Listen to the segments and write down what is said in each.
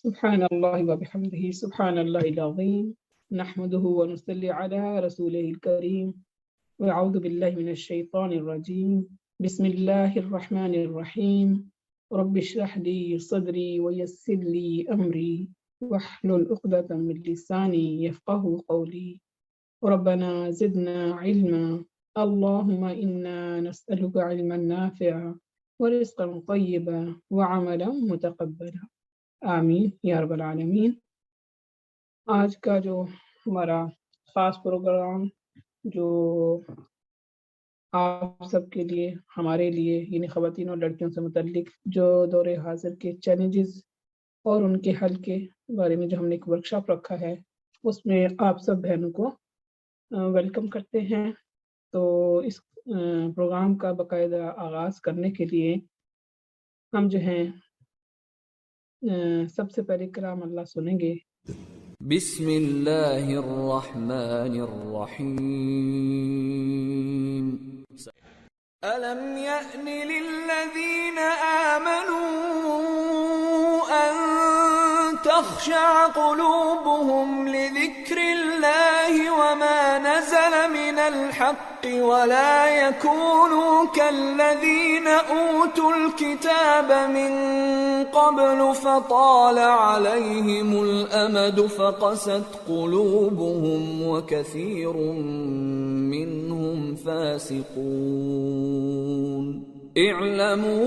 سبحان اللہ وبحمدہ سبحان اللہ العظیم نحمده ونصلی علی رسولہ الکریم وأعوذ باللہ من الشیطان الرجیم بسم اللہ الرحمن الرحیم رب اشرح لی صدری ویسر لی امری واحلل عقدۃ من لسانی یفقهوا قولی ربنا زدنا علما اللهم انا نسألك علما نافعا ورزقا طیبا وعملا متقبلا آمین یا رب العالمین۔ آج کا جو ہمارا خاص پروگرام جو آپ سب کے لیے ہمارے لیے یعنی خواتین اور لڑکیوں سے متعلق جو دور حاضر کے چیلنجز اور ان کے حل کے بارے میں جو ہم نے ایک ورکشاپ رکھا ہے، اس میں آپ سب بہنوں کو ویلکم کرتے ہیں۔ تو اس پروگرام کا باقاعدہ آغاز کرنے کے لیے ہم جو ہیں سب سے پہلے کلام اللہ سنیں گے۔ بسم اللہ الرحمن الرحیم ألم يأن للذين آمنوا أن تخشع قلوبهم لذكر الله وما نزل من الحق ولا يكونوا كالذين أوتوا الكتاب من قبل فطال عليهم الأمد فقست قلوبهم وكثير منهم فاسقون اعلموا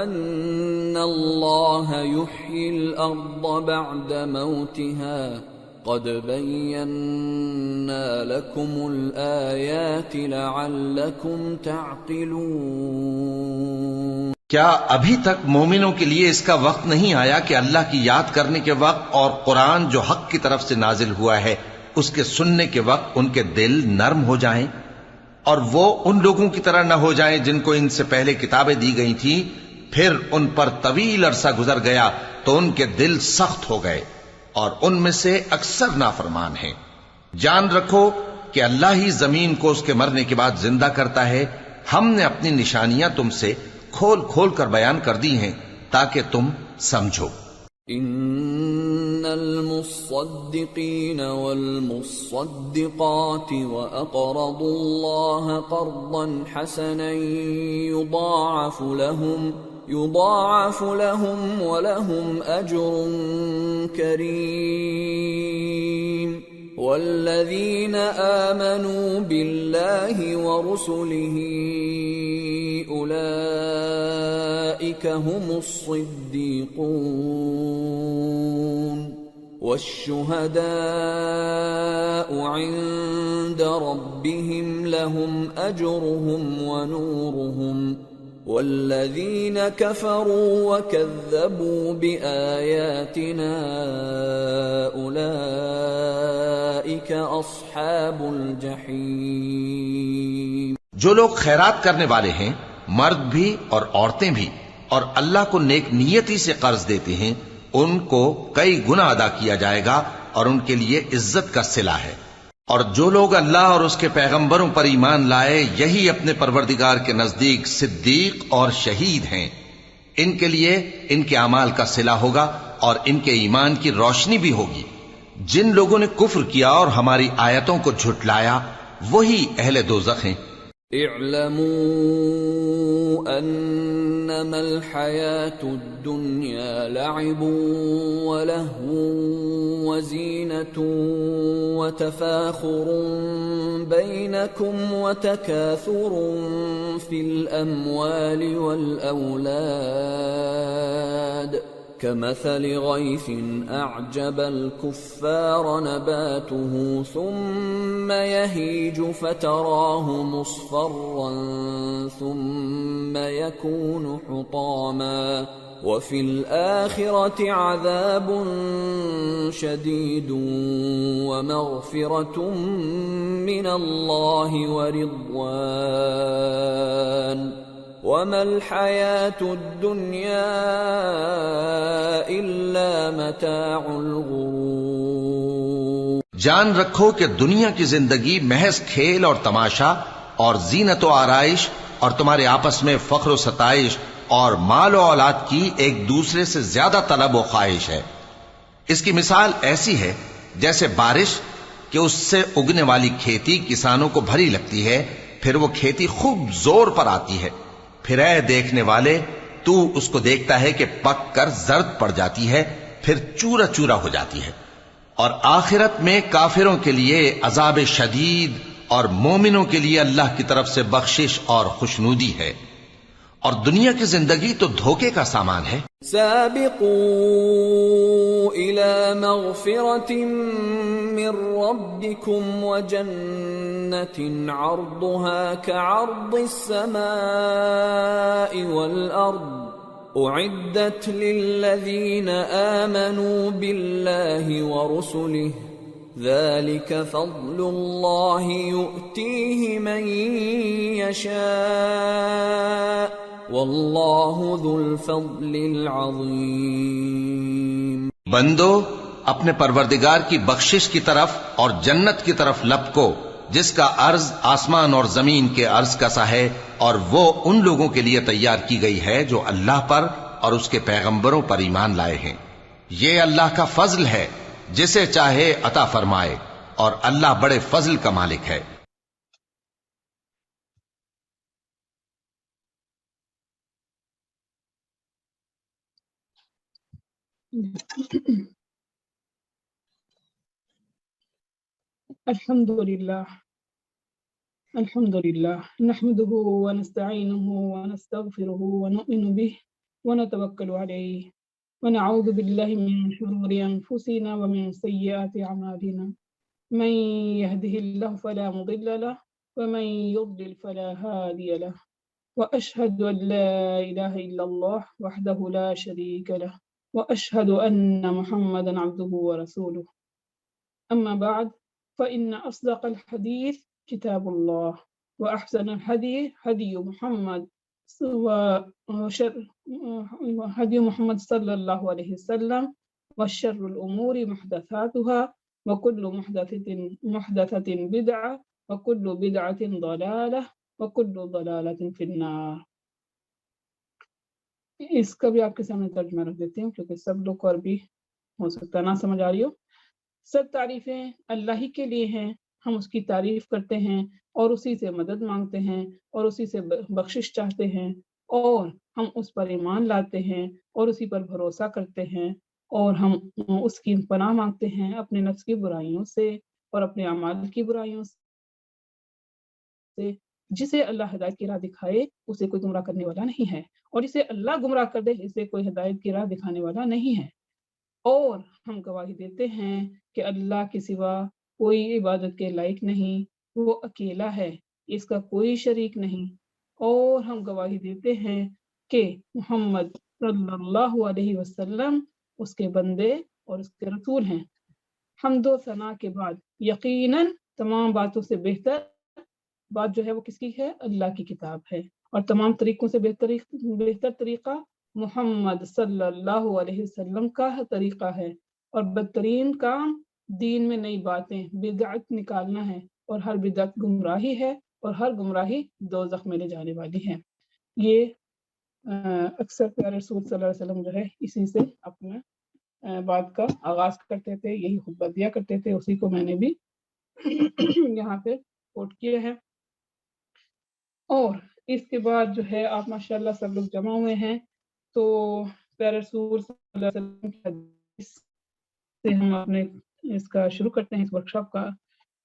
أن الله يحيي الأرض بعد موتها قد بينا لكم الآيات لعلكم تعقلون۔ کیا ابھی تک مومنوں کے لیے اس کا وقت نہیں آیا کہ اللہ کی یاد کرنے کے وقت اور قرآن جو حق کی طرف سے نازل ہوا ہے اس کے سننے کے وقت ان کے دل نرم ہو جائیں اور وہ ان لوگوں کی طرح نہ ہو جائیں جن کو ان سے پہلے کتابیں دی گئی تھیں، پھر ان پر طویل عرصہ گزر گیا تو ان کے دل سخت ہو گئے اور ان میں سے اکثر نافرمان ہیں۔ جان رکھو کہ اللہ ہی زمین کو اس کے مرنے کے بعد زندہ کرتا ہے۔ ہم نے اپنی نشانیاں تم سے کھول کھول کر بیان کر دی ہیں تاکہ تم سمجھو۔ ان المصدقین والمصدقات واقرضوا الله قرضا حسنا يضاعف لهم ولهم اجر كريم والذين آمنوا بالله ورسله أولئك هم الصديقون والشهداء عند ربهم لهم أجرهم ونورهم والذين كفروا وكذبوا بآياتنا أولئك أصحاب الجحيم۔ جو لوگ خیرات کرنے والے ہیں، مرد بھی اور عورتیں بھی، اور اللہ کو نیک نیتی سے قرض دیتے ہیں، ان کو کئی گنا ادا کیا جائے گا اور ان کے لیے عزت کا صلہ ہے۔ اور جو لوگ اللہ اور اس کے پیغمبروں پر ایمان لائے، یہی اپنے پروردگار کے نزدیک صدیق اور شہید ہیں۔ ان کے لیے ان کے اعمال کا صلہ ہوگا اور ان کے ایمان کی روشنی بھی ہوگی۔ جن لوگوں نے کفر کیا اور ہماری آیتوں کو جھٹلایا وہی اہل دوزخ ہیں۔ اعلموا انما الحياة الدنيا لعب ولهو وزينة وتفاخر بينكم وتكاثر في الأموال والأولاد كمثل غيث أعجب الكفار نباته ثم يهيج فتراه مصفرا ثم يكون حطاما وفي الآخرة عذاب شديد ومغفرة من الله ورضوان وما الحياة الدنيا إلا متاع الغرور۔ جان رکھو کہ دنیا کی زندگی محض کھیل اور تماشا اور زینت و آرائش اور تمہارے آپس میں فخر و ستائش اور مال و اولاد کی ایک دوسرے سے زیادہ طلب و خواہش ہے۔ اس کی مثال ایسی ہے جیسے بارش کہ اس سے اگنے والی کھیتی کسانوں کو بھری لگتی ہے، پھر وہ کھیتی خوب زور پر آتی ہے، پھر اے دیکھنے والے تو اس کو دیکھتا ہے کہ پک کر زرد پڑ جاتی ہے، پھر چورا چورا ہو جاتی ہے۔ اور آخرت میں کافروں کے لیے عذاب شدید اور مومنوں کے لیے اللہ کی طرف سے بخشش اور خوشنودی ہے، اور دنیا کی زندگی تو دھوکے کا سامان ہے۔ سابقوا إلى مغفرة من ربكم وجنة عرضها كعرض السماء والأرض أعدت للذين آمنوا بالله ورسله ذلك فضل الله يؤتيه من يشاء واللہ ذو الفضل العظیم۔ بندو اپنے پروردگار کی بخشش کی طرف اور جنت کی طرف لپکو جس کا عرض آسمان اور زمین کے عرض کا سا ہے، اور وہ ان لوگوں کے لیے تیار کی گئی ہے جو اللہ پر اور اس کے پیغمبروں پر ایمان لائے ہیں۔ یہ اللہ کا فضل ہے، جسے چاہے عطا فرمائے، اور اللہ بڑے فضل کا مالک ہے۔ الحمد لله نحمده ونستعينه ونستغفره ونؤمن به ونتوكل عليه ونعوذ بالله من شرور أنفسنا ومن سيئات أعمالنا، من يهده الله فلا مضل له ومن يضلل فلا هادي له، وأشهد أن لا إله إلا الله وحده لا شريك له، وأشهد أن محمدا عبده ورسوله، أما بعد فإن أصدق الحديث كتاب الله، وأحسن الهدي هدي محمد صلى الله عليه وسلم، وشر الأمور محدثاتها، وكل محدثة بدعة، وكل بدعة ضلالة، وكل ضلالة في النار۔ اس کا بھی آپ کے سامنے ترجمہ رکھ دیتے ہیں کیونکہ سب لوگ کو عربی ہو سکتا ہے نہ سمجھ آ رہی ہو۔ سب تعریفیں اللہ ہی کے لیے ہیں، ہم اس کی تعریف کرتے ہیں اور اسی سے مدد مانگتے ہیں اور اسی سے بخشش چاہتے ہیں، اور ہم اس پر ایمان لاتے ہیں اور اسی پر بھروسہ کرتے ہیں، اور ہم اس کی پناہ مانگتے ہیں اپنے نفس کی برائیوں سے اور اپنے اعمال کی برائیوں سے۔ جسے اللہ ہدایت کی راہ دکھائے اسے کوئی گمراہ کرنے والا نہیں ہے، اور اسے اللہ گمراہ کر دے اسے کوئی ہدایت کی راہ دکھانے والا نہیں ہے۔ اور ہم گواہی دیتے ہیں کہ اللہ کے سوا کوئی عبادت کے لائق نہیں، وہ اکیلا ہے، اس کا کوئی شریک نہیں۔ اور ہم گواہی دیتے ہیں کہ محمد صلی اللہ علیہ وسلم اس کے بندے اور اس کے رسول ہیں۔ حمد و ثنا کے بعد یقیناً تمام باتوں سے بہتر بات جو ہے وہ کس کی ہے؟ اللہ کی کتاب ہے، اور تمام طریقوں سے بہتر طریقہ محمد صلی اللہ علیہ وسلم کا طریقہ ہے، اور بدترین کام دین میں نئی باتیں بدعت نکالنا ہے، اور ہر بدعت گمراہی ہے، اور ہر گمراہی دوزخ میں لے جانے والی ہے۔ یہ اکثر پیارے رسول صلی اللہ علیہ وسلم جو ہے اسی سے اپنا بات کا آغاز کرتے تھے، یہی خطبہ دیا کرتے تھے، اسی کو میں نے بھی یہاں پہ کوٹ کیا ہے۔ اور اس کے بعد جو ہے آپ ماشاءاللہ سب لوگ جمع ہوئے ہیں، تو پیارے رسول صلی اللہ علیہ وسلم کی حدیث سے ہم اپنے اس کا شروع کرتے ہیں، اس ورکشاپ کا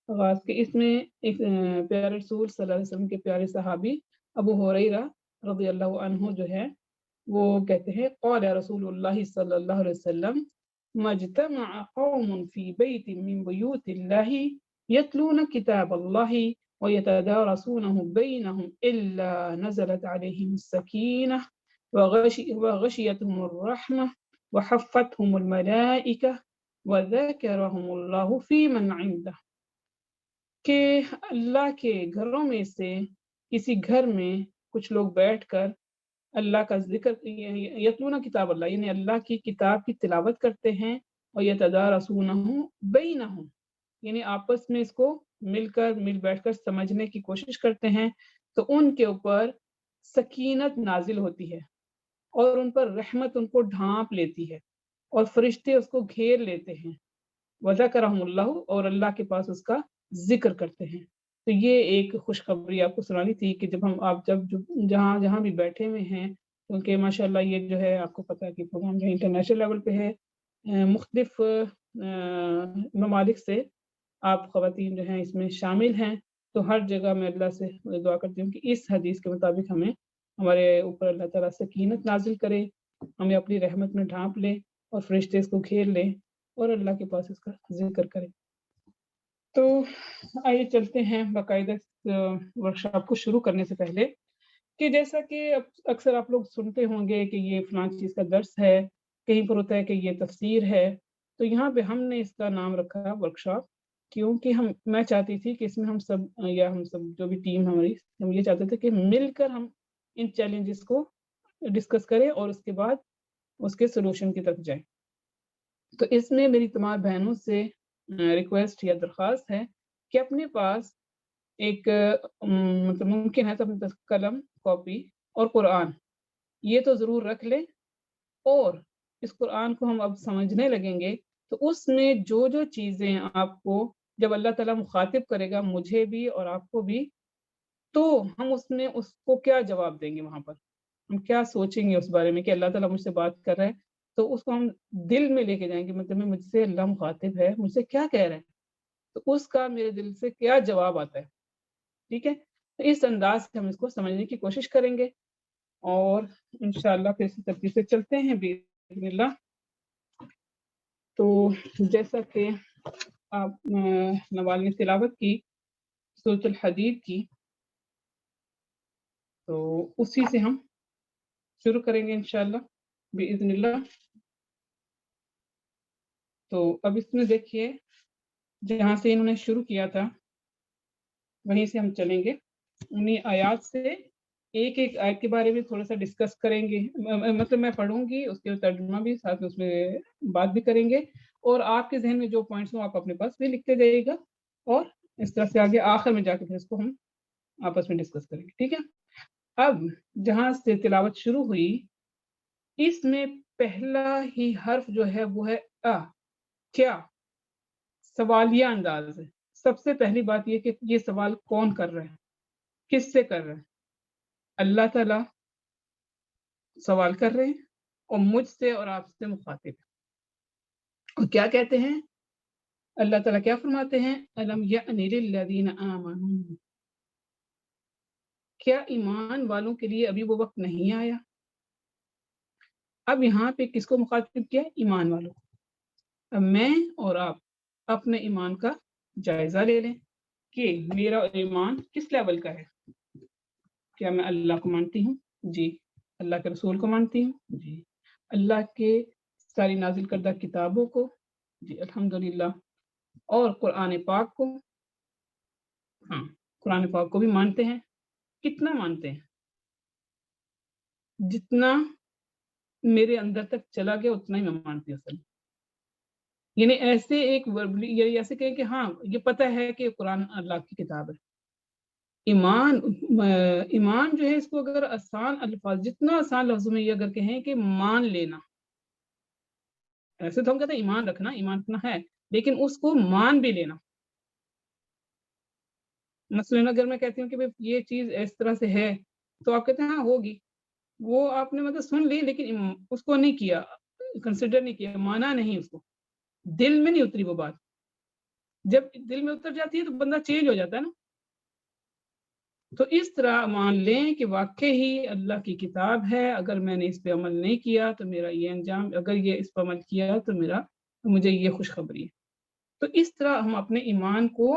آغاز کے۔ اس میں ایک پیارے رسول صلی اللہ علیہ وسلم کے پیارے صحابی ابو ہریرہ رضی اللہ عنہ جو ہے وہ کہتے ہیں قال رسول اللہ صلی اللہ علیہ وسلم مجتمع قوم فی بیت من بیوت اللہ یتلون کتاب اللہ ويتدارسونه بينهم إلا نزلت عليهم السكينة وغشيتهم الرحمة وحفتهم الملائكة وذكرهم الله في من عنده، کہ اللہ کے گھروں میں سے کسی گھر میں کچھ لوگ بیٹھ کر اللہ کا ذکر یتلون کتاب اللہ یعنی اللہ کی کتاب کی تلاوت کرتے ہیں، اور یتدارسونه بینہم یعنی آپس میں اس کو مل بیٹھ کر سمجھنے کی کوشش کرتے ہیں، تو ان کے اوپر سکینت نازل ہوتی ہے اور ان پر رحمت ان کو ڈھانپ لیتی ہے اور فرشتے اس کو گھیر لیتے ہیں، وذکرہم اللہ، اور اللہ کے پاس اس کا ذکر کرتے ہیں۔ تو یہ ایک خوشخبری آپ کو سنانی تھی کہ آپ جہاں بھی بیٹھے ہوئے ہیں، کیونکہ ماشاء اللہ یہ جو ہے آپ کو پتہ ہے کہ پروگرام جو ہے انٹرنیشنل لیول پہ ہے، مختلف ممالک سے آپ خواتین جو ہیں اس میں شامل ہیں، تو ہر جگہ میں اللہ سے دعا کرتی ہوں کہ اس حدیث کے مطابق ہمارے اوپر اللہ تعالیٰ سکینت نازل کرے، ہمیں اپنی رحمت میں ڈھانپ لے اور فرشتے اس کو گھیر لیں اور اللہ کے پاس اس کا ذکر کرے۔ تو آئیے چلتے ہیں باقاعدہ ورکشاپ کو شروع کرنے سے پہلے کہ جیسا کہ اکثر آپ لوگ سنتے ہوں گے کہ یہ فلاں چیز کا درس ہے، کہیں پر ہوتا ہے کہ یہ تفسیر ہے، تو یہاں پہ ہم نے اس کا نام رکھا ورکشاپ، کیونکہ میں چاہتی تھی کہ اس میں ہم سب جو بھی ٹیم ہماری، ہم یہ چاہتے تھے کہ مل کر ہم ان چیلنجز کو ڈسکس کریں اور اس کے بعد اس کے سلوشن کی طرف جائیں۔ تو اس میں میری تمام بہنوں سے ریکویسٹ یا درخواست ہے کہ اپنے پاس ایک مطلب ممکن ہے تو اپنے پاس قلم، کاپی اور قرآن یہ تو ضرور رکھ لیں، اور اس قرآن کو ہم اب سمجھنے لگیں گے تو اس میں جو چیزیں آپ کو جب اللہ تعالیٰ مخاطب کرے گا مجھے بھی اور آپ کو بھی، تو ہم اس میں اس کو کیا جواب دیں گے، وہاں پر ہم کیا سوچیں گے اس بارے میں کہ اللہ تعالیٰ مجھ سے بات کر رہا ہے، تو اس کو ہم دل میں لے کے جائیں گے، مطلب مجھ سے اللہ مخاطب ہے، مجھ سے کیا کہہ رہے ہیں، تو اس کا میرے دل سے کیا جواب آتا ہے، ٹھیک ہے؟ تو اس انداز سے ہم اس کو سمجھنے کی کوشش کریں گے اور انشاءاللہ پھر اسی ترتیب سے چلتے ہیں باذن اللہ۔ تو جیسا کہ آپ نوال نے تلاوت کی سورۃ الحدید کی، تو اسی سے ہم شروع کریں گے انشاءاللہ باذن اللہ۔ تو اب اس میں دیکھیے جہاں سے انہوں نے شروع کیا تھا وہیں سے ہم چلیں گے، انہی آیات سے ایک ایک آیت کے بارے میں تھوڑا سا ڈسکس کریں گے، مطلب میں پڑھوں گی، اس کے ترجمہ بھی ساتھ میں اس میں بات بھی کریں گے، اور آپ کے ذہن میں جو پوائنٹس ہوں آپ اپنے پاس بھی لکھتے جائیے گا، اور اس طرح سے آگے آخر میں جا کے پھر اس کو ہم آپس میں ڈسکس کریں گے، ٹھیک ہے؟ اب جہاں سے تلاوت شروع ہوئی اس میں پہلا ہی حرف جو ہے وہ ہے کیا، سوالیہ انداز ہے۔ سب سے پہلی بات یہ کہ یہ سوال کون کر رہا ہے، کس سے کر رہا ہے؟ اللہ تعالیٰ سوال کر رہے ہیں اور مجھ سے اور آپ سے مخاطب ہے، اور کیا کہتے ہیں اللہ تعالیٰ، کیا فرماتے ہیں؟ الم یأن للذین آمنوا، کیا ایمان والوں کے لیے ابھی وہ وقت نہیں آیا؟ اب یہاں پہ کس کو مخاطب کیا؟ ایمان والوں کو۔ اب میں اور آپ اپنے ایمان کا جائزہ لے لیں کہ میرا ایمان کس لیول کا ہے۔ کیا میں اللہ کو مانتی ہوں؟ جی۔ اللہ کے رسول کو مانتی ہوں؟ جی۔ اللہ کے ساری نازل کردہ کتابوں کو؟ جی الحمدللہ۔ اور قرآن پاک کو؟ ہاں، قرآن پاک کو بھی مانتے ہیں۔ کتنا مانتے ہیں؟ جتنا میرے اندر تک چلا گیا اتنا ہی میں مانتی ہوں۔ یعنی ایسے ایسے کہیں کہ ہاں یہ پتہ ہے کہ قرآن اللہ کی کتاب ہے۔ ایمان جو ہے اس کو اگر آسان الفاظ، جتنا آسان لفظوں میں یہ اگر کہیں کہ مان لینا، ایسے تو ہم کہتے ہیں ایمان رکھنا، ایمان رکھنا ہے، لیکن اس کو مان بھی لینا۔ مثلاً اگر میں کہتی ہوں کہ یہ چیز اس طرح سے ہے تو آپ کہتے ہیں ہاں ہوگی، وہ آپ نے مطلب سن لی لیکن اس کو نہیں کیا، کنسیڈر نہیں کیا، مانا نہیں، اس کو دل میں نہیں اتری وہ بات۔ جب دل میں اتر جاتی ہے تو بندہ چینج ہو جاتا ہے نا۔ تو اس طرح مان لیں کہ واقعی ہی اللہ کی کتاب ہے، اگر میں نے اس پہ عمل نہیں کیا تو میرا یہ انجام، اگر یہ اس پہ عمل کیا تو مجھے یہ خوشخبری ہے۔ تو اس طرح ہم اپنے ایمان کو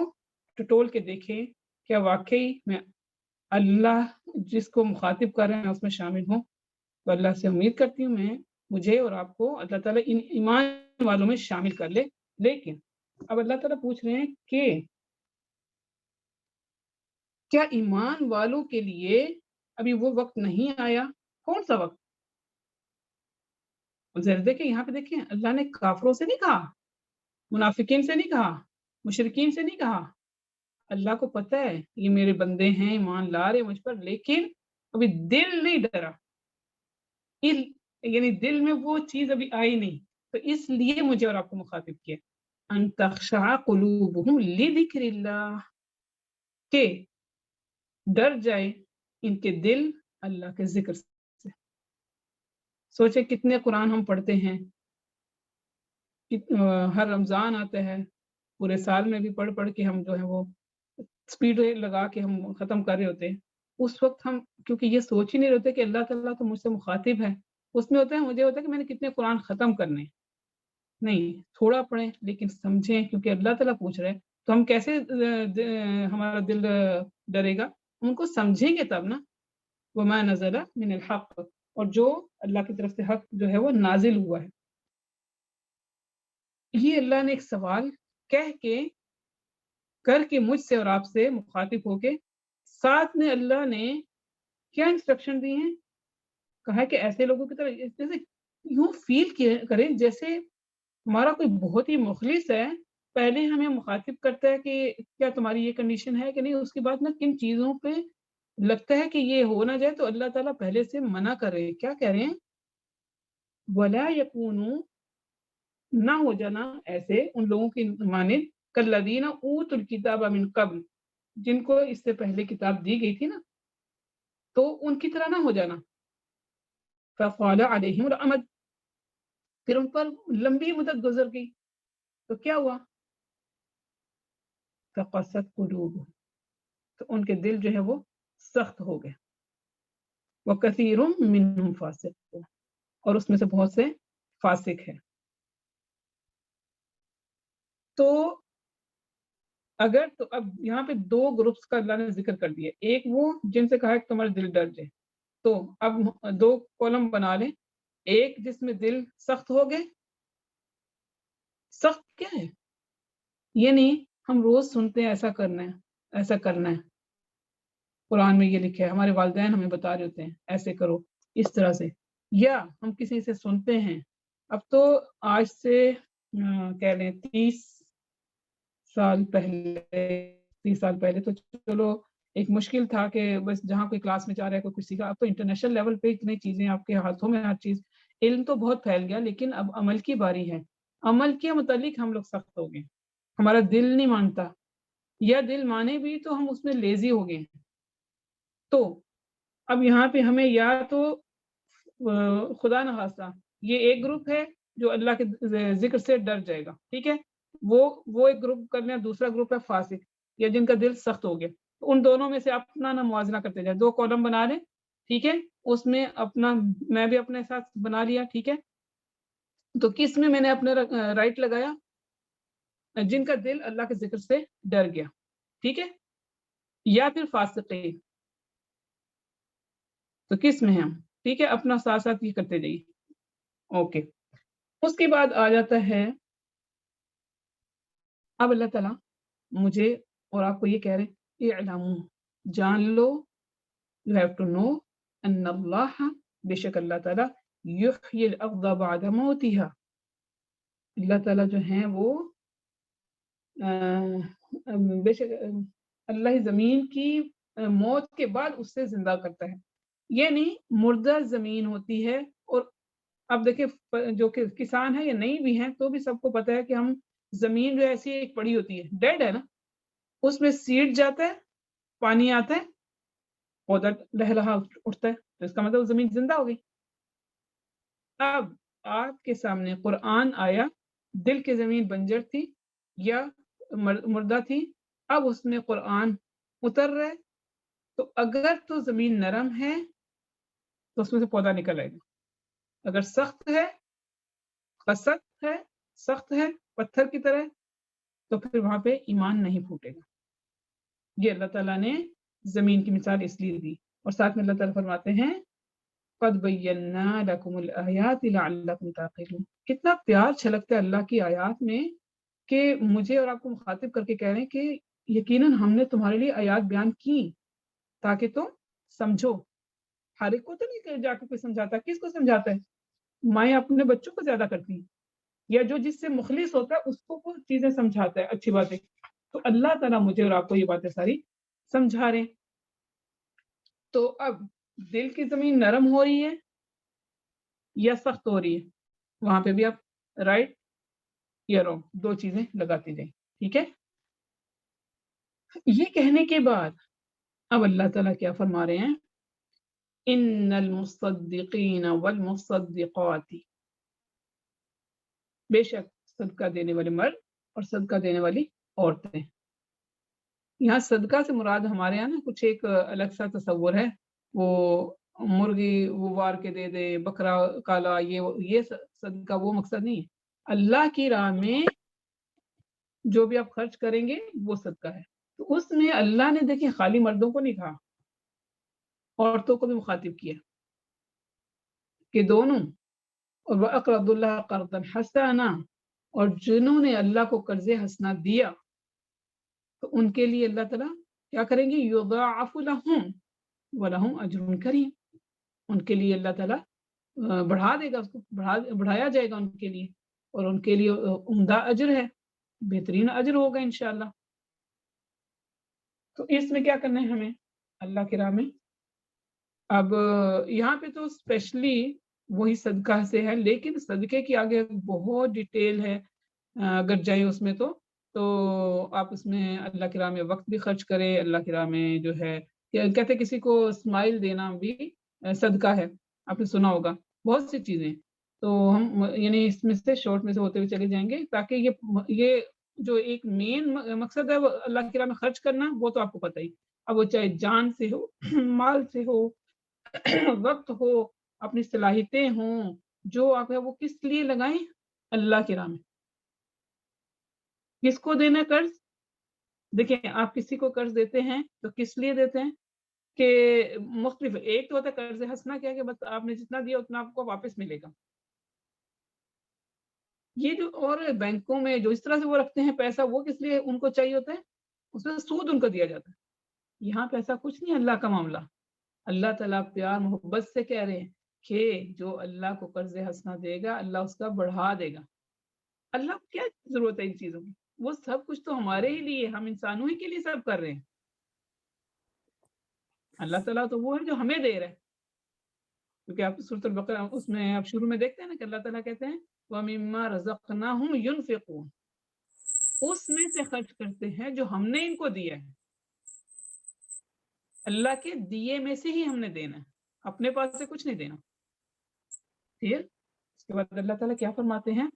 ٹٹول کے دیکھیں، کیا واقعی میں اللہ جس کو مخاطب کر رہے ہیں اس میں شامل ہوں؟ تو اللہ سے امید کرتی ہوں مجھے اور آپ کو اللہ تعالیٰ ان ایمان والوں میں شامل کر لے۔ لیکن اب اللہ تعالیٰ پوچھ رہے ہیں کہ کیا ایمان والوں کے لیے ابھی وہ وقت نہیں آیا؟ کون سا وقت؟ ذرا دیکھیں یہاں پہ، دیکھیں اللہ نے کافروں سے نہیں کہا، منافقین سے نہیں کہا، مشرکین سے نہیں کہا۔ اللہ کو پتہ ہے یہ میرے بندے ہیں، ایمان لا رہے مجھ پر، لیکن ابھی دل نہیں ڈرا، یعنی دل میں وہ چیز ابھی آئی نہیں، تو اس لیے مجھے اور آپ کو مخاطب کیا ان تخشع قلوبہم لذکر اللہ، کہ ڈر جائے ان کے دل اللہ کے ذکر سے۔ سوچے کتنے قرآن ہم پڑھتے ہیں، ہر رمضان آتا ہے، پورے سال میں بھی پڑھ پڑھ کے ہم جو ہے وہ سپیڈ لگا کے ہم ختم کر رہے ہوتے ہیں۔ اس وقت ہم کیونکہ یہ سوچ ہی نہیں رہتے کہ اللہ تعالیٰ تو مجھ سے مخاطب ہے، اس میں ہوتا ہے مجھے ہوتا ہے کہ میں نے کتنے قرآن ختم کرنے، نہیں تھوڑا پڑھیں لیکن سمجھیں، کیونکہ اللہ تعالیٰ پوچھ رہے ہیں تو ہم کیسے ہمارا دل ڈرے گا؟ ان کو سمجھیں گے تب نا۔ وما نزل من الحق، اور جو اللہ کی طرف سے حق جو ہے وہ نازل ہوا ہے۔ یہ اللہ نے ایک سوال کہہ کے کر کے مجھ سے اور آپ سے مخاطب ہو کے، ساتھ میں اللہ نے کیا انسٹرکشن دی ہیں؟ کہا کہ ایسے لوگوں کی طرح جیسے یوں فیل کریں جیسے ہمارا کوئی بہت ہی مخلص ہے، پہلے ہمیں مخاطب کرتا ہے کہ کیا تمہاری یہ کنڈیشن ہے کہ نہیں، اس کے بعد نا کن چیزوں پہ لگتا ہے کہ یہ ہو نہ جائے تو اللہ تعالیٰ پہلے سے منع کر رہے ہیں۔ کیا کہہ رہے ہیں؟ وَلَا يَكُونُوا، نہ ہو جانا ایسے ان لوگوں کی مانند کالذین اوتوا الکتاب من قبل، جن کو اس سے پہلے کتاب دی گئی تھی نا، تو ان کی طرح نہ ہو جانا۔ فَطَالَ عَلَيْهِمُ الْأَمَدُ، پھر ان پر لمبی مدت گزر گئی تو کیا ہوا؟ فَقَسَتْ قُلُوبُهُمْ، تو ان کے دل جو ہے وہ سخت ہو گئے۔ وَكَثِيرٌ مِّنْهُمْ فَاسِقُونَ، اور اس میں سے بہت سے فاسق ہیں۔ تو اگر تو اب یہاں پہ دو گروپس کا اللہ نے ذکر کر دیا، ایک وہ جن سے کہا ہے کہ تمہارا دل ڈر جائے، تو اب دو کالم بنا لیں، ایک جس میں دل سخت ہو گئے۔ سخت کیا ہے؟ یہ نہیں ہم روز سنتے ہیں ایسا کرنا ہے ایسا کرنا ہے، قرآن میں یہ لکھا ہے، ہمارے والدین ہمیں بتا رہے ہوتے ہیں ایسے کرو اس طرح سے، یا ہم کسی سے سنتے ہیں۔ اب تو آج سے کہہ لیں 30 سال پہلے تو چلو ایک مشکل تھا کہ بس جہاں کوئی کلاس میں جا رہا ہے کوئی سیکھا، اب تو انٹرنیشنل لیول پہ اتنی چیزیں آپ کے ہاتھوں میں، ہر چیز، علم تو بہت پھیل گیا، لیکن اب عمل کی باری ہے۔ عمل کے متعلق ہم لوگ سخت ہو گئے، ہمارا دل نہیں مانتا، یا دل مانے بھی تو ہم اس میں لیزی ہو گئے ہیں۔ تو اب یہاں پہ ہمیں یا تو خدا نخواستہ یہ ایک گروپ ہے جو اللہ کے ذکر سے ڈر جائے گا، ٹھیک ہے، وہ ایک گروپ کر لیں، دوسرا گروپ ہے فاسق، یا جن کا دل سخت ہو گیا۔ تو ان دونوں میں سے اپنا نہ موازنہ کرتے جائیں، دو کالم بنا لیں، ٹھیک ہے، اس میں اپنا، میں بھی اپنے ساتھ بنا لیا، ٹھیک ہے۔ تو کس میں نے اپنے رائٹ لگایا؟ جن کا دل اللہ کے ذکر سے ڈر گیا، ٹھیک ہے، یا پھر فاسقین، تو کس میں ہیں ہم؟ ٹھیک ہے، اپنا ساتھ ساتھ یہ کرتے جائیے، اوکے۔ اس کے بعد آ جاتا ہے، اب اللہ تعالیٰ مجھے اور آپ کو یہ کہہ رہے ہیں، اعلموا، جان لو، you have to know، ان اللہ، بے شک اللہ تعالیٰ، یحیی الارض بعد موتها، اللہ تعالیٰ جو ہیں وہ بے شک اللہ زمین کی موت کے بعد اس سے زندہ کرتا ہے۔ یہ نہیں مردہ زمین ہوتی ہے، اور اب دیکھیں جو کہ کسان ہے یا نہیں بھی ہیں تو بھی سب کو پتا ہے کہ ہم زمین جو ایسی ایک پڑی ہوتی ہے، ڈیڈ ہے نا، اس میں سیڈ جاتا ہے، پانی آتا ہے، پودا لہلہا اٹھتا ہے، تو اس کا مطلب زمین زندہ ہو گئی۔ اب آپ کے سامنے قرآن آیا، دل کی زمین بنجر تھی یا مردہ تھی، اب اس میں قرآن اتر رہا ہے، تو اگر تو زمین نرم ہے تو اس میں سے پودا نکل آئے گا، اگر سخت ہے، قسط ہے، سخت ہے، پتھر کی طرح، تو پھر وہاں پہ ایمان نہیں پھوٹے گا۔ یہ اللہ تعالیٰ نے زمین کی مثال اس لیے دی، اور ساتھ میں اللہ تعالیٰ فرماتے ہیں قَدْ بَيَّنَّا لَكُمُ الْآيَاتِ لَعَلَّكُمْ تَعْقِلُونَ۔ کتنا پیار چھلکتا ہے اللہ کی آیات میں کہ مجھے اور آپ کو مخاطب کر کے کہہ رہے ہیں کہ یقیناً ہم نے تمہارے لیے آیات بیان کی تاکہ تم سمجھو۔ ہر ایک کو تو نہیں جا کے کوئی سمجھاتا، کس کو سمجھاتا ہے؟ مائیں اپنے بچوں کو زیادہ کرتی ہیں، یا جو جس سے مخلص ہوتا ہے اس کو وہ چیزیں سمجھاتا ہے، اچھی باتیں۔ تو اللہ تعالیٰ مجھے اور آپ کو یہ باتیں ساری سمجھا رہے ہیں۔ تو اب دل کی زمین نرم ہو رہی ہے یا سخت ہو رہی ہے، وہاں پہ بھی آپ رائٹ یا رانگ دو چیزیں لگاتے جائیں. ٹھیک ہے. یہ کہنے کے بعد اب اللہ تعالیٰ کیا فرما رہے ہیں؟ ان المصدقین والمصدقات، بے شک صدقہ دینے والے مرد اور صدقہ دینے والی عورتیں. یہاں صدقہ سے مراد ہمارے یہاں نا کچھ ایک الگ سا تصور ہے، وہ مرغی وہ وار کے دے دے، بکرا کالا، یہ صدقہ وہ مقصد نہیں ہے. اللہ کی راہ میں جو بھی آپ خرچ کریں گے وہ صدقہ ہے. تو اس میں اللہ نے دیکھیں خالی مردوں کو نہیں کہا، عورتوں کو بھی مخاطب کیا کہ دونوں. اور وَأَقْرَضُوا اللَّهَ قَرْضًا حَسَنًا، اور جنہوں نے اللہ کو قرض حسنہ دیا تو ان کے لیے اللہ تعالیٰ کیا کریں گے؟ يُضَاعَفُ لَهُمْ وَلَهُمْ أَجْرٌ كَرِيمٌ، ان کے لیے اللہ تعالیٰ بڑھا دے گا، اس کو بڑھایا جائے گا ان کے لیے، اور ان کے لیے عمدہ اجر ہے، بہترین اجر ہوگا انشاءاللہ. تو اس میں کیا کرنا ہے ہمیں اللہ کی راہ میں؟ اب یہاں پہ تو اسپیشلی وہی صدقہ سے ہے، لیکن صدقے کی آگے بہت ڈیٹیل ہے. اگر جائیں اس میں تو آپ اس میں اللہ کی راہ میں وقت بھی خرچ کریں. اللہ کی راہ میں جو ہے کہتے کسی کو اسمائل دینا بھی صدقہ ہے، آپ نے سنا ہوگا بہت سی چیزیں. تو ہم یعنی اس میں سے شارٹ میں سے ہوتے ہوئے چلے جائیں گے تاکہ یہ جو ایک مین مقصد ہے وہ اللہ کی راہ میں خرچ کرنا، وہ تو آپ کو پتہ ہی. اب وہ چاہے جان سے ہو، مال سے ہو، وقت ہو، اپنی صلاحیتیں ہوں، جو آپ ہے وہ کس لیے لگائیں؟ اللہ کی راہ میں. کس کو دینا قرض؟ دیکھیں آپ کسی کو قرض دیتے ہیں تو کس لیے دیتے ہیں کہ مختلف، ایک تو ہوتا ہے قرض حسنہ، کیا کہ بس آپ نے جتنا دیا اتنا آپ کو واپس ملے گا. یہ جو اور بینکوں میں جو اس طرح سے وہ رکھتے ہیں پیسہ، وہ کس لیے ان کو چاہیے ہوتا ہے؟ اس میں سود ان کو دیا جاتا ہے. یہاں پیسہ کچھ نہیں، اللہ کا معاملہ. اللہ تعالیٰ پیار محبت سے کہہ رہے ہیں کہ جو اللہ کو قرض حسنہ دے گا اللہ اس کا بڑھا دے گا. اللہ کو کیا ضرورت ہے ان چیزوں کی؟ وہ سب کچھ تو ہمارے ہی لیے، ہم انسانوں ہی کے لیے سب کر رہے ہیں. اللہ تعالیٰ تو وہ ہے جو ہمیں دے رہا ہے. کیونکہ آپ سورۃ البقرہ اس میں آپ شروع میں دیکھتے ہیں نا کہ اللہ تعالیٰ کہتے ہیں وَمِمَّا رَزَقْنَاهُمْ يُنْفِقُونَ، اس میں سے خرچ کرتے ہیں جو ہم نے ان کو دیا ہے. اللہ کے دیے میں سے ہی ہم نے دینا ہے، اپنے پاس سے کچھ نہیں دینا. ٹھیک ہے. اس کے بعد اللہ تعالیٰ کیا فرماتے ہیں؟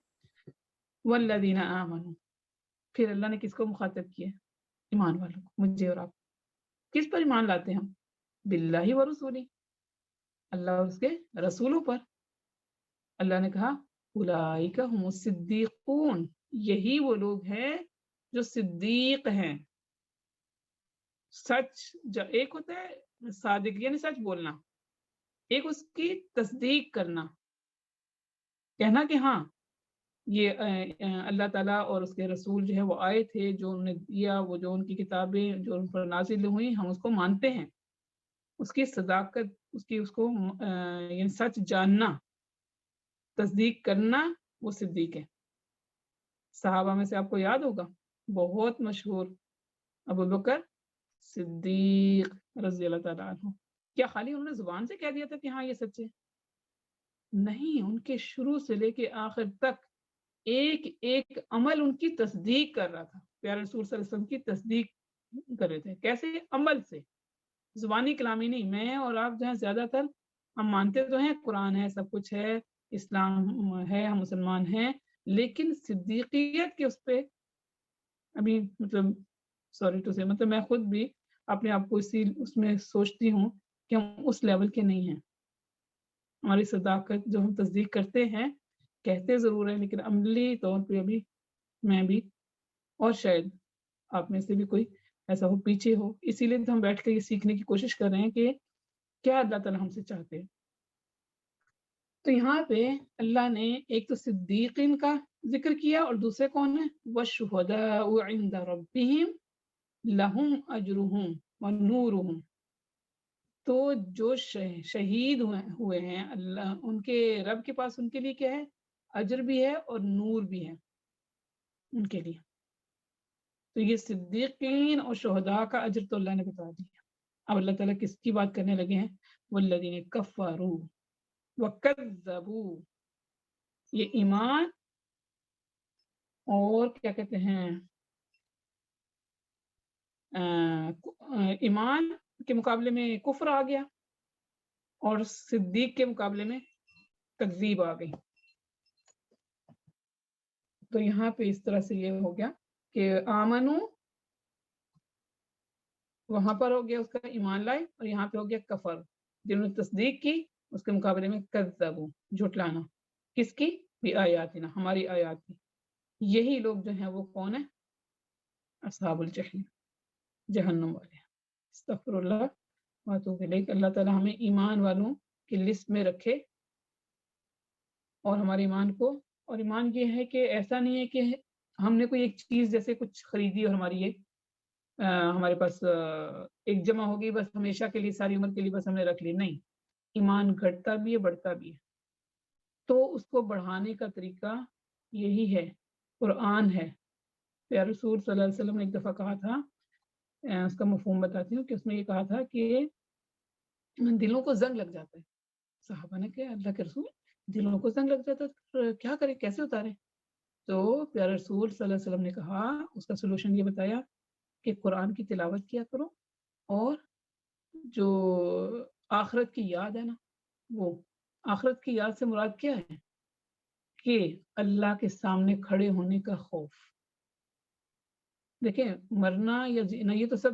وَالَّذِينَ آمَنُوا، پھر اللہ نے کس کو مخاطب کیا؟ ایمان والوں کو، مجھے اور آپ. کس پر ایمان لاتے ہیں ہم؟ باللہ ورسولہ، اللہ اور اس کے رسولوں پر. اللہ نے کہا اولئک هم الصدیقون، یہی وہ لوگ ہیں جو صدیق ہیں. سچ ایک ہوتا ہے صادق یعنی سچ بولنا، ایک اس کی تصدیق کرنا، کہنا کہ ہاں یہ اللہ تعالیٰ اور اس کے رسول جو ہے وہ آئے تھے، جو انہوں نے دیا، وہ جو ان کی کتابیں جو ان پر نازل ہوئی ہم اس کو مانتے ہیں. اس کی صداقت، اس کو یعنی سچ جاننا، تصدیق کرنا، وہ صدیق ہے. صحابہ میں سے آپ کو یاد ہوگا بہت مشہور ابوبکر صدیق رضی اللہ تعالیٰ عنہ. کیا خالی انہوں نے زبان سے کہہ دیا تھا کہ ہاں یہ سچ ہے؟ نہیں، ان کے شروع سے لے کے آخر تک ایک ایک عمل ان کی تصدیق کر رہا تھا. پیارے رسول صلی اللہ علیہ وسلم کی تصدیق کر رہے تھے. کیسے؟ عمل سے، زبانی کلامی نہیں. میں اور آپ جہاں زیادہ تر ہم مانتے تو ہیں قرآن ہے، سب کچھ ہے، اسلام ہے، ہم مسلمان ہیں، لیکن صدیقیت کے اس پہ ابھی مطلب سوری ٹو سے مطلب میں خود بھی اپنے آپ کو اس میں سوچتی ہوں کہ ہم اس لیول کے نہیں ہیں. ہماری صداقت جو ہم تصدیق کرتے ہیں، کہتے ضرور ہیں، لیکن عملی طور پہ ابھی میں بھی اور شاید آپ میں سے بھی کوئی ایسا ہو پیچھے ہو. اسی لیے تو ہم بیٹھ کے یہ سیکھنے کی کوشش کر رہے ہیں کہ کیا اللہ تعالیٰ ہم سے چاہتے ہیں. تو یہاں پہ اللہ نے ایک تو صدیقین کا ذکر کیا اور دوسرے کون ہیں؟ وَالشُّهَدَاءُ عِندَ رَبِّهِمْ لَهُمْ أَجْرُهُمْ وَنُورُهُمْ. تو جو شہید ہوئے ہیں اللہ، ان کے رب کے پاس ان کے لیے کیا ہے؟ اجر بھی ہے اور نور بھی ہے ان کے لیے. تو یہ صدیقین اور شہداء کا اجر تو اللہ نے بتا دیا. اب اللہ تعالیٰ کس کی بات کرنے لگے ہیں؟ والذین کفروا وکذبوا، یہ ایمان اور کیا کہتے ہیں ایمان کے مقابلے میں کفر آ گیا اور صدیق کے مقابلے میں تکذیب آ گئی. تو یہاں پہ اس طرح سے یہ ہو گیا کہ آمنو وہاں پر ہو گیا اس کا ایمان لائے، اور یہاں پہ ہو گیا کفر، جنہوں نے تصدیق کی اس کے مقابلے میں کذبوا، جھٹلانا. کس کی؟ بھی آیاتنا، ہماری آیات کی. یہی لوگ جو ہیں وہ کون ہیں؟ اصحاب الجحیم، جہنم والے. استغفر اللہ واتوب الیہ. اللہ تعالی ہمیں ایمان والوں کی لسٹ میں رکھے اور ہمارے ایمان کو. اور ایمان یہ ہے کہ ایسا نہیں ہے کہ ہم نے کوئی ایک چیز جیسے کچھ خریدی اور ہماری یہ ہمارے پاس ایک جمع ہو گئی بس ہمیشہ کے لیے، ساری عمر کے لیے بس ہم نے رکھ لی. نہیں، ایمان گھٹتا بھی ہے بڑھتا بھی ہے. تو اس کو بڑھانے کا طریقہ یہی ہے، قرآن ہے. پیارے رسول صلی اللہ علیہ وسلم نے ایک دفعہ کہا تھا، اس کا مفہوم بتاتی ہوں، کہ اس میں یہ کہا تھا کہ دلوں کو زنگ لگ جاتا ہے. صحابہ نے کہا اللہ کے رسول دلوں کو زنگ لگ جاتا ہے، کیا کریں، کیسے اتاریں؟ تو پیارے رسول صلی اللہ علیہ وسلم نے کہا، اس کا سلوشن یہ بتایا کہ قرآن کی تلاوت کیا کرو، اور جو آخرت کی یاد ہے نا، وہ آخرت کی یاد سے مراد کیا ہے؟ کہ اللہ کے سامنے کھڑے ہونے کا خوف. دیکھیں مرنا یا جینا یہ تو سب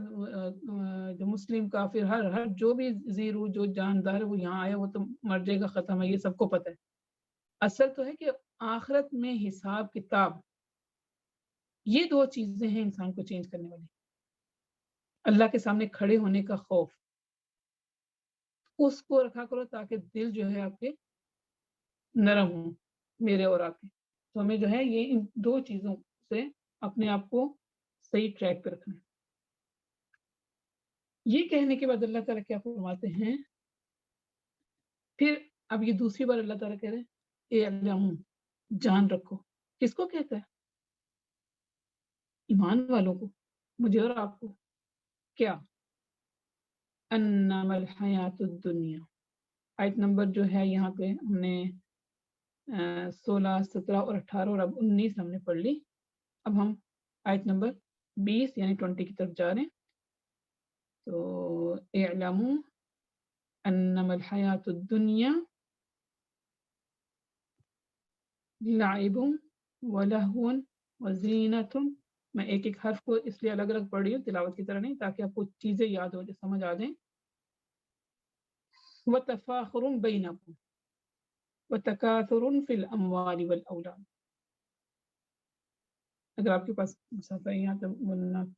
جو مسلم کافر ہر جو بھی زیرو جو جاندار ہے وہ یہاں آیا وہ تو مر جائے گا، ختم ہے، یہ سب کو پتہ ہے. اصل تو ہے کہ آخرت میں حساب کتاب، یہ دو چیزیں ہیں انسان کو چینج کرنے والی. اللہ کے سامنے کھڑے ہونے کا خوف، اس کو رکھا کرو تاکہ دل جو ہے آپ کے نرم ہوں، میرے اور آپ کے. تو ہمیں جو ہے یہ ان دو چیزوں سے اپنے آپ کو صحیح ٹریک پہ رکھنا ہے. یہ کہنے کے بعد اللہ تعالیٰ کیا فرماتے ہیں پھر؟ اب یہ دوسری بار اللہ تعالیٰ کہہ رہے ہیں اے علم، جان رکھو. کس کو کہتا ہے؟ ایمان والوں کو، مجھے اور آپ کو. کیا؟ انما الحیات الدنیا. آیت نمبر جو ہے یہاں پہ ہم نے 16، 17 اور 18 اور اب 19 ہم نے پڑھ لی. اب ہم آیت نمبر 20 یعنی 20 کی طرف جا رہے ہیں. تو اعلموا انما الحیات الدنیا لعب ولہو وزینۃ. میں ایک ایک حرف کو اس لیے الگ الگ پڑھ رہی ہوں، تلاوت کی طرح نہیں، تاکہ آپ کو چیزیں یاد ہو جائے، سمجھ آ جائیں. وتفاخر بینکم وتکاثر فی الاموال والاولاد. اگر آپ کے پاس مسافہ ہے یہاں تو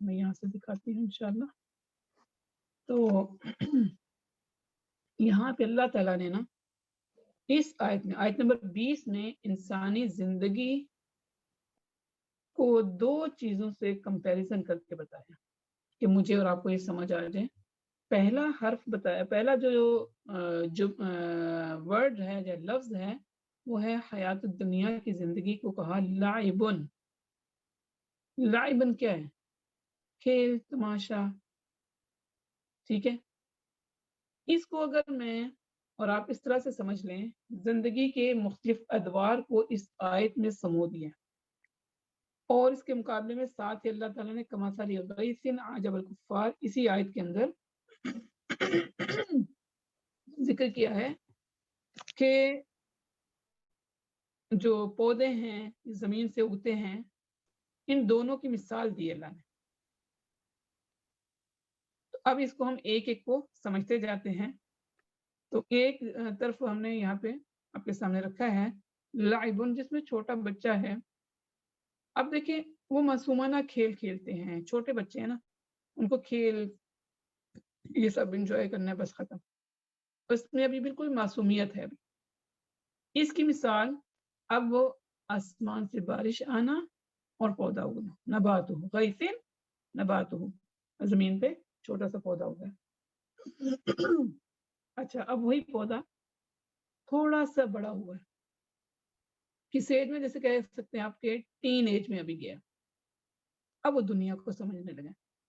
میں یہاں سے دکھاتی ہوں انشاءاللہ. تو یہاں پہ اللہ تعالیٰ نے نا اس آیت میں، آیت نمبر 20 میں انسانی زندگی کو دو چیزوں سے کمپیریزن کر کے بتایا کہ مجھے اور آپ کو یہ سمجھ آ جائے. پہلا حرف بتایا، پہلا جو ورڈ ہے یا لفظ ہے وہ ہے حیات الدنیا کی زندگی کو کہا لعبن. لعبن کیا ہے؟ کھیل تماشا. ٹھیک ہے، اس کو اگر میں اور آپ اس طرح سے سمجھ لیں، زندگی کے مختلف ادوار کو اس آیت میں سمو دیا، اور اس کے مقابلے میں ساتھ ہی اللہ تعالیٰ نے کمثل غیث اعجب الکفار اسی آیت کے اندر ذکر کیا ہے کہ جو پودے ہیں زمین سے اگتے ہیں، ان دونوں کی مثال دی اللہ نے. تو اب اس کو ہم ایک ایک کو سمجھتے جاتے ہیں. تو ایک طرف ہم نے یہاں پہ آپ کے سامنے رکھا ہے لعبن، جس میں چھوٹا بچہ ہے. اب دیکھیں وہ معصومانہ کھیل کھیلتے ہیں، چھوٹے بچے ہیں نا، ان کو کھیل یہ سب انجوائے کرنا ہے، بس ختم. اس میں ابھی بالکل معصومیت ہے. ابھی اس کی مثال اب وہ آسمان سے بارش آنا اور پودا اگنا، نبات ہو غیث نبات ہو، زمین پہ چھوٹا سا پودا ہوگا. اچھا، اب وہی پودا تھوڑا سا بڑا ہوا ہے، کس ایج میں؟ جیسے کہہ سکتے ہیں آپ کے ٹین ایج میں ابھی گیا. اب وہ دنیا کو سمجھنے لگا.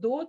2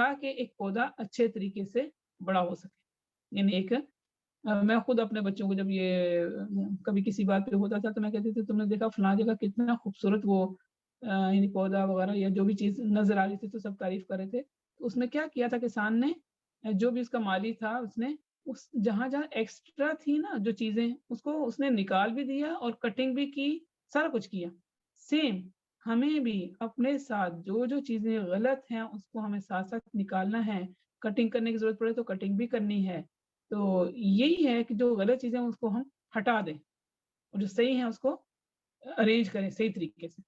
تاکہ ایک پودا اچھے طریقے سے بڑا ہو سکے. یعنی ایک میں خود اپنے بچوں کو جب یہ کبھی کسی بات پہ ہوتا تھا تو میں کہتی تھی تم نے دیکھا فلاں جگہ کتنا خوبصورت وہ یعنی پودا وغیرہ یا جو بھی چیز نظر آ رہی تھی تو سب تعریف کر رہے تھے. تو اس میں کیا کیا تھا کسان نے, جو بھی اس کا مالی تھا اس نے اس جہاں جہاں ایکسٹرا تھی نا جو چیزیں اس نے نکال بھی دیا اور کٹنگ بھی کی, سارا کچھ کیا. سیم ہمیں بھی اپنے ساتھ جو جو چیزیں غلط ہیں اس کو ہمیں ساتھ ساتھ نکالنا ہے. کٹنگ کرنے کی ضرورت پڑے تو کٹنگ بھی کرنی ہے. تو یہی ہے کہ جو غلط چیزیں اس کو ہم ہٹا دیں اور جو صحیح ہیں اس کو ارینج کریں صحیح طریقے سے.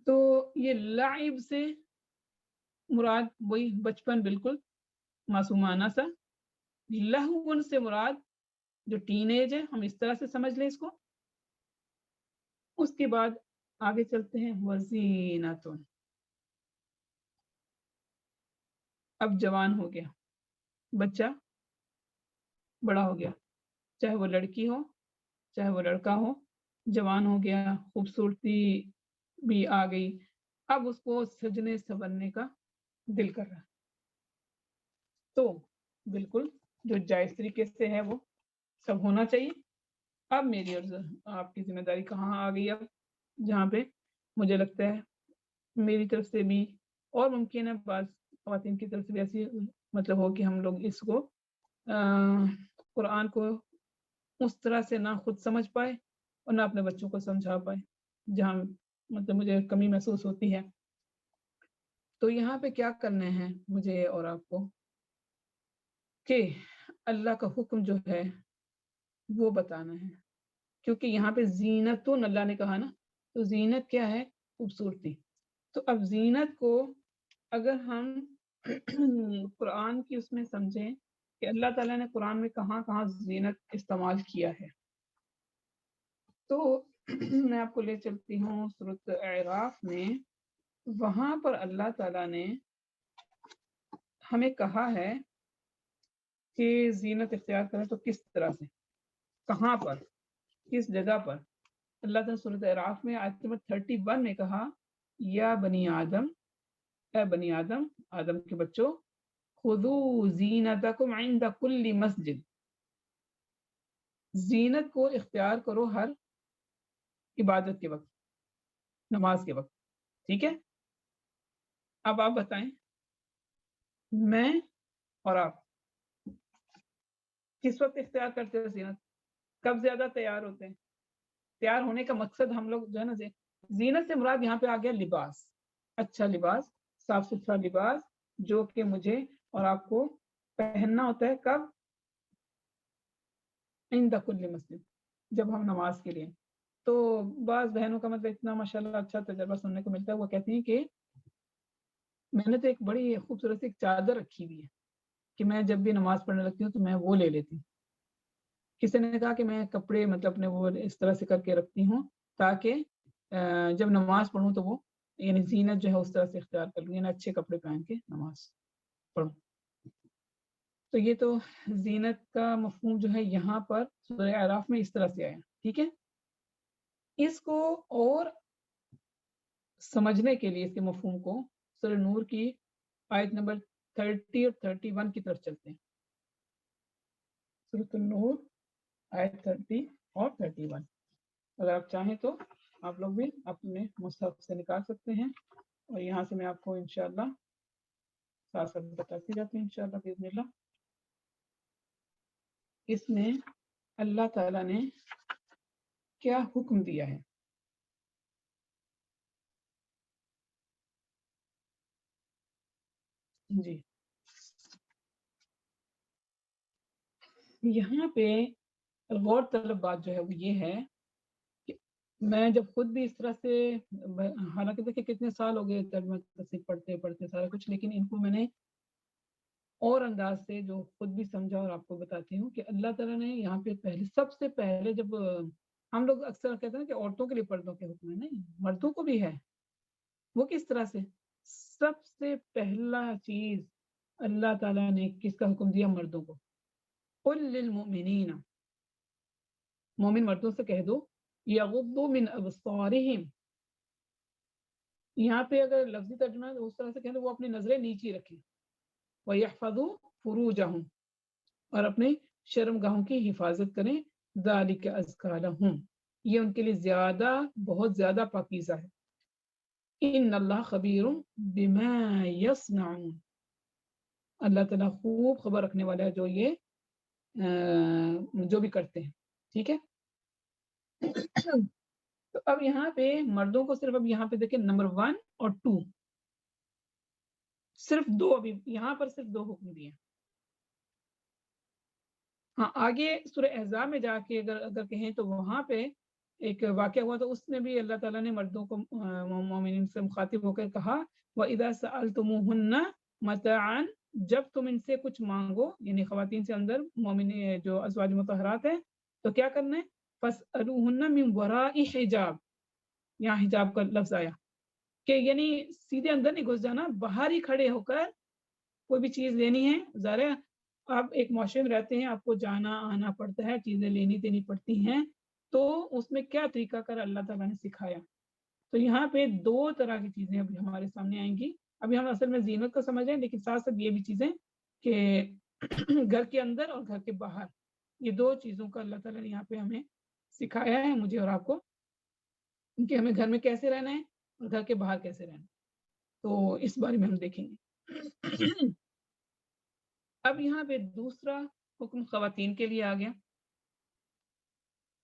تو یہ لعب سے مراد وہی بچپن بالکل معصومانہ سا. لہون سے مراد جو ٹین ایج ہے, ہم اس طرح سے سمجھ لیں اس کو. اس کے بعد آگے چلتے ہیں وزینتن. اب جوان ہو گیا بچہ, بڑا ہو گیا, چاہے وہ لڑکی ہو چاہے وہ لڑکا ہو, جوان ہو گیا, خوبصورتی بھی آ گئی. اب اس کو سجنے سنورنے کا دل کر رہا. تو بالکل جو جائز طریقے سے ہے وہ سب ہونا چاہیے. اب میری اور آپ کی ذمہ داری کہاں آ گئی, اب جہاں پہ مجھے لگتا ہے میری طرف سے بھی اور ممکن ہے بعض خواتین کی طرف سے بھی ایسی مطلب ہو کہ ہم لوگ اس کو قرآن کو اس طرح سے نہ خود سمجھ پائے اور نہ اپنے بچوں کو سمجھا پائے, جہاں مطلب مجھے کمی محسوس ہوتی ہے. تو یہاں پہ کیا کرنا ہے مجھے اور آپ کو کہ اللہ کا حکم جو ہے وہ بتانا ہے. کیونکہ یہاں پہ زینتن اللہ نے کہا نا, تو زینت کیا ہے, خوبصورتی. تو اب زینت کو اگر ہم قرآن کی اس میں سمجھیں کہ اللہ تعالیٰ نے قرآن میں کہاں کہاں زینت استعمال کیا ہے, تو میں آپ کو لے چلتی ہوں سورۃ اعراف میں. وہاں پر اللہ تعالیٰ نے ہمیں کہا ہے کہ زینت اختیار کریں تو کس طرح سے, کہاں پر, کس جگہ پر. اللہ تعالیٰ سورۃ اعراف میں آیت نمبر 31 میں کہا یا بنی آدم, اے بنی آدم, آدم کے بچوں, خذوا زینتکم عند کل مسجد, زینت کو اختیار کرو ہر عبادت کے وقت, نماز کے وقت. ٹھیک ہے, اب آپ بتائیں میں اور آپ کس وقت اختیار کرتے ہیں زینت, کب زیادہ تیار ہوتے ہیں. تیار ہونے کا مقصد ہم لوگ جو ہے نا, زینت سے مراد یہاں پہ آ گیا لباس, اچھا لباس, صاف ستھرا لباس جو کہ مجھے اور آپ کو پہننا ہوتا ہے. کب, عند کل مسجد, جب ہم نماز کے لیے. تو بعض بہنوں کا مطلب اتنا ماشاءاللہ اچھا تجربہ سننے کو ملتا ہے, وہ کہتی ہیں کہ میں نے تو ایک بڑی خوبصورت ایک چادر رکھی ہوئی ہے کہ میں جب بھی نماز پڑھنے لگتی ہوں تو میں وہ لے لیتی ہوں. کسی نے کہا کہ میں کپڑے مطلب اپنے وہ اس طرح سے کر کے رکھتی ہوں تاکہ جب نماز پڑھوں تو وہ یعنی زینت جو ہے اس طرح سے اختیار کر لوں, یعنی اچھے کپڑے پہن کے نماز پڑھوں. تو یہ تو زینت کا مفہوم جو ہے یہاں پر سورہ اعراف میں اس طرح سے آیا. ٹھیک ہے, اس کو اور سمجھنے کے لیے اس کے مفہوم کو سورہ نور کی آیت نمبر 30 اور 31 کی طرف چلتے ہیں. سورۃ النور آیت 30 اور 31. اگر آپ چاہیں تو آپ لوگ بھی اپنے مصحف سے نکال سکتے ہیں اور یہاں سے میں آپ کو انشاءاللہ ساتھ ساتھ بتاتی جاتی ہوں انشاءاللہ باذن اللہ. اس میں اللہ تعالیٰ نے کیا حکم دیا ہے. جی, یہاں پہ غور طلب بات جو ہے وہ یہ ہے کہ میں جب خود بھی اس طرح سے, حالانکہ دیکھیں کتنے سال ہو گئے ترجمہ تفسیر پڑھتے پڑھتے سارا کچھ, لیکن ان کو میں نے اور انداز سے جو خود بھی سمجھا اور آپ کو بتاتی ہوں کہ اللہ تعالیٰ نے یہاں پہ پہلے سب سے پہلے جب ہم لوگ اکثر کہتے ہیں کہ عورتوں کے لیے پردوں کے حکم ہے, نہیں, مردوں کو بھی ہے. وہ کس طرح سے, سب سے پہلا چیز اللہ تعالیٰ نے کس کا حکم دیا, مردوں کو. قل للمؤمنین, مومن مردوں سے کہہ دو, یغضوا من ابصارہم, یہاں پہ اگر لفظی ترجمہ ہے تو اس طرح سے کہیں تو وہ اپنی نظریں نیچی رکھیں، وَيَحْفَظُوا فُرُوجَهُمْ، اور اپنے شرم گاہوں کی حفاظت کریں، ذَلِكَ أَزْكَىٰ لَهُمْ، یہ ان کے لیے زیادہ بہت زیادہ پاکیزہ ہے، ان اللہ خبیر بما یصنعون، اللہ تعالیٰ خوب خبر رکھنے والا ہے جو یہ جو بھی کرتے ہیں، ٹھیک ہے۔ تو اب یہاں پہ مردوں کو صرف اب یہاں پہ دیکھیں نمبر 1 اور 2 صرف 2 ابھی یہاں پر صرف 2 حکم دیے۔ ہاں آگے سورہ احزاب میں جا کے اگر کہیں تو وہاں پہ ایک واقعہ ہوا تو اس میں بھی اللہ تعالیٰ نے مردوں کو مومنین سے مخاطب ہو کر کہا وَإِذَا سَأَلْتُمُوهُنَّ مَتَاعًا، جب تم ان سے کچھ مانگو، یعنی خواتین سے اندر مومن جو ازواج مطہرات ہیں، تو کیا کرنا ہے؟ فَاسْأَلُوهُنَّ مِنْ وَرَاءِ حِجَاب، یہاں حجاب کا لفظ آیا کہ یعنی سیدھے اندر نہیں گھس جانا، باہر ہی کھڑے ہو کر کوئی بھی چیز لینی ہے، ظاہر ہے آپ ایک معاشرے میں رہتے ہیں، آپ کو جانا آنا پڑتا ہے، چیزیں لینی دینی پڑتی ہیں، تو اس میں کیا طریقہ کار اللہ تعالیٰ نے سکھایا۔ تو یہاں پہ 2 طرح کی چیزیں ابھی ہمارے سامنے آئیں گی، ابھی ہم اصل میں زینت کو سمجھ رہے ہیں، لیکن ساتھ ساتھ یہ بھی چیزیں کہ گھر کے اندر اور گھر کے باہر، یہ 2 چیزوں کا اللہ تعالیٰ نے یہاں پہ ہمیں سکھایا ہے، مجھے اور آپ کو، کہ ہمیں گھر میں کیسے رہنا ہے اور گھر کے باہر کیسے رہنا ہے، تو اس بارے میں ہم دیکھیں گے۔ اب یہاں پہ دوسرا حکم خواتین کے لیے آ گیا،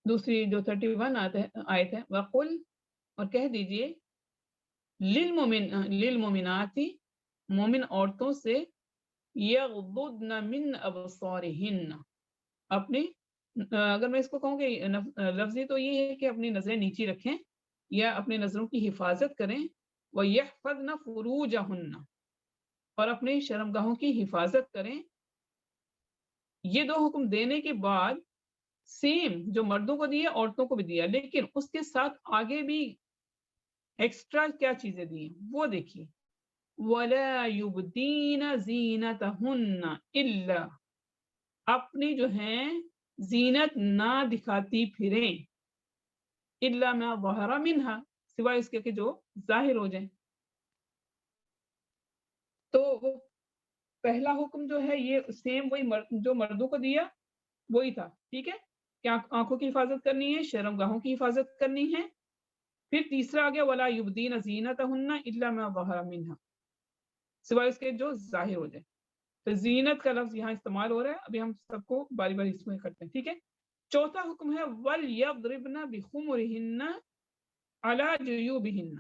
دوسری جو 31 آیت ہے، وَقُلْ، اور کہہ دیجئے، للمومنات، مومن عورتوں سے، یغضضن من ابصارہن، اپنی اگر میں اس کو کہوں کہ لفظی تو یہ ہے کہ اپنی نظریں نیچی رکھیں یا اپنی نظروں کی حفاظت کریں، وَيَحْفَظْنَ فُرُوجَهُنَّ، اور اپنے شرمگاہوں کی حفاظت کریں۔ یہ 2 حکم دینے کے بعد سیم جو مردوں کو دیا عورتوں کو بھی دیا، لیکن اس کے ساتھ آگے بھی ایکسٹرا کیا چیزیں دی ہیں وہ دیکھیے، وَلَا يُبْدِينَ زِينَتَهُنَّ إِلَّا، اپنی جو ہیں زینت نہ دکھاتی پھریں، إِلَّا مَا ظَهَرَ مِنْهَا، سوائے اس کے کہ جو ظاہر ہو جائیں۔ تو وہ پہلا حکم جو ہے یہ سیم وہی جو مردوں کو دیا وہی تھا، ٹھیک ہے، کہ آنکھوں کی حفاظت کرنی ہے، شرم گاہوں کی حفاظت کرنی ہے۔ پھر تیسرا آ گیا وَلَا يُبْدِينَ زِينَتَهُنَّ إِلَّا مَا ظَهَرَ مِنْهَا، سوائے اس کے جو ظاہر ہو جائے۔ تو زینت کا لفظ یہاں استعمال ہو رہا ہے، ابھی ہم سب کو باری باری اس میں کرتے ہیں، ٹھیک ہے۔ چوتھا حکم ہے وَلْيَضْرِبْنَ بِخُمُرِهِنَّ عَلَى جُيُوبِهِنَّ،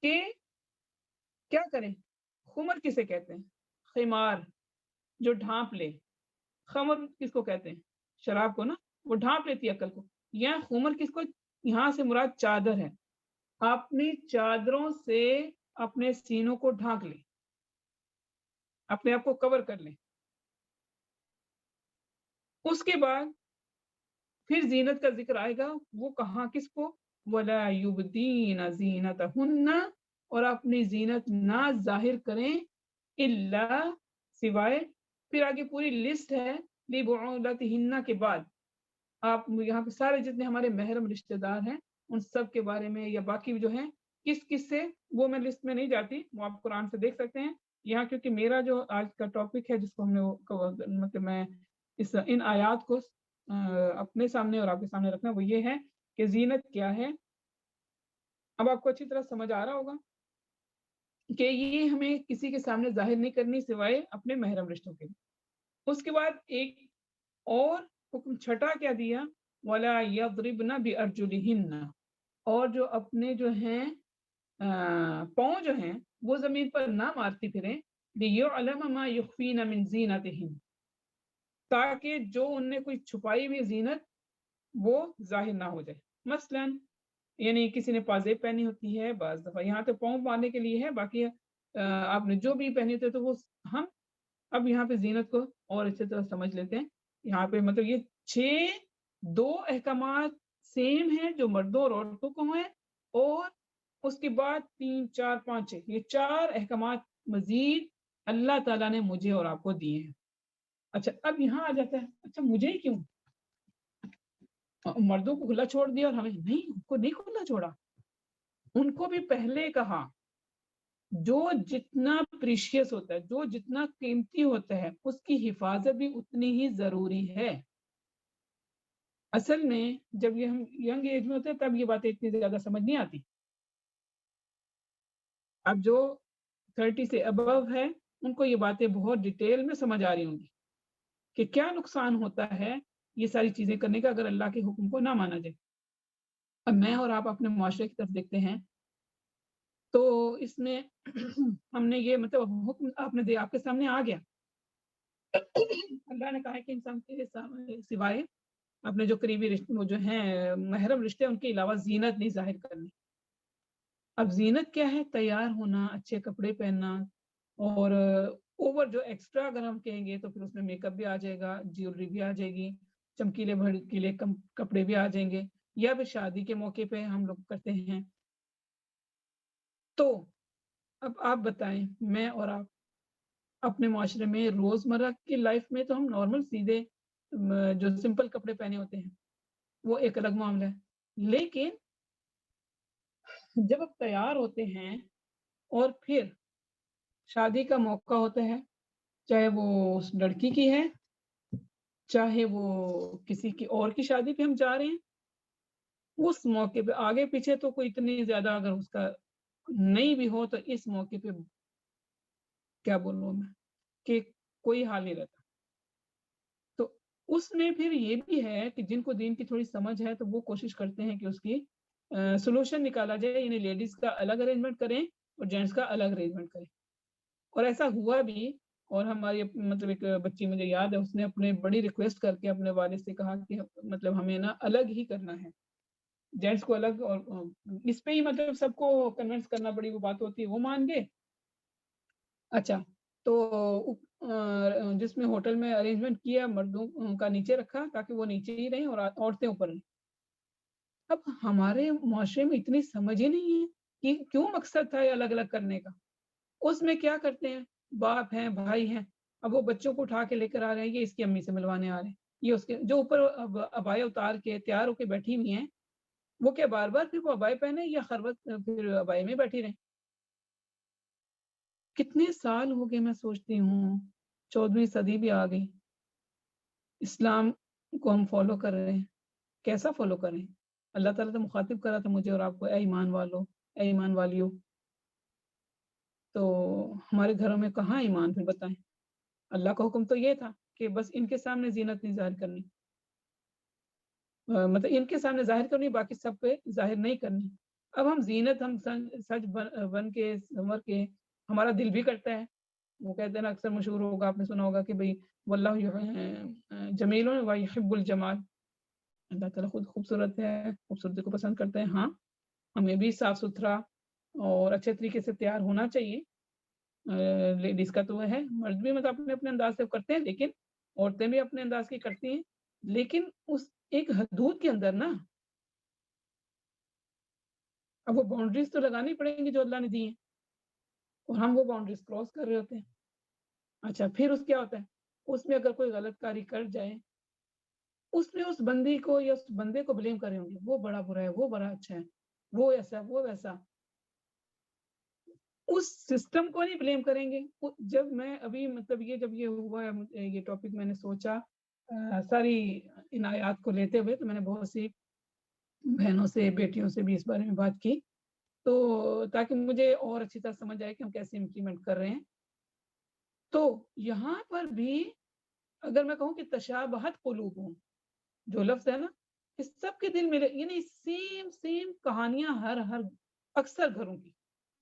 کہ کیا کریں؟ خمر کسے کہتے ہیں؟ خمار، جو ڈھانپ لے۔ خمر کس کو کہتے ہیں؟ شراب کو نا، وہ ڈھانپ لیتی ہے عقل کو۔ یہاں خمر کس کو، یہاں سے مراد چادر ہے، اپنی چادروں سے اپنے سینوں کو ڈھانک لیں، اپنے آپ کو کور کر لیں۔ اس کے بعد پھر زینت کا ذکر آئے گا، وہ کہاں کس کو، وَلَا يُبْدِينَ زِينَتَهُنَّ، اور اپنی زینت نہ ظاہر کریں، الا، سوائے، پھر آگے پوری لسٹ ہے لِبُعُولَتِهِنَّ کے بعد آپ یہاں پہ سارے جتنے ہمارے محرم رشتہ دار ہیں ان سب کے بارے میں، یا باقی جو ہیں کس کس سے، وہ میں لسٹ میں نہیں جاتی، وہ آپ قرآن سے دیکھ سکتے ہیں یہاں، کیونکہ میرا جو آج کا ٹاپک ہے جس کو ہم نے مطلب میں ان آیات کو اپنے سامنے اور آپ کے سامنے رکھنا، وہ یہ ہے کہ زینت کیا ہے۔ اب آپ کو اچھی طرح سمجھ آ رہا ہوگا کہ یہ ہمیں کسی کے سامنے ظاہر نہیں کرنی سوائے اپنے محرم رشتوں کے۔ اس کے بعد ایک اور حکم چھٹا کیا دیا، وَلَا يَضْرِبْنَ بِأَرْجُلِهِنَّ، اور جو اپنے جو ہیں پاؤں جو ہیں وہ زمین پر نہ مارتی پھریں، لِيُعْلَمَ مَا يُخْفِينَ مِنْ زِينَتِهِنَّ، تاکہ جو ان نے کوئی چھپائی ہوئی زینت وہ ظاہر نہ ہو جائے۔ مثلا یعنی کسی نے پازیب پہنی ہوتی ہے، بعض دفعہ یہاں تو پاؤں مارنے کے لیے ہے، باقی آپ نے جو بھی پہنی ہوتی ہے تو وہ ہم اب یہاں پہ زینت کو اور اچھی طرح سمجھ لیتے ہیں۔ یہاں پہ مطلب یہ 2 احکامات سیم ہیں جو مردوں اور عورتوں کو ہیں، اور اس کے بعد 3 4 5 6 یہ 4 احکامات مزید اللہ تعالیٰ نے مجھے اور آپ کو دیے ہیں۔ اچھا اب یہاں آ جاتا ہے، اچھا مجھے ہی کیوں، مردوں کو کھلا چھوڑ دیا اور ہمیں نہیں، کو نہیں کھلا چھوڑا، ان کو بھی پہلے کہا جو جتنا پریشیس ہوتا ہے، جو جتنا قیمتی ہوتا ہے، اس کی حفاظت بھی اتنی ہی ضروری ہے۔ اصل میں جب یہ ہم ینگ ایج میں ہوتے ہیں تب یہ باتیں اتنی زیادہ سمجھ نہیں آتی۔ اب جو 30 سے ابو ہے ان کو یہ باتیں بہت ڈیٹیل میں سمجھ آ رہی ہوں گی کہ کیا نقصان ہوتا ہے یہ ساری چیزیں کرنے کا اگر اللہ کے حکم کو نہ مانا جائے۔ اب میں اور آپ اپنے معاشرے کی طرف دیکھتے ہیں تو اس میں ہم نے یہ مطلب حکم آپ کے سامنے آ گیا۔ اللہ نے کہا ہے کہ انسان کے سوائے اپنے جو قریبی رشتے وہ جو ہیں محرم رشتے ان کے علاوہ زینت نہیں ظاہر کرنی۔ اب زینت کیا ہے؟ تیار ہونا، اچھے کپڑے پہننا، اور اوور جو ایکسٹرا اگر ہم کہیں گے تو پھر اس میں میک اپ بھی آ جائے گا، جیولری بھی آ جائے گی، چمکیلے بھڑکیلے کپڑے بھی آ جائیں گے، یا پھر شادی کے موقع پہ ہم لوگ کرتے ہیں۔ تو اب آپ بتائیں، میں اور آپ اپنے معاشرے میں روزمرہ کی لائف میں تو ہم نارمل سیدھے جو سمپل کپڑے پہنے ہوتے ہیں وہ ایک الگ معاملہ ہے، لیکن جب آپ تیار ہوتے ہیں اور پھر شادی کا موقع ہوتا ہے، چاہے وہ اس لڑکی کی ہے چاہے وہ کسی کی اور کی شادی پہ ہم جا رہے ہیں، اس موقع پہ آگے پیچھے تو کوئی اتنی زیادہ اگر اس کا نہیں بھی ہو تو اس موقع پہ کیا بول رہا ہوں میں کہ کوئی حال نہیں رہتا۔ تو اس میں پھر یہ بھی ہے کہ جن کو دین کی تھوڑی سمجھ ہے تو وہ کوشش کرتے ہیں کہ اس کی سولوشن نکالا جائے، یعنی لیڈیز کا الگ ارینجمنٹ کریں اور جینٹس کا الگ ارینجمنٹ کریں۔ اور ایسا ہوا بھی، اور ہماری مطلب ایک بچی مجھے یاد ہے اس نے اپنے بڑی ریکویسٹ کر کے اپنے والد سے کہا کہ مطلب ہمیں نا الگ ہی کرنا ہے، جینٹس کو الگ، اور اس پہ ہی مطلب سب کو کنونس کرنا بڑی وہ بات ہوتی ہے، وہ مان گئے۔ اچھا، تو جس میں ہوٹل میں ارینجمنٹ کیا مردوں کا نیچے رکھا تاکہ وہ نیچے ہی رہیں اور عورتیں اوپر رہیں۔ اب ہمارے معاشرے میں اتنی سمجھ ہی نہیں ہے کہ کیوں مقصد تھا یہ الگ الگ کرنے کا۔ اس میں کیا کرتے ہیں، باپ ہیں بھائی ہیں، اب وہ بچوں کو اٹھا کے لے کر آ رہے ہیں، یہ اس کی امی سے ملوانے آ رہے ہیں، یہ اس کے جو اوپر ابائے اتار کے تیار ہو کے بیٹھی ہوئی ہیں، وہ کیا بار بار پھر وہ ابائے پہنے یا خلوت پھر ابائے میں بیٹھی رہیں۔ کتنے سال ہو گئے میں سوچتی ہوں، 14ویں صدی بھی آ گئی، اسلام کو ہم فالو کر رہے ہیں، کیسا فالو کر رہے ہیں؟ اللہ تعالیٰ تو مخاطب کرا تھا مجھے اور آپ کو، اے ایمان والو، اے ایمان والیو۔ تو ہمارے گھروں میں کہاں ایمان پھر بتائیں؟ اللہ کا حکم تو یہ تھا کہ بس ان کے سامنے زینت نہیں ظاہر کرنی، مطلب ان کے سامنے ظاہر کرنی، باقی سب پہ ظاہر نہیں کرنی۔ اب ہم زینت ہم سچ بن کے سنور کے ہمارا دل بھی کرتا ہے، وہ کہتے ہیں نا، اکثر مشہور ہوگا، آپ نے سنا ہوگا کہ بھئی واللہ جمیل و یحب الجمال، اللہ تعالیٰ خود خوبصورت ہے، خوبصورتی کو پسند کرتے ہیں۔ ہاں، ہمیں بھی صاف ستھرا اور اچھے طریقے سے تیار ہونا چاہیے، لیڈیز کا تو وہ ہے، مرد بھی مطلب اپنے اپنے انداز سے کرتے ہیں، لیکن عورتیں بھی اپنے انداز کی کرتی ہیں، لیکن اس ایک حدود کے اندر نا۔ اب وہ باؤنڈریز تو لگانی پڑیں گی جو اللہ نے دی ہیں، اور ہم وہ باؤنڈریز کراس کر رہے ہوتے ہیں۔ اچھا، پھر اس کیا ہوتا ہے، اس میں اگر کوئی غلط کاری کر جائے، اس میں اس بندی کو یا اس بندے کو بلیم کر رہے ہوں گے، وہ بڑا برا ہے، وہ بڑا اچھا ہے، وہ ایسا وہ ویسا، اس سسٹم کو نہیں بلیم کریں گے۔ جب میں ابھی مطلب جب یہ ہوا ہے، یہ ٹاپک میں نے سوچا ساری ان آیات کو لیتے ہوئے، تو میں نے بہت سی بہنوں سے بیٹیوں سے بھی اس بارے میں بات کی، تو تاکہ مجھے اور اچھی طرح سمجھ آئے کہ ہم کیسے امپلیمنٹ کر رہے ہیں۔ تو یہاں پر بھی اگر میں کہوں کہ تشابہت قلوبہم جو لفظ ہے نا، اس سب کے دل میں، یعنی سیم کہانیاں ہر اکثر گھروں کی،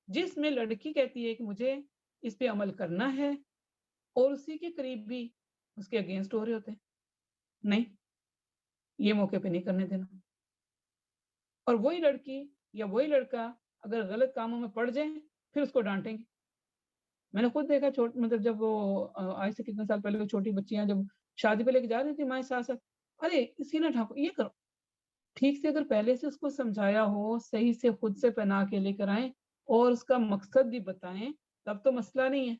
جس میں لڑکی کہتی ہے کہ مجھے اس پہ عمل کرنا ہے، اور اسی کے قریب بھی اس کے اگینسٹ ہو رہے ہوتے ہیں، نہیں یہ موقع پہ نہیں کرنے دینا۔ اور وہی لڑکی یا وہی لڑکا اگر غلط کاموں میں پڑ جائیں پھر اس کو ڈانٹیں گے۔ میں نے خود دیکھا، مطلب جب وہ آج سے کتنے سال پہلے وہ چھوٹی بچیاں جب شادی پہ لے کے جا رہی تھی مائیں ساتھ، ارے اسی نہ ڈھانپو، یہ کرو، ٹھیک سے اگر پہلے سے اس کو سمجھایا ہو، صحیح سے خود سے پہنا کے لے کر آئیں اور اس کا مقصد بھی بتائیں، تب تو مسئلہ نہیں ہے۔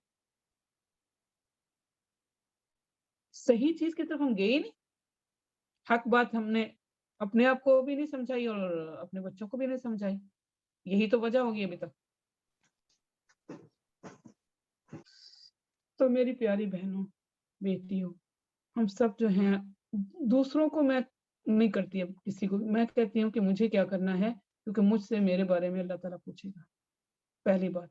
صحیح چیز کی طرف ہم گئے ہی نہیں، حق بات ہم نے اپنے آپ کو بھی نہیں سمجھائی اور اپنے بچوں کو بھی نہیں سمجھائی۔ یہی تو وجہ ہوگی ابھی تک. تو میری پیاری بہنوں بیٹیوں، ہم سب جو ہیں، دوسروں کو میں نہیں کرتی اب کسی کو، میں کہتی ہوں کہ مجھے کیا کرنا ہے، کیونکہ مجھ سے میرے بارے میں اللہ تعالیٰ پوچھے گا. پہلی بات،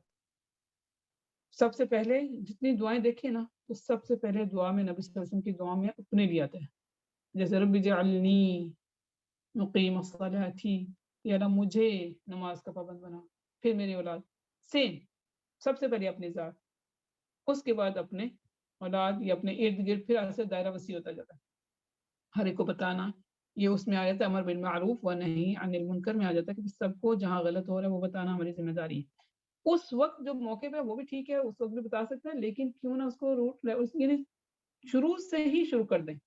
سب سے پہلے جتنی دعائیں دیکھیں نا، تو سب سے پہلے دعا میں نبی صلی اللہ علیہ وسلم کی دعا میں اپنے لیے آتا ہے. جیسے رب اجعلنی مقیم الصلاۃ، یا اللہ مجھے نماز کا پابند بنا، پھر میری اولاد. سیم، سب سے پہلے اپنی ذات، اس کے بعد اپنے اولاد یا اپنے ارد گرد، پھر ایسے دائرہ وسیع ہوتا جاتا ہے. ہر ایک کو بتانا، یہ اس میں آ جاتا ہے امر بالمعروف و نہی عن المنکر میں آ جاتا ہے کہ سب کو جہاں غلط ہو رہا ہے وہ بتانا ہماری ذمہ داری ہے. اس وقت جو موقع پہ وہ بھی ٹھیک ہے، اس وقت بھی بتا سکتے ہیں، لیکن کیوں نہ اس کو یعنی شروع سے ہی شروع کر دیں.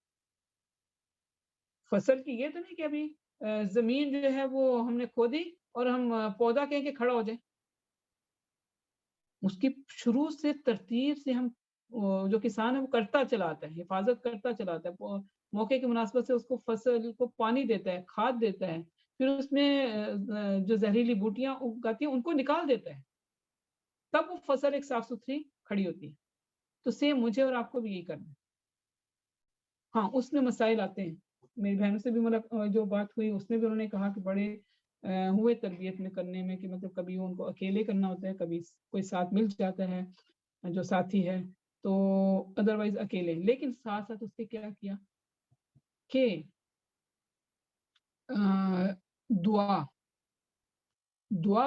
فصل کی یہ تو نہیں کہ ابھی زمین جو ہے وہ ہم نے کھودی اور ہم پودا کہیں کہ کھڑا ہو جائے. اس کی شروع سے ترتیب سے ہم جو کسان ہے وہ کرتا چلا آتا ہے، حفاظت کرتا چلا آتا ہے، موقع کی مناسبت سے اس کو فصل کو پانی دیتا ہے، کھاد دیتا ہے، پھر اس میں جو زہریلی بوٹیاں اگاتی ہیں ان کو نکال دیتا ہے، تب وہ فصل ایک صاف ستھری کھڑی ہوتی ہے. تو سیم مجھے اور آپ کو بھی یہی کرنا ہے. ہاں، اس میں مسائل آتے ہیں. میری بہنوں سے بھی جو بات ہوئی اس میں بھی انہوں نے کہا کہ بڑے ہوئے تربیت میں کرنے میں، کہ مطلب کبھی ان کو اکیلے کرنا ہوتا ہے، کبھی کوئی ساتھ مل جاتا ہے جو ساتھی ہے، تو ادروائز اکیلے. لیکن ساتھ ساتھ اس کے کیا کیا کہ دعا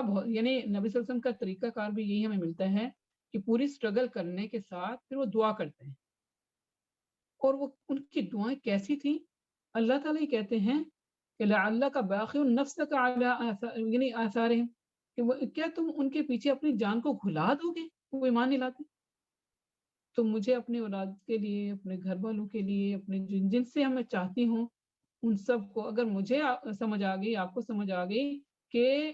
بہت، یعنی نبی صلی اللہ علیہ وسلم کا طریقہ کار بھی یہی ہمیں ملتا ہے کہ پوری سٹرگل کرنے کے ساتھ پھر وہ دعا کرتے ہیں. اور وہ ان کی دعائیں کیسی تھیں؟ اللہ تعالیٰ ہی کہتے ہیں کہ لعلک باخع نفسک علی یعنی آثارہم، کہ کیا تم ان کے پیچھے اپنی جان کو گھلا دو گے، وہ ایمان نہیں لاتے. تو مجھے اپنے اولاد کے لیے، اپنے گھر والوں کے لیے، اپنے جن سے میں چاہتی ہوں ان سب کو، اگر مجھے سمجھ آ گئی، آپ کو سمجھ آ گئی کہ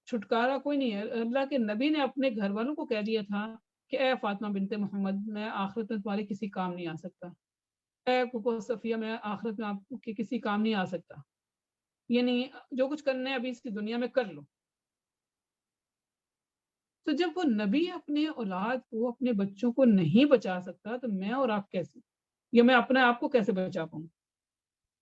چھٹکارا کوئی نہیں ہے. اللہ کے نبی نے اپنے گھر والوں کو کہہ دیا تھا کہ اے فاطمہ بنت محمد، میں آخرت میں تمہارے کسی کام نہیں آ سکتا. اے پھوپھو صفیہ، میں آخرت میں آپ کے کسی کام نہیں آ سکتا. یعنی جو کچھ کرنا ہے ابھی اس کی دنیا میں کر لو. تو جب وہ نبی اپنے اولاد کو، اپنے بچوں کو نہیں بچا سکتا، تو میں اور آپ کیسے، یا میں اپنے آپ کو کیسے بچا پاؤں؟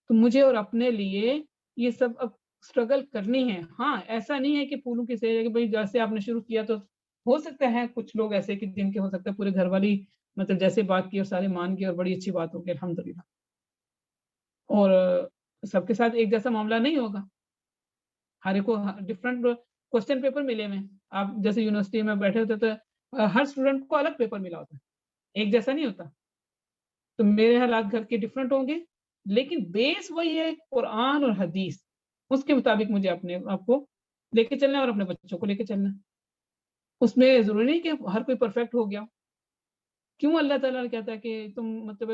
تو مجھے اور اپنے لیے یہ سب اب اسٹرگل کرنی ہے. ہاں، ایسا نہیں ہے کہ پھولوں کی سیر ہے کہ بھائی جیسے آپ نے شروع کیا تو ہو سکتا ہے کچھ لوگ ایسے کہ جن کے ہو سکتا ہے پورے گھر والی مطلب جیسے بات کی اور سارے مان گئے اور بڑی اچھی بات ہوگی الحمدللہ. اور سب کے ساتھ ایک جیسا معاملہ نہیں ہوگا، ہر ایک کو ڈفرنٹ کوشچن پیپر ملے ہوئے. آپ جیسے یونیورسٹی میں بیٹھے ہوتے تو ہر اسٹوڈنٹ کو الگ پیپر ملا ہوتا ہے، ایک جیسا نہیں ہوتا. تو میرے حالات گھر کے ڈفرنٹ ہوں گے، لیکن بیس وہی ہے، قرآن اور حدیث. اس کے مطابق مجھے اپنے آپ کو لے کے چلنا ہے اور اپنے بچوں کو لے کے چلنا ہے. اس میں ضروری نہیں کہ ہر کوئی پرفیکٹ ہو گیا. کیوں اللہ تعالیٰ نے کہتا ہے کہ تم مطلب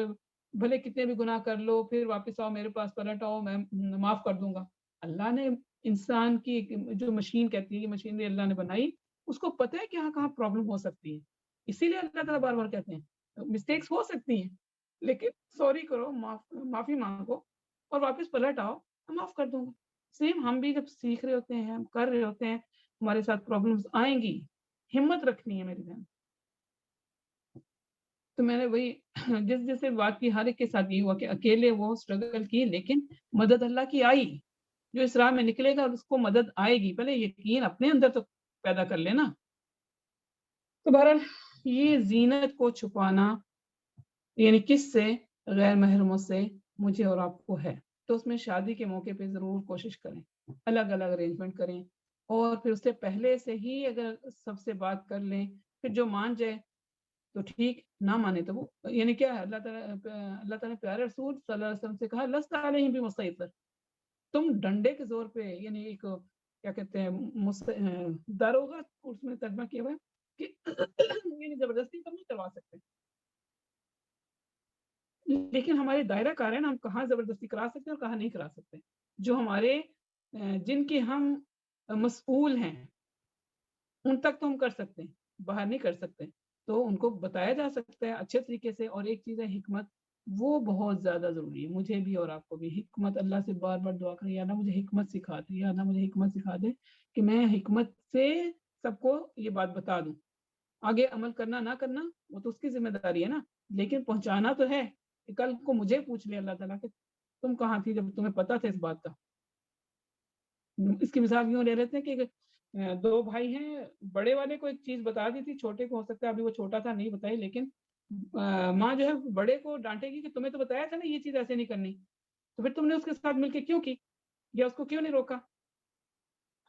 بھلے کتنے بھی گناہ کر لو پھر واپس آؤ میرے پاس، پلٹ آؤ، میں معاف کر دوں گا. اللہ نے انسان کی جو مشین کہتی ہے کہ مشینری اللہ نے بنائی، اس کو پتہ ہے کہاں کہاں پرابلم ہو سکتی ہے. اسی لیے اللہ تعالیٰ بار بار کہتے ہیں مسٹیکس ہو سکتی ہیں، لیکن سوری کرو، معافی مانگو اور واپس پلٹ آؤ، میں معاف کر دوں گا. سیم ہم بھی جب سیکھ رہے ہوتے ہیں، ہم کر رہے ہوتے ہیں، ہمارے ساتھ پرابلمس آئیں گی، ہمت رکھنی ہے میری بہن. تو میں نے وہی جیسے بات کی، ہر ایک کے ساتھ یہ ہوا کہ اکیلے وہ اسٹرگل کی، لیکن مدد اللہ کی آئی. جو اس راہ میں نکلے گا اس کو مدد آئے گی، پہلے یقین اپنے اندر تو پیدا کر لینا. تو بہرحال یہ زینت کو چھپانا یعنی کس سے؟ غیر محرموں سے مجھے اور آپ کو ہے. تو اس میں شادی کے موقع پہ ضرور کوشش کریں، الگ الگ ارینجمنٹ کریں، اور پھر اس سے پہلے سے ہی اگر سب سے بات کر لیں، پھر جو مان جائے تو ٹھیک، نہ مانے تو وہ یعنی کیا ہے، اللہ تعالیٰ نے پیارے رسول صلی اللہ علیہ وسلم سے کہا لست علیہم بمسیطر، تم ڈنڈے کے زور پہ، یعنی ایک کیا کہتے ہیں داروغہ اس میں ترجمہ کیا ہوا ہے کہ یعنی زبردستی تو نہیں کروا سکتے، لیکن ہمارے دائرہ کار ہے نا، ہم کہاں زبردستی کرا سکتے ہیں اور کہاں نہیں کرا سکتے. جو ہمارے جن کے ہم مسئول ہیں ان تک تو ہم کر سکتے ہیں، باہر نہیں کر سکتے. تو ان کو بتایا جا سکتا ہے اچھے طریقے سے. اور ایک چیز ہے حکمت، وہ بہت زیادہ ضروری ہے، مجھے بھی اور آپ کو بھی۔ حکمت، اللہ سے بار بار دعا کریں، یا اللہ مجھے حکمت سکھا دے، یا اللہ مجھے حکمت سکھا دے کہ میں حکمت سے سب کو یہ بات بتا دوں۔ آگے عمل کرنا نہ کرنا وہ تو اس کی ذمہ داری ہے نا، لیکن پہنچانا تو ہے کہ کل کو مجھے پوچھ لے اللہ تعالیٰ کہ تم کہاں تھی جب تمہیں پتا تھا اس بات کا۔ اس کی مثال یوں لے لیتے ہیں کہ دو بھائی ہیں، بڑے والے کو ایک چیز بتا دی تھی، چھوٹے کو ہو سکتا ہے ابھی وہ چھوٹا تھا نہیں بتائی، لیکن ماں جو ہے بڑے کو ڈانٹے گی کہ تمہیں تو بتایا تھا نا یہ چیز ایسے نہیں کرنی، تو پھر تم نے اس کے ساتھ مل کے کیوں کی، یا اس کو کیوں نہیں روکا؟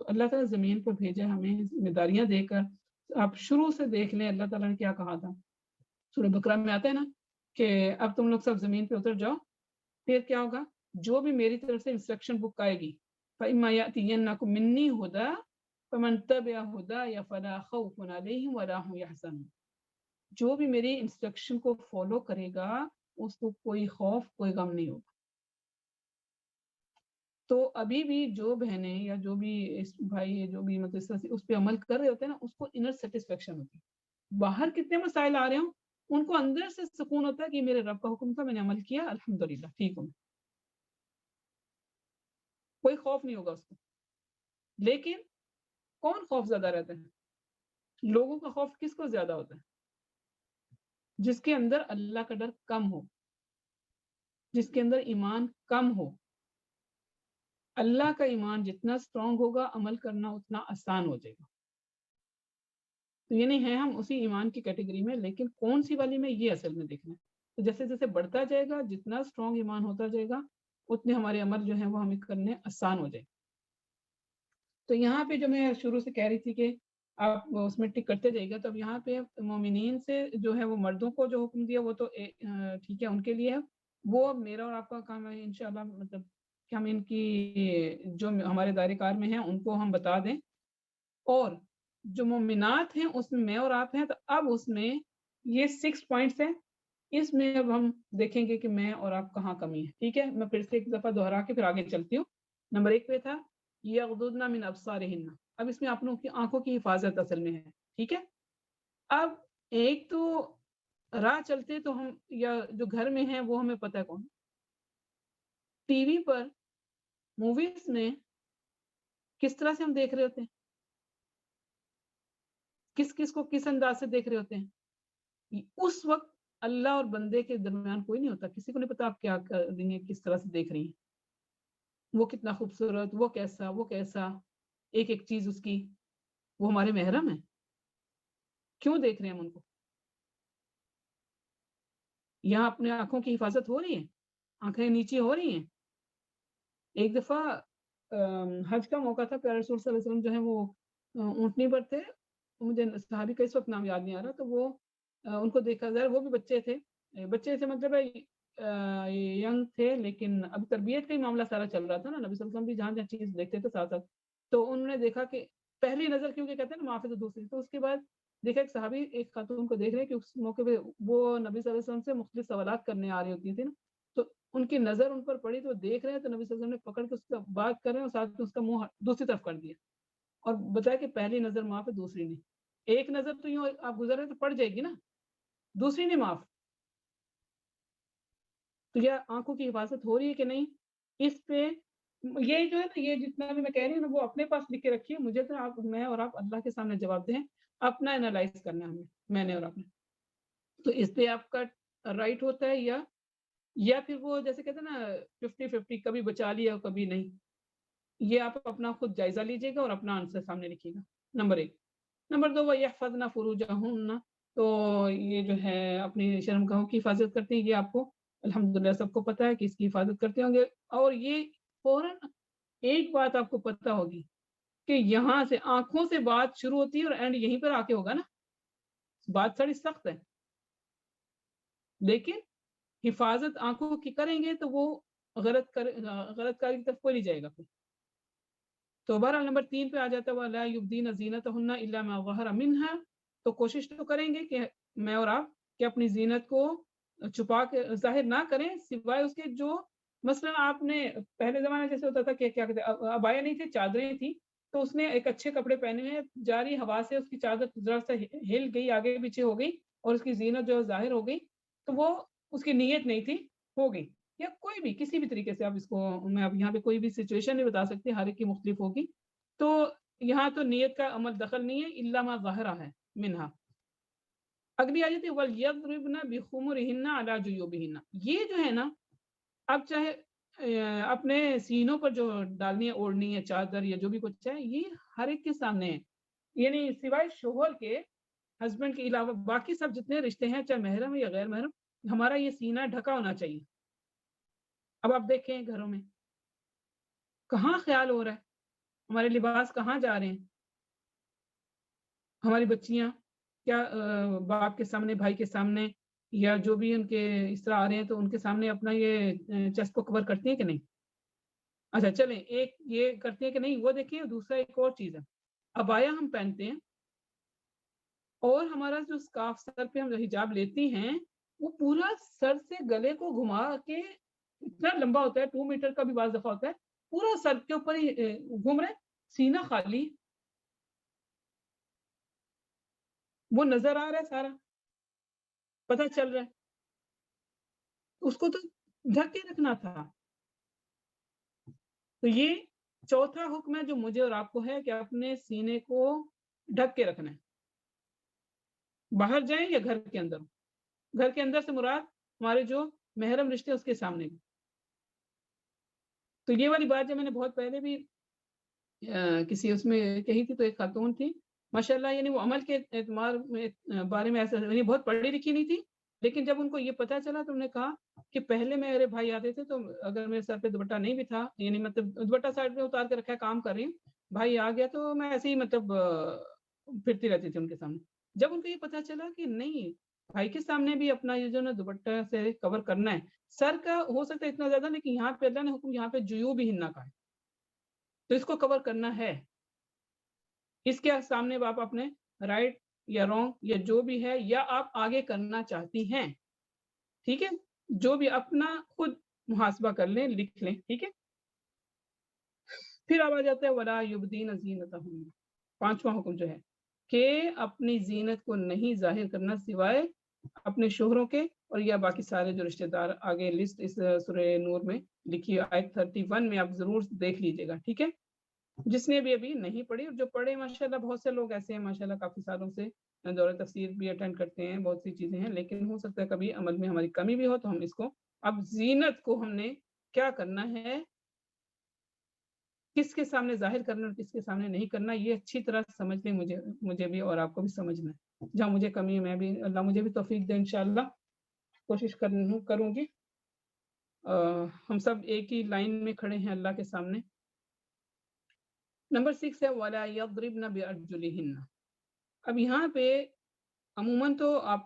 تو اللہ تعالیٰ زمین پر بھیجا ہمیں ذمہ داریاں دے کر۔ آپ شروع سے دیکھ لیں اللہ تعالیٰ نے کیا کہا تھا، سورہ بقرہ میں آتا ہے نا کہ اب تم لوگ سب زمین پہ اتر جاؤ، پھر کیا ہوگا، جو بھی میری طرف سے انسٹرکشن بک آئے گی، فَإِمَّا يَأْتِيَنَّكُم مِّنِّي هُدًى فَمَن تَبِعَ هُدَايَ فَلَا خَوْفٌ عَلَيْهِمْ وَلَا هُمْ يَحْزَنُونَ۔ جو بھی میری انسٹرکشن کو فالو کرے گا اس کو کوئی خوف کوئی غم نہیں ہوگا۔ تو ابھی بھی جو بہنیں یا جو بھی بھائی جو بھی مطلب اس پہ عمل کر رہے ہوتے ہیں نا، اس کو انر سیٹسفیکشن ہوتی ہے۔ باہر کتنے مسائل آ رہے ہوں ان کو اندر سے سکون ہوتا ہے کہ میرے رب کا حکم تھا، میں نے عمل کیا، الحمدللہ ٹھیک ہوں، کوئی خوف نہیں ہوگا اس کو۔ لیکن کون خوف زیادہ رہتا ہے؟ لوگوں کا خوف کس کو زیادہ ہوتا ہے؟ جس کے اندر اللہ کا ڈر کم ہو، جس کے اندر ایمان کم ہو۔ اللہ کا ایمان جتنا سٹرونگ ہوگا عمل کرنا اتنا آسان ہو جائے گا۔ تو یہ نہیں ہے ہم اسی ایمان کی کیٹیگری میں، لیکن کون سی والی میں یہ اصل میں دیکھنا ہے۔ تو جیسے جیسے بڑھتا جائے گا، جتنا سٹرونگ ایمان ہوتا جائے گا اتنے ہمارے عمل جو ہیں وہ ہمیں کرنے آسان ہو جائے گا۔ تو یہاں پہ جو میں شروع سے کہہ رہی تھی کہ آپ اس میں ٹک کرتے جائے گا، تو اب یہاں پہ مومنین سے جو ہے وہ مردوں کو جو حکم دیا وہ تو ٹھیک ہے ان کے لیے ہے، وہ میرا اور آپ کا کام ہے انشاءاللہ مطلب کہ ہم ان کی جو ہمارے دائرے کار میں ہیں ان کو ہم بتا دیں۔ اور جو مومنات ہیں اس میں میں اور آپ ہیں، تو اب اس میں یہ 6 پوائنٹس ہیں، اس میں اب ہم دیکھیں گے کہ میں اور آپ کہاں کمی ہے۔ ٹھیک ہے، میں پھر سے ایک دفعہ دہرا کے پھر آگے چلتی ہوں۔ نمبر 1 پہ تھا یغضضن من ابصارہن، اب اس میں آپ لوگوں کی آنکھوں کی حفاظت اصل میں ہے۔ ٹھیک ہے، اب ایک تو راہ چلتے تو ہم یا جو گھر میں ہیں وہ ہمیں پتہ ہے کون، ٹی وی پر موویز میں کس طرح سے ہم دیکھ رہے ہوتے ہیں، کس کس کو کس انداز سے دیکھ رہے ہوتے ہیں، اس وقت اللہ اور بندے کے درمیان کوئی نہیں ہوتا، کسی کو نہیں پتا آپ کیا کر رہی ہیں، کس طرح سے دیکھ رہی ہیں، وہ کتنا خوبصورت، وہ کیسا ایک ایک چیز اس کی، وہ ہمارے محرم ہیں، کیوں دیکھ رہے ہیں ہم ان کو؟ یہاں اپنے آنکھوں کی حفاظت ہو رہی ہے، آنکھیں نیچے ہو رہی ہیں۔ ایک دفعہ حج کا موقع تھا، پیارے رسول صلی اللہ علیہ وسلم جو ہے وہ اونٹنی پر تھے، مجھے صحابی کا اس وقت نام یاد نہیں آ رہا، تو وہ ان کو دیکھا ظاہر وہ بھی بچے تھے، بچے سے مطلب ہے ینگ تھے، لیکن اب تربیت کا ہی معاملہ سارا چل رہا تھا نا، نبی صلی اللہ علیہ وسلم بھی جہاں جہاں چیز دیکھتے تھے ساتھ ساتھ، تو انہوں نے دیکھا کہ پہلی نظر کیونکہ کہتے ہیں نا معافی تو دوسری، تو اس کے بعد دیکھا ایک صحابی ایک خاتون کو دیکھ رہے کہ اس موقع پہ وہ نبی صلی اللہ علیہ وسلم سے مختلف سوالات کرنے آ رہی ہوتی تھی نا، تو ان کی نظر ان پر پڑی تو وہ دیکھ رہے ہیں، تو نبی صلی اللہ علیہ وسلم نے پکڑ کے اس کا بات کر رہے ہیں اور ساتھ میں اس کا منہ دوسری طرف کر دیا اور بتایا کہ پہلی نظر معاف ہے دوسری نہیں۔ ایک نظر تو یوں آپ گزر رہے تو پڑ جائے گی نا، دوسری نہیں معاف۔ تو یہ آنکھوں کی حفاظت ہو رہی ہے کہ نہیں، اس پہ یہ جو ہے نا، یہ جتنا بھی میں کہہ رہی ہوں نا وہ اپنے پاس لکھ کے رکھیے، مجھے تو آپ میں اور آپ اللہ کے سامنے جواب دیں، اپنا انالائز کرنا ہے ہمیں، میں نے اور آپ نے۔ تو اس پہ آپ کا رائٹ ہوتا ہے یا پھر وہ جیسے کہتے ہیں نا 50-50، کبھی بچا لیا کبھی نہیں، یہ آپ اپنا خود جائزہ لیجیے گا اور اپنا آنسر سامنے لکھیے گا، نمبر 1۔ نمبر 2 وَيَحْفَظْنَ فُرُوجَهُنَّ، تو یہ جو ہے اپنی شرم گاہوں کی حفاظت کرتے ہیں، یہ آپ کو الحمدللہ سب کو پتہ ہے کہ اس کی حفاظت کرتے ہوں گے، اور یہ فوراً ایک بات آپ کو پتہ ہوگی کہ یہاں سے آنکھوں سے بات شروع ہوتی ہے اور اینڈ یہیں پر آ کے ہوگا نا، بات تھوڑی سخت ہے، لیکن حفاظت آنکھوں کی کریں گے تو وہ غلط کاری کی طرف کوئی نہیں جائے گا۔ تو بہرحال نمبر 3 پہ آ جاتا ہے وَلَا يُبْدِينَ زِينَتَهُنَّ إِلَّا مَا ظَهَرَ مِنْهَا، تو کوشش تو کریں گے کہ میں اور آپ کہ اپنی زینت کو چھپا کے ظاہر نہ کریں، سوائے اس کے جو مثلا آپ نے پہلے زمانے جیسے ہوتا تھا کہ کیا کہتے ہیں عبایا نہیں تھے، چادریں تھیں، تو اس نے ایک اچھے کپڑے پہنے ہیں، جاری ہوا سے اس کی چادر ذرا سا ہل گئی، آگے پیچھے ہو گئی اور اس کی زینت جو ظاہر ہو گئی، تو وہ اس کی نیت نہیں تھی، ہو گئی، یا کوئی بھی کسی بھی طریقے سے آپ اس کو، میں اب یہاں پہ کوئی بھی سچویشن نہیں بتا سکتی، ہر ایک کی مختلف ہوگی، تو یہاں تو نیت کا عمل دخل نہیں ہے، الا ما ظاہرہ ہے منہا۔ اگلی آیت ہے وَلْيَضْرِبْنَ بِخُمُرِهِنَّ عَلَى جُيُوبِهِنَّ، یہ جو ہے نا، اب چاہے اپنے سینوں پر جو ڈالنی ہے، اوڑھنی ہے، چادر یا جو بھی کچھ ہے، یہ ہر ایک کے سامنے ہے، یعنی سوائے شوہر کے، ہسبینڈ کے علاوہ باقی سب جتنے رشتے ہیں، چاہے محرم یا غیر محرم، ہمارا یہ سینہ ڈھکا ہونا چاہیے۔ اب آپ دیکھیں گھروں میں کہاں خیال ہو رہا ہے، ہمارے لباس کہاں جا رہے ہیں، ہماری بچیاں کیا باپ کے سامنے، بھائی کے سامنے، یا جو بھی ان کے اس طرح آ رہے ہیں تو ان کے سامنے اپنا یہ چیسٹ کو کور کرتی ہیں کہ نہیں؟ اچھا چلیں، ایک یہ کرتے ہیں کہ نہیں وہ دیکھیں، دوسرا ایک اور چیز ہے، عبایا ہم پہنتے ہیں اور ہمارا جو اسکارف سر پہ ہم حجاب لیتی ہیں وہ پورا سر سے گلے کو گھما کے اتنا لمبا ہوتا ہے، 2 میٹر کا بھی بعض دفعہ ہوتا ہے، پورا سر کے اوپر ہی گھوم رہے، سینہ خالی، وہ نظر آ رہا ہے، سارا پتہ چل رہا ہے، اس کو تو ڈھک کے رکھنا تھا۔ تو یہ چوتھا حکم ہے جو مجھے اور آپ کو ہے کہ اپنے سینے کو ڈھک کے رکھنا ہے، باہر جائیں یا گھر کے اندر۔ گھر کے اندر سے مراد ہمارے جو محرم رشتے اس کے سامنے بھی۔ تو یہ والی بات جب میں نے بہت پہلے بھی کسی اس میں کہی تھی، تو ایک خاتون تھی ماشاءاللہ، یعنی وہ عمل کے اعتبار میں بارے میں ایسا، یعنی بہت پڑھی لکھی نہیں تھی، لیکن جب ان کو یہ پتہ چلا تو انہوں نے کہا کہ پہلے میرے بھائی آتے تھے تو اگر میرے سر پہ دوپٹہ نہیں بھی تھا، یعنی مطلب دوپٹہ سائڈ پہ اتار کے رکھا ہے، کام کر رہی ہوں، بھائی آ گیا تو میں ایسے ہی مطلب پھرتی رہتی تھی ان کے سامنے۔ جب ان کو یہ پتہ چلا کہ نہیں، بھائی کے سامنے بھی اپنا یہ جو نا دوپٹہ سے کور کرنا ہے، سر کا ہو سکتا ہے اتنا زیادہ، لیکن یہاں پہ اللہ نے حکم یہاں پہ جیوب ہننا کا ہے، تو اس کو کور کرنا ہے۔ اس کے سامنے آپ اپنے رائٹ یا رانگ یا جو بھی ہے، یا آپ آگے کرنا چاہتی ہیں، ٹھیک ہے، جو بھی اپنا خود محاسبہ کر لیں، لکھ لیں، ٹھیک ہے۔ پھر اب آ جاتا ہے وَلَا يُبْدِينَ زِينَتَهُنَّ، پانچواں حکم جو ہے کہ اپنی زینت کو نہیں ظاہر کرنا سوائے اپنے شوہروں کے، اور یا باقی سارے جو رشتہ دار، آگے لسٹ اس سورہ نور میں لکھی ہے، آیت 31 میں آپ ضرور دیکھ لیجئے گا، ٹھیک ہے، جس نے بھی ابھی نہیں پڑھی، اور جو پڑھے ماشاءاللہ بہت سے لوگ ایسے ہیں ماشاءاللہ کافی سالوں سے دورہ تفسیر بھی اٹینڈ کرتے ہیں، بہت سی چیزیں ہیں، لیکن ہو سکتا ہے کبھی عمل میں ہماری کمی بھی ہو، تو ہم اس کو اب زینت کو ہم نے کیا کرنا ہے، کس کے سامنے ظاہر کرنا اور کس کے سامنے نہیں کرنا، یہ اچھی طرح سمجھ لیں، مجھے بھی اور آپ کو بھی سمجھنا ہے، جہاں مجھے کمی ہے میں بھی، اللہ مجھے بھی توفیق دے، انشاءاللہ کوشش کروں گی۔ ہم سب ایک ہی لائن میں کھڑے ہیں اللہ کے سامنے۔ نمبر 6 ہے وَلَا يَضْرِبْنَ بِأَرْجُلِهِنَّ۔ اب یہاں پہ عموماً تو آپ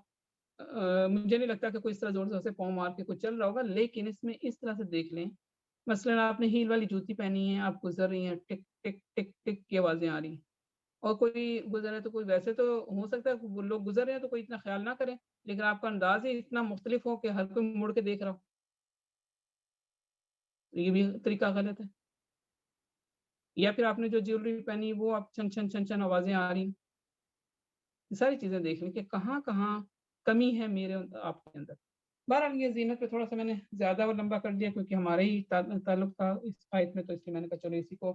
مجھے نہیں لگتا کہ کوئی اس طرح زور زور سے پاؤں مار کے کوئی چل رہا ہوگا، لیکن اس میں اس طرح سے دیکھ لیں، مثلا آپ نے ہیل والی جوتی پہنی ہے، آپ گزر رہی ہیں، ٹک ٹک ٹک ٹک کی آوازیں آ رہی ہیں، اور کوئی گزر ہے تو کوئی، ویسے تو ہو سکتا ہے وہ لوگ گزر رہے ہیں تو کوئی اتنا خیال نہ کرے، لیکن آپ کا انداز ہی اتنا مختلف ہو کہ ہر کوئی مڑ کے دیکھ رہا ہو، یہ بھی طریقہ غلط ہے۔ یا پھر آپ نے جو جیولری پہنی وہ آپ چھن چھن چھن چھن آوازیں آ رہی ہیں، یہ ساری چیزیں دیکھ لیں کہ کہاں کہاں کمی ہے میرے آپ کے اندر۔ بہرحال یہ زینت پہ تھوڑا سا میں نے زیادہ اور لمبا کر دیا کیونکہ ہمارے ہی تعلق تھا اس آیت میں، تو اس لیے میں نے کہا چلو اسی کو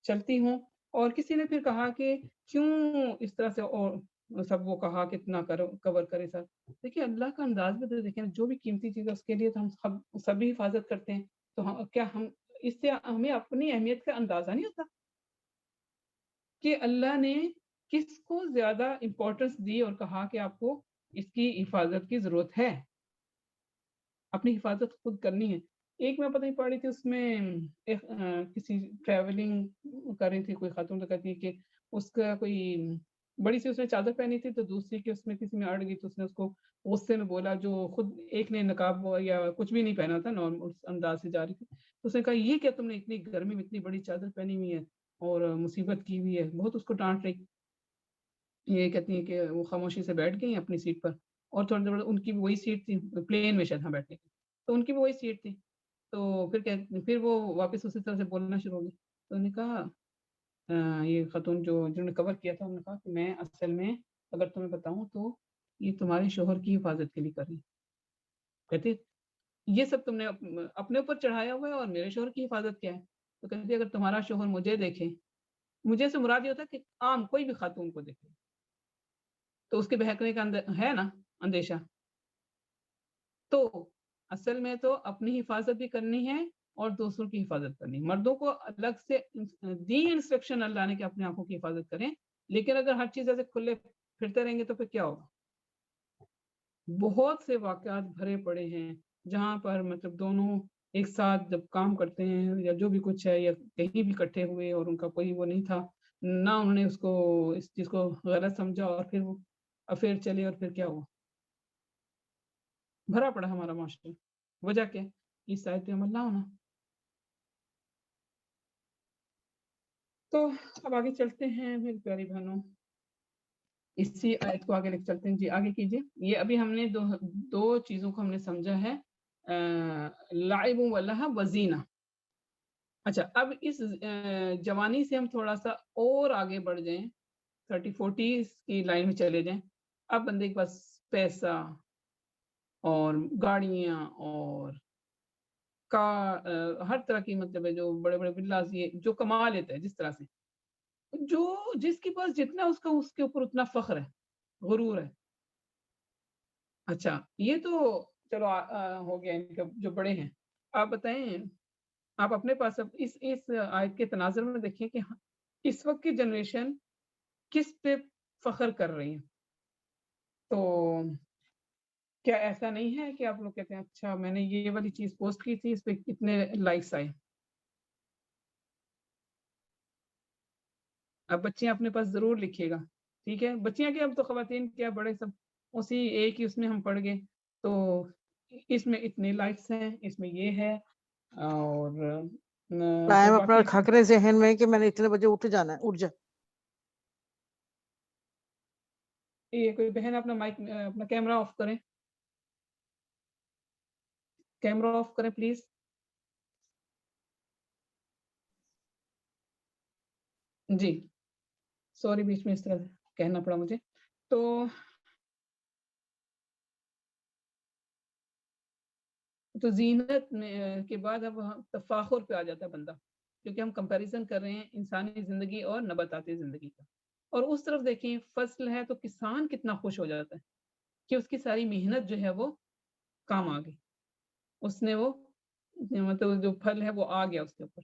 چلتی ہوں۔ اور کسی نے پھر کہا کہ کیوں اس طرح سے اور سب وہ کہا کتنا کور کرے سر، دیکھیے اللہ کا انداز بھی تو دیکھیں، جو بھی قیمتی چیز ہے اس کے لیے تو ہم سبھی حفاظت کرتے ہیں، تو کیا ہم اس سے ہمیں اپنی اہمیت کا اندازہ نہیں ہوتا کہ اللہ نے کس کو زیادہ امپورٹنس دی اور کہا کہ آپ کو اس کی حفاظت کی ضرورت ہے، اپنی حفاظت خود کرنی ہے۔ ایک میں پتہ نہیں پڑھی تھی، اس میں کسی ٹریولنگ کر رہی تھی کوئی خاتون، تو کہتی ہے کہ اس کا کوئی بڑی سی اس نے چادر پہنی تھی، تو دوسری کی اس میں کسی میں اڑ گئی، تو اس نے اس کو غصے میں بولا، جو خود ایک نے نقاب یا کچھ بھی نہیں پہنا تھا، نارمل انداز سے جا رہی تھی، تو اس نے کہا یہ کیا تم نے اتنی گرمی میں اتنی بڑی چادر پہنی ہوئی ہے اور مصیبت کی ہوئی ہے، بہت اس کو ڈانٹ رہی۔ یہ کہتی ہیں کہ وہ خاموشی سے بیٹھ گئی اپنی سیٹ پر، اور تھوڑی دیر بعد ان کی بھی وہی سیٹ تھی، پلین میں شاید ہاں بیٹھنے کی، تو ان کی بھی وہی سیٹ تھی، تو پھر وہ واپس اسی طرح سے بولنا شروع ہو گئی، تو انہوں نے کہا یہ خاتون جنہوں نے کور کیا تھا، انہوں نے کہا کہ میں اصل میں اگر تمہیں بتاؤں تو یہ تمہارے شوہر کی حفاظت کے لیے کر رہی ہوں، کہتی یہ سب تم نے اپنے اوپر چڑھایا ہوا ہے اور میرے شوہر کی حفاظت کیا ہے؟ تو کہتی اگر تمہارا شوہر مجھے دیکھے، مجھے سے مراد یہ ہوتا ہے کہ عام کوئی بھی خاتون کو دیکھے تو اس کے بہکنے کا ہے نا اندیشہ. تو اصل میں تو اپنی حفاظت بھی کرنی ہے اور دوسروں کی حفاظت کرنی ہے. مردوں کو الگ سے دی انسٹرکشن اللہ نے کہ اپنے آنکھوں کی حفاظت کریں، لیکن اگر ہر چیز ایسے کھلے پھرتے رہیں گے تو پھر کیا ہوگا؟ بہت سے واقعات بھرے پڑے ہیں جہاں پر مطلب دونوں ایک ساتھ جب کام کرتے ہیں یا جو بھی کچھ ہے یا کہیں بھی اکٹھے ہوئے اور ان کا کوئی وہ نہیں تھا، نہ انہوں نے اس چیز کو غلط سمجھا اور پھر وہ افیئر چلے اور پھر کیا ہوا؟ بھرا پڑا ہمارا معاشرہ. وجہ کیا؟ اس آیت پہ عمل نہ ہونا. تو اب آگے چلتے ہیں میری پیاری بہنوں، اسی آیت کو آگے لے چلتے ہیں. جی آگے کیجیے. یہ ابھی ہم نے دو چیزوں کو ہم نے سمجھا ہے، لعب و لہو و زینہ. اچھا اب اس جوانی سے ہم تھوڑا سا اور آگے بڑھ جائیں، 30-40 کی لائن میں چلے جائیں. اب بندے کے پاس پیسہ اور گاڑیاں اور ہر طرح کی مطلب ہے جو بڑے بڑے ولاز یہ جو کما لیتا ہے جس طرح سے، جو جس کے پاس جتنا اس کا اس کے اوپر اتنا فخر ہے، غرور ہے. اچھا یہ تو چلو ہو گیا ان کا جو بڑے ہیں. آپ بتائیں آپ اپنے پاس اب اس آیت کے تناظر میں دیکھیں کہ اس وقت کی جنریشن کس پہ فخر کر رہی ہے. تو کیا ایسا نہیں ہے کہ آپ لوگ کہتے ہیں اچھا میں نے یہ والی چیز پوسٹ کی تھی اس پہ کتنے لائکس آئے؟ اب بچیاں اپنے پاس ضرور لکھیے گا، ٹھیک ہے؟ بچیاں کیا اب تو خواتین کیا بڑے سب اسی ایک ہی اس میں ہم پڑھ گئے. تو اس میں اتنے لائکس ہیں، اس میں یہ ہے، اور پھر اپنا باقی کھکرے ذہن میں کہ میں نے اتنے بجے اٹھ جانا ہے، اٹھ جا. یہ کوئی بہن اپنا مائک اپنا کیمرہ آف کریں، کیمرہ آف کریں پلیز. جی سوری بیچ میں اس طرح کہنا پڑا مجھے. تو زینت کے بعد اب تفاخر پہ آ جاتا ہے بندہ، کیونکہ ہم کمپیریزن کر رہے ہیں انسانی زندگی اور نباتاتی زندگی کا. اور اس طرف دیکھیں فصل ہے تو کسان کتنا خوش ہو جاتا ہے کہ اس کی ساری محنت جو ہے وہ کام آ گئی، اس نے وہ مطلب جو پھل ہے وہ آ گیا اس کے اوپر.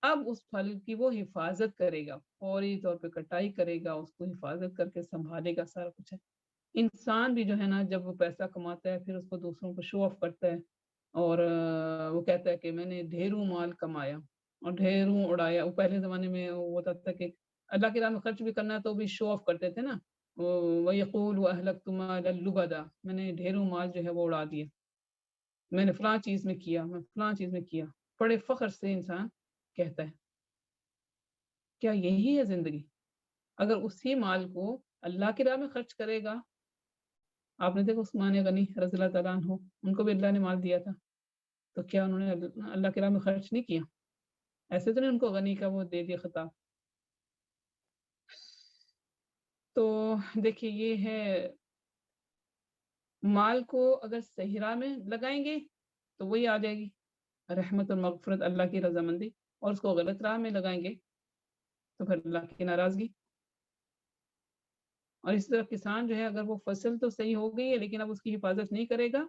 اب اس پھل کی وہ حفاظت کرے گا، فوری طور پہ کٹائی کرے گا، اس کو حفاظت کر کے سنبھالے گا، سارا کچھ ہے. انسان بھی جو ہے نا جب وہ پیسہ کماتا ہے پھر اس کو دوسروں کو شو آف کرتا ہے اور وہ کہتا ہے کہ میں نے ڈھیروں مال کمایا اور ڈھیروں اڑایا. وہ پہلے زمانے میں وہ ہوتا تھا کہ اللہ کی راہ میں خرچ بھی کرنا ہے تو بھی شو آف کرتے تھے نا، وَيَقُولُ أَهْلَكْتُ مَالًا لُبَدًا، میں نے ڈھیروں مال جو ہے وہ اڑا دیا، میں نے فلاں چیز میں کیا، میں فلاں چیز میں کیا. بڑے فخر سے انسان کہتا ہے. کیا یہی ہے زندگی؟ اگر اسی مال کو اللہ کی راہ میں خرچ کرے گا، آپ نے دیکھا عثمان غنی رضی اللہ تعالیٰ عنہ، ان کو بھی اللہ نے مال دیا تھا، تو کیا انہوں نے اللہ کی راہ میں خرچ نہیں کیا؟ ایسے تو نہیں ان کو غنی کا وہ دے دیا خطاب. تو دیکھیے یہ ہے مال کو اگر صحیح راہ میں لگائیں گے تو وہی آ جائے گی رحمت اور مغفرت، اللہ کی رضامندی، اور اس کو غلط راہ میں لگائیں گے تو پھر اللہ کی ناراضگی. اور اس طرح کسان جو ہے اگر وہ فصل تو صحیح ہو گئی ہے لیکن اب اس کی حفاظت نہیں کرے گا،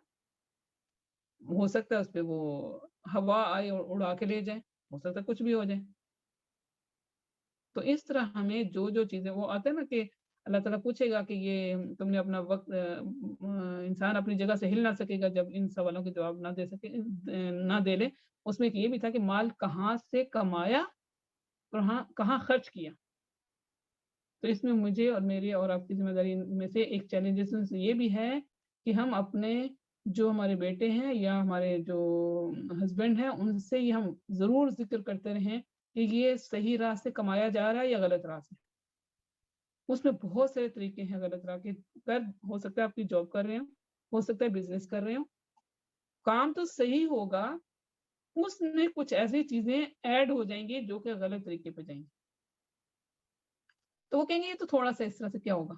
ہو سکتا ہے اس پہ وہ ہوا آئے اور اڑا کے لے جائے، ہو سکتا ہے کچھ بھی ہو جائے. تو اس طرح ہمیں جو چیزیں وہ آتا ہے نا کہ اللہ تعالیٰ پوچھے گا کہ یہ تم نے اپنا وقت، انسان اپنی جگہ سے ہل نہ سکے گا جب ان سوالوں کے جواب نہ دے لے. اس میں یہ بھی تھا کہ مال کہاں سے کمایا اور کہاں خرچ کیا. تو اس میں مجھے اور میری اور آپ کی ذمہ داری میں سے ایک چیلنجز یہ بھی ہے کہ ہم اپنے جو ہمارے بیٹے ہیں یا ہمارے جو ہسبینڈ ہیں ان سے یہ ہم ضرور ذکر کرتے رہیں کہ یہ صحیح راہ سے کمایا جا رہا ہے یا غلط راہ سے. اس میں بہت سارے طریقے ہیں غلط راہ کے. ہو سکتا ہے آپ کی جاب کر رہے ہو سکتا ہے بزنس کر رہے ہو، کام تو صحیح ہوگا، اس میں کچھ ایسی چیزیں ایڈ ہو جائیں گی جو کہ غلط طریقے پہ جائیں گی. تو وہ کہیں گے یہ تو تھوڑا سا اس طرح سے کیا ہوگا.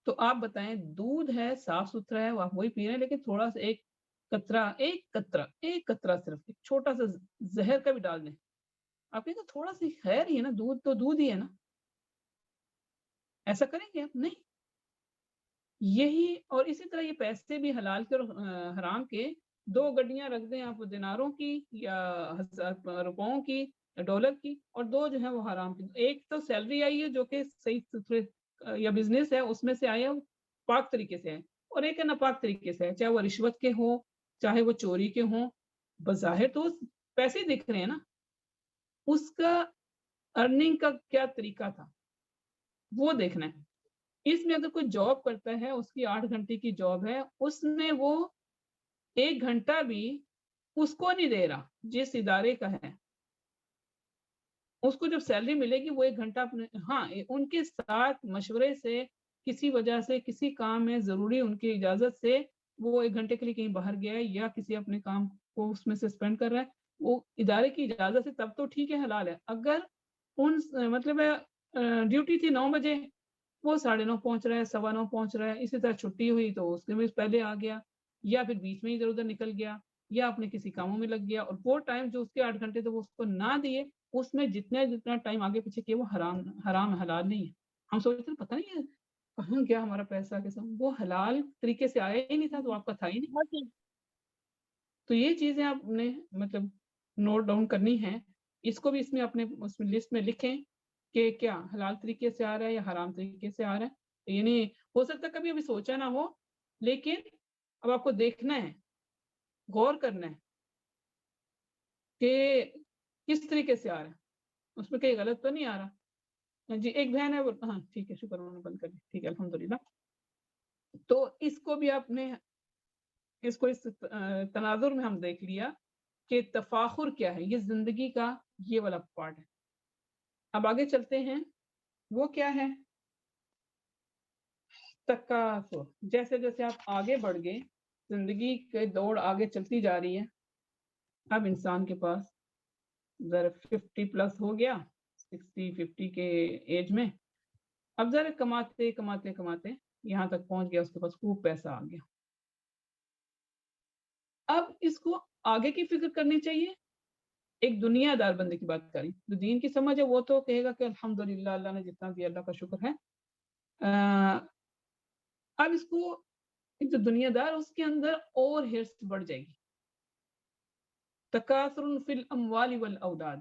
تو آپ بتائیں دودھ ہے صاف ستھرا ہے وہ آپ وہی پی رہے ہیں، لیکن تھوڑا سا ایک قطرہ، ایک قطرہ صرف ایک چھوٹا سا زہر کا بھی ڈال دیں، آپ کہیں گے تھوڑا سی خیر ہی ہے نا، دودھ تو دودھ ہی ہے نا، ایسا کریں گے آپ؟ نہیں. یہی اور اسی طرح یہ پیسے بھی حلال کے اور حرام کے، 2 گڈیاں رکھ دیں آپ دیناروں کی یا روپوں کی یا ڈالر کی، اور 2 جو ہے وہ حرام کی. ایک تو سیلری آئی ہے جو کہ صحیح ستھرے یا بزنس ہے اس میں سے آیا پاک طریقے سے ہے، اور ایک ہے ناپاک طریقے سے ہے، چاہے وہ رشوت کے ہوں چاہے وہ چوری کے ہوں. بظاہر تو پیسے دکھ رہے ہیں نا، اس کا ارننگ کا کیا طریقہ تھا وہ دیکھنا ہے. اس میں اگر کوئی جاب کرتا ہے، اس کی 8 گھنٹے کی جاب ہے، اس میں وہ 1 گھنٹہ بھی اس کو نہیں دے رہا جس ادارے کا ہے، اس کو جب سیلری ملے گی وہ 1 گھنٹہ اپنے ہاں ان کے ساتھ مشورے سے کسی وجہ سے کسی کام میں ضروری ان کی اجازت سے وہ 1 گھنٹے کے لیے کہیں باہر گیا ہے یا کسی اپنے کام کو اس میں سے اسپینڈ کر رہا ہے، وہ ادارے کی اجازت سے، تب تو ٹھیک ہے، حلال ہے. اگر ان مطلب ڈیوٹی تھی 9 بجے، وہ 9:30 پہنچ رہا ہے، 9:15 پہنچ رہا ہے، اسی طرح چھٹی ہوئی تو اس کے میں پہلے آ گیا، یا پھر بیچ میں ادھر ادھر نکل گیا، یا اپنے کسی کاموں میں لگ گیا، اور وہ ٹائم جو اس کے 8 گھنٹے تھے وہ اس کو نہ دیے، اس میں جتنا ٹائم آگے پیچھے کیا وہ حرام حلال نہیں ہے. ہم سوچتے ہیں پتہ نہیں ہے کہاں گیا ہمارا پیسہ، کیسا وہ حلال طریقے سے آیا ہی نہیں تھا تو آپ کا تھا ہی نہیں. تو یہ چیزیں آپ نے مطلب نوٹ ڈاؤن کرنی ہے، اس کو بھی اس میں اپنے اس میں لسٹ میں لکھیں کہ کیا حلال طریقے سے آ رہا ہے یا حرام طریقے سے آ رہا ہے. یعنی ہو سکتا ہے کبھی ابھی سوچا نہ ہو، لیکن اب آپ کو دیکھنا ہے، غور کرنا ہے کہ کس طریقے سے آ رہا ہے، اس میں کہیں غلط تو نہیں آ رہا. جی ایک بہن ہے وہ، ہاں ٹھیک ہے، شکر انہوں نے بند کر دی، ٹھیک ہے الحمدللہ. تو اس کو بھی آپ نے اس کو اس تناظر میں ہم دیکھ لیا کہ تفاخر کیا ہے، یہ زندگی کا یہ والا پارٹ ہے. اب آگے چلتے ہیں، وہ کیا ہے؟ تکاثر. جیسے جیسے آپ آگے بڑھ گئے، زندگی کے دوڑ آگے چلتی جا رہی ہے، اب انسان کے پاس ذرا 50 پلس ہو گیا، 60-50 کے ایج میں، اب ذرا کماتے کماتے کماتے یہاں تک پہنچ گیا، اس کے پاس خوب پیسہ آ گیا. اب اس کو آگے کی فکر کرنی چاہیے. ایک دنیا دار بندے کی بات کریں، جو دین کی سمجھ ہے وہ تو کہے گا کہ الحمدللہ اللہ نے جتنا دیا اللہ کا شکر ہے. اب اس کو ایک جو دنیا دار اس کے اندر اور ہرس بڑھ جائے گی. تکاثر فی الاموال والاولاد.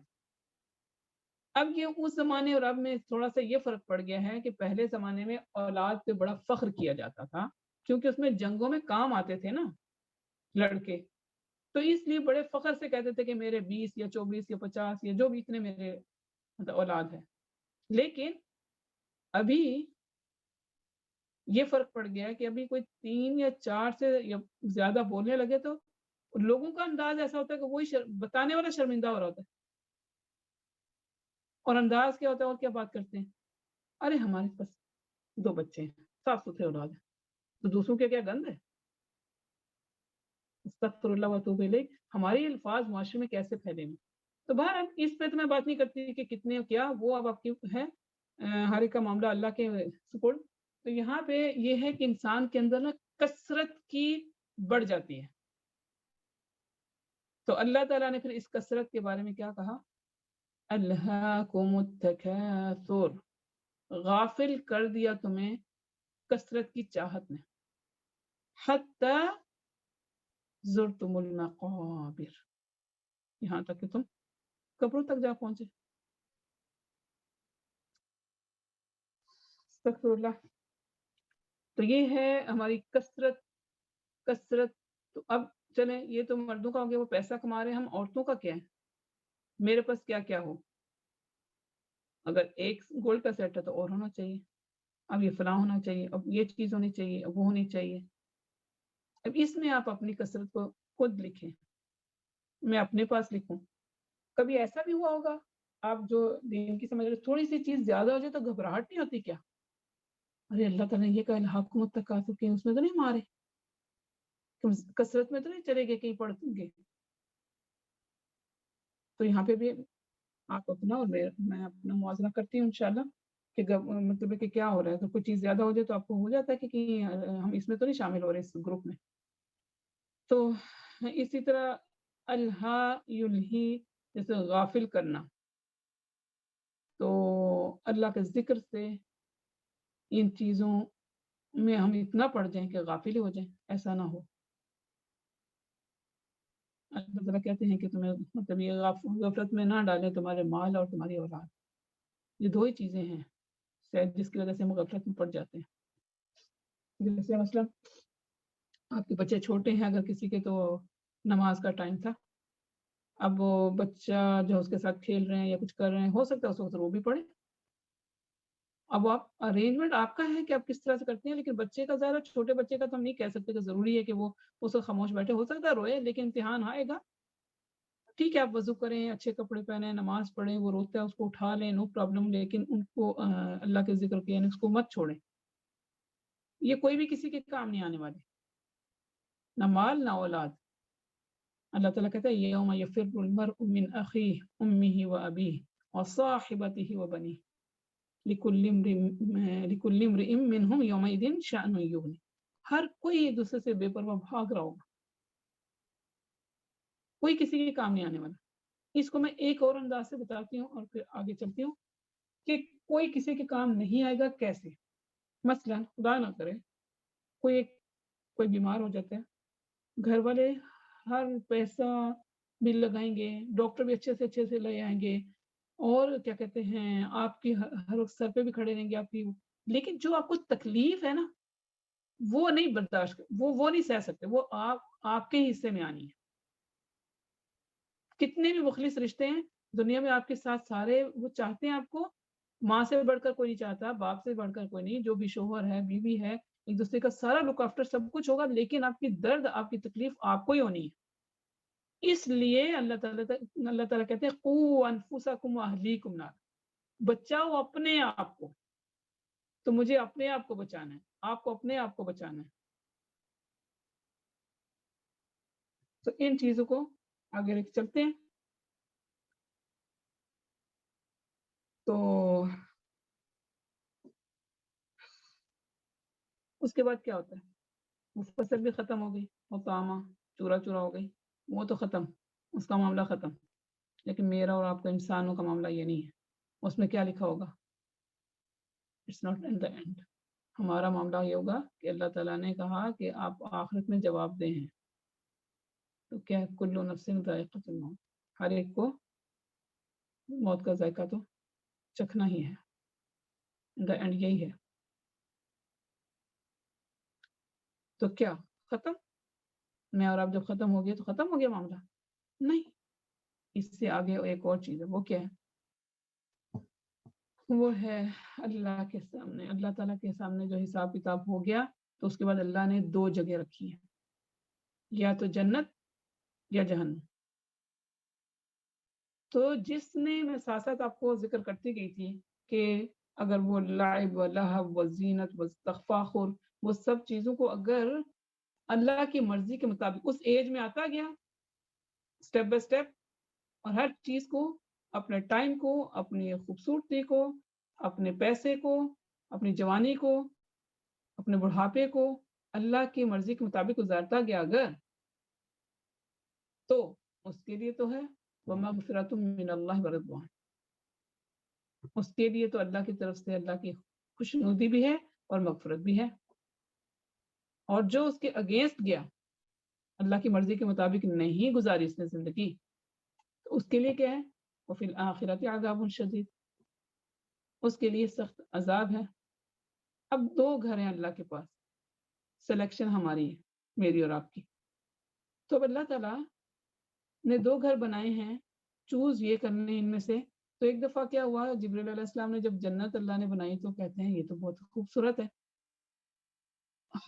اب یہ اس زمانے اور اب میں تھوڑا سا یہ فرق پڑ گیا ہے کہ پہلے زمانے میں اولاد پہ بڑا فخر کیا جاتا تھا، کیونکہ اس میں جنگوں میں کام آتے تھے نا لڑکے، تو اس لیے بڑے فخر سے کہتے تھے کہ میرے 20 یا 24 یا 50 یا جو بھی اتنے میرے اولاد ہے. لیکن ابھی یہ فرق پڑ گیا ہے کہ ابھی کوئی 3 یا 4 سے یا زیادہ بولنے لگے تو لوگوں کا انداز ایسا ہوتا ہے کہ وہی بتانے والا شرمندہ ہو رہا ہوتا ہے. اور انداز کیا ہوتا ہے اور کیا بات کرتے ہیں، ارے ہمارے پاس 2 بچے ہیں، صاف ستھرے اولاد ہے، تو دوسروں کے کیا گند ہے. استغفر اللہ واتوب الیہ. ہمارے الفاظ معاشرے میں کیسے پھیلے ہیں. تو بہرحال اس پہ تو میں بات نہیں کرتی کہ کتنے کیا، وہ اب آپ کی ہے، ہر ایک کا معاملہ اللہ کے سپرد. تو یہاں پہ یہ ہے کہ انسان کے اندر نا کثرت کی بڑھ جاتی ہے. تو اللہ تعالیٰ نے پھر اس کثرت کے بارے میں کیا کہا؟ الہاکم التکاثر. غافل کر دیا تمہیں کثرت کی چاہت نے، حتی زرتم المقابر، یہاں تک کہ تم قبروں تک جا پہنچے. استغفر اللہ. تو یہ ہے ہماری کثرت. تو اب چلیں یہ تو مردوں کا ہو گیا، وہ پیسہ کما رہے ہیں، ہم عورتوں کا کیا ہے؟ میرے پاس کیا کیا ہو، اگر ایک گولڈ کا سیٹ ہے تو اور ہونا چاہیے، اب یہ فلاں ہونا چاہیے، اب یہ چیز ہونی چاہیے، اب وہ ہونی چاہیے. اب اس میں آپ اپنی کثرت کو خود لکھیں، میں اپنے پاس لکھوں. کبھی ایسا بھی ہوا ہوگا آپ جو دین کی سمجھ رہے تھوڑی سی چیز زیادہ ہو جائے تو گھبراہٹ نہیں ہوتی کیا؟ ارے اللہ تعالیٰ نے یہ کہا الہاکم التکاثر، کہ اس میں تو نہیں مارے، کثرت میں تو نہیں چلے گئے کہیں پڑھ گے. تو یہاں پہ بھی آپ اپنا اور میں اپنا موازنہ کرتی ہوں انشاءاللہ کہ مطلب ہے کہ کیا ہو رہا ہے. تو کوئی چیز زیادہ ہو جائے تو آپ کو ہو جاتا ہے کہ ہم اس میں تو نہیں شامل ہو رہے اس گروپ میں. تو اسی طرح الہا یلہی جیسے غافل کرنا، تو اللہ کے ذکر سے ان چیزوں میں ہم اتنا پڑ جائیں کہ غافل ہی ہو جائیں، ایسا نہ ہو۔ اللہ تعالیٰ کہتے ہیں کہ تمہیں مطلب یہ غفلت میں نہ ڈالیں تمہارے مال اور تمہاری اولاد، یہ دو ہی چیزیں ہیں شاید جس کی وجہ سے ہم غفلت میں پڑ جاتے ہیں۔ جیسے مثلا آپ کے بچے چھوٹے ہیں، اگر کسی کے تو نماز کا ٹائم تھا، اب وہ بچہ جو اس کے ساتھ کھیل رہے ہیں یا کچھ کر رہے ہیں، ہو سکتا ہے اس وقت وہ بھی پڑھے۔ اب آپ ارینجمنٹ آپ کا ہے کہ آپ کس طرح سے کرتے ہیں، لیکن بچے کا ظاہر چھوٹے بچے کا تو ہم نہیں کہہ سکتے کہ ضروری ہے کہ وہ اس کو خاموش بیٹھے، ہو سکتا ہے روئے لیکن امتحان آئے گا، ٹھیک ہے آپ وضو کریں، اچھے کپڑے پہنیں، نماز پڑھیں، وہ روتا ہے اس کو اٹھا لیں، نو پرابلم، لیکن ان کو اللہ کے ذکر کے یعنی اس کو مت چھوڑیں۔ یہ کوئی بھی کسی کے کام نہیں آنے والے، نہ مال نہ اولاد۔ اللہ تعالیٰ کہتا ہے یوم یفر المرء من اخیہ امہ و ابیہ وصاحبتہ و بنیہ لکل امرئ منہم یومئذ شأن یغنیہ۔ ہر کوئی ایک دوسرے سے بے پرواہ بھاگ رہا ہوگا، کوئی کسی کے کام نہیں آنے والا۔ اس کو میں ایک اور انداز سے بتاتی ہوں اور پھر آگے چلتی ہوں کہ کوئی کسی کے کام نہیں آئے گا کیسے۔ مثلا خدا نہ کرے کوئی بیمار ہو جاتا ہے، گھر والے ہر پیسہ بل لگائیں گے، ڈاکٹر بھی اچھے سے لے آئیں گے، اور کیا کہتے ہیں آپ کی ہر وقت سر پہ بھی کھڑے رہیں گے آپ کی، لیکن جو آپ کو تکلیف ہے نا وہ نہیں برداشت، وہ نہیں سہ سکتے، وہ آپ کے حصے میں آنی ہے۔ کتنے بھی مخلص رشتے ہیں دنیا میں آپ کے ساتھ سارے، وہ چاہتے ہیں آپ کو، ماں سے بڑھ کر کوئی نہیں چاہتا، باپ سے بڑھ کر کوئی نہیں، جو بھی شوہر ہے بیوی ہے ایک دوسرے کا سارا لک آفٹر سب کچھ ہوگا، لیکن آپ کی درد آپ کی تکلیف آپ کو ہی ہونی ہے۔ اس لیے اللہ تعالیٰ کہتے ہیں قوا انفسکم واہلیکم نار، بچاؤ اپنے آپ کو، تو مجھے اپنے آپ کو بچانا ہے، آپ کو اپنے آپ کو بچانا ہے۔ تو ان چیزوں کو آگے لے کے چلتے ہیں۔ تو اس کے بعد کیا ہوتا ہے، وہ فصل بھی ختم ہو گئی، وہ کاما چورا ہو گئی، وہ تو ختم، اس کا معاملہ ختم، لیکن میرا اور آپ کا انسانوں کا معاملہ یہ نہیں ہے۔ اس میں کیا لکھا ہوگا، it's not in the end, ہمارا معاملہ یہ ہوگا کہ اللہ تعالیٰ نے کہا کہ آپ آخرت میں جواب دیں ہیں، تو کیا کل نفس ذائقۃ الموت، ہر ایک کو موت کا ذائقہ تو چکھنا ہی ہے، ان دا اینڈ یہی ہے۔ تو کیا ختم، میں اور آپ جب ختم ہو گئے تو ختم ہو گیا معاملہ؟ نہیں، اس سے آگے ایک اور چیز ہے، وہ کیا ہے، وہ ہے اللہ کے سامنے، اللہ تعالیٰ کے سامنے جو حساب کتاب ہو گیا تو اس کے بعد اللہ نے دو جگہ رکھی ہیں، یا تو جنت یا جہنم۔ تو جس نے، میں ساتھ ساتھ آپ کو ذکر کرتی گئی تھی کہ اگر وہ لعب و لہو و زینت و تفاخر، وہ سب چیزوں کو اگر اللہ کی مرضی کے مطابق اس ایج میں آتا گیا سٹیپ بائی سٹیپ، اور ہر چیز کو، اپنے ٹائم کو، اپنی خوبصورتی کو، اپنے پیسے کو، اپنی جوانی کو، اپنے بڑھاپے کو اللہ کی مرضی کے مطابق گزارتا گیا اگر، تو اس کے لیے تو ہے وَمَغْفِرَةٌ مِّنَ اللَّهِ وَرِضْوَانٌ، اس کے لیے تو اللہ کی طرف سے اللہ کی خوشنودی بھی ہے اور مغفرت بھی ہے۔ اور جو اس کے اگینسٹ گیا، اللہ کی مرضی کے مطابق نہیں گزاری اس نے زندگی، تو اس کے لیے کیا ہے، وَفِي الْآخِرَةِ عَذَابٌ شَدِيدٌ، اس کے لیے سخت عذاب ہے۔ اب دو گھر ہیں اللہ کے پاس، سلیکشن ہماری ہے، میری اور آپ کی۔ تو اب اللہ تعالیٰ نے دو گھر بنائے ہیں، چوز یہ کرنے ان میں سے۔ تو ایک دفعہ کیا ہوا، جبریل علیہ السلام نے جب جنت اللہ نے بنائی تو کہتے ہیں یہ تو بہت خوبصورت ہے،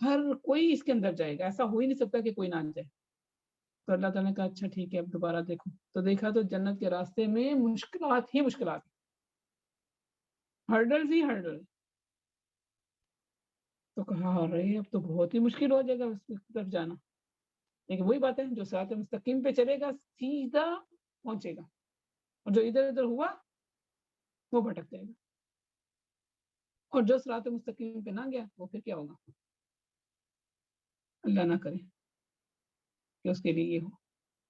ہر کوئی اس کے اندر جائے گا، ایسا ہو ہی نہیں سکتا کہ کوئی نہ جائے۔ تو اللہ تعالیٰ نے کہا اچھا ٹھیک ہے اب دوبارہ دیکھو، تو دیکھا تو جنت کے راستے میں مشکلات ہی مشکلات، ہرڈلز ہی ہرڈل۔ تو کہا ارے اب تو بہت ہی مشکل ہو جائے گا اس کی طرف جانا، لیکن وہی بات ہے، جو صراط مستقیم پہ چلے گا سیدھا پہنچے گا، اور جو ادھر ادھر ہوا وہ بھٹک جائے گا، اور جو صراط مستقیم پہ نہ گیا وہ پھر کیا ہوگا، اللہ نہ کرے۔ کہ اس کے لیے یہ ہو.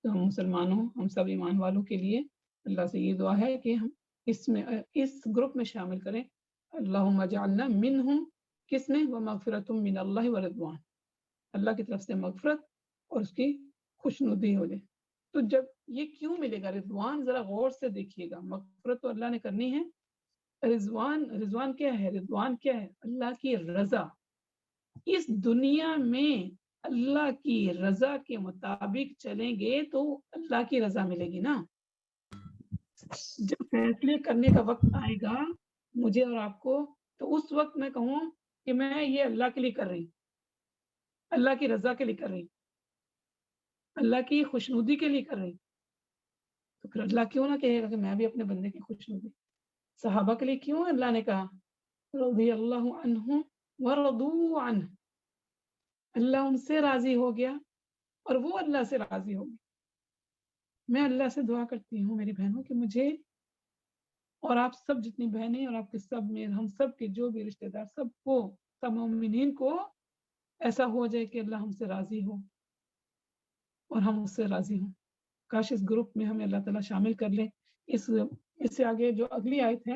تو ہم مسلمانوں، ہم سب ایمان والوں کے لیے اللہ سے یہ دعا ہے کہ ہم اس گروپ میں شامل کریں. اللہم اجعلنا منہم، کس میں؟ ومغفرۃ من اللہ ورضوان، اللہ کی طرف سے مغفرت اور اس کی خوشنودی ہو جائے. تو جب یہ کیوں ملے گا رضوان؟ ذرا غور سے دیکھیے گا. مغفرت تو اللہ نے کرنی ہے. رضوان کیا ہے؟ رضوان کیا ہے؟ اللہ کی رضا. اس دنیا میں اللہ کی رضا کے مطابق چلیں گے تو اللہ کی رضا ملے گی نا. جب فیصلے کرنے کا وقت آئے گا مجھے اور آپ کو، تو اس وقت میں کہوں کہ میں یہ اللہ کے لیے کر رہی، اللہ کی رضا کے لیے کر رہی، اللہ کی خوشنودی کے لیے کر رہی، تو پھر اللہ کیوں نہ کہے گا کہ میں بھی اپنے بندے کی خوشنودی. صحابہ کے لیے کیوں اللہ نے کہا رضی اللہ عنہم ورضوا عنہ، اللہ ان سے راضی ہو گیا اور وہ اللہ سے راضی ہو گئے. میں اللہ سے دعا کرتی ہوں میری بہنوں کہ مجھے اور آپ سب جتنی بہنیں اور آپ کے سب میں، ہم سب کے جو بھی رشتہ دار، سب کو، سب مومنین کو ایسا ہو جائے کہ اللہ ہم سے راضی ہو اور ہم اس سے راضی ہوں. کاش اس گروپ میں ہمیں اللہ تعالیٰ شامل کر لے. اس سے آگے جو اگلی آیت ہے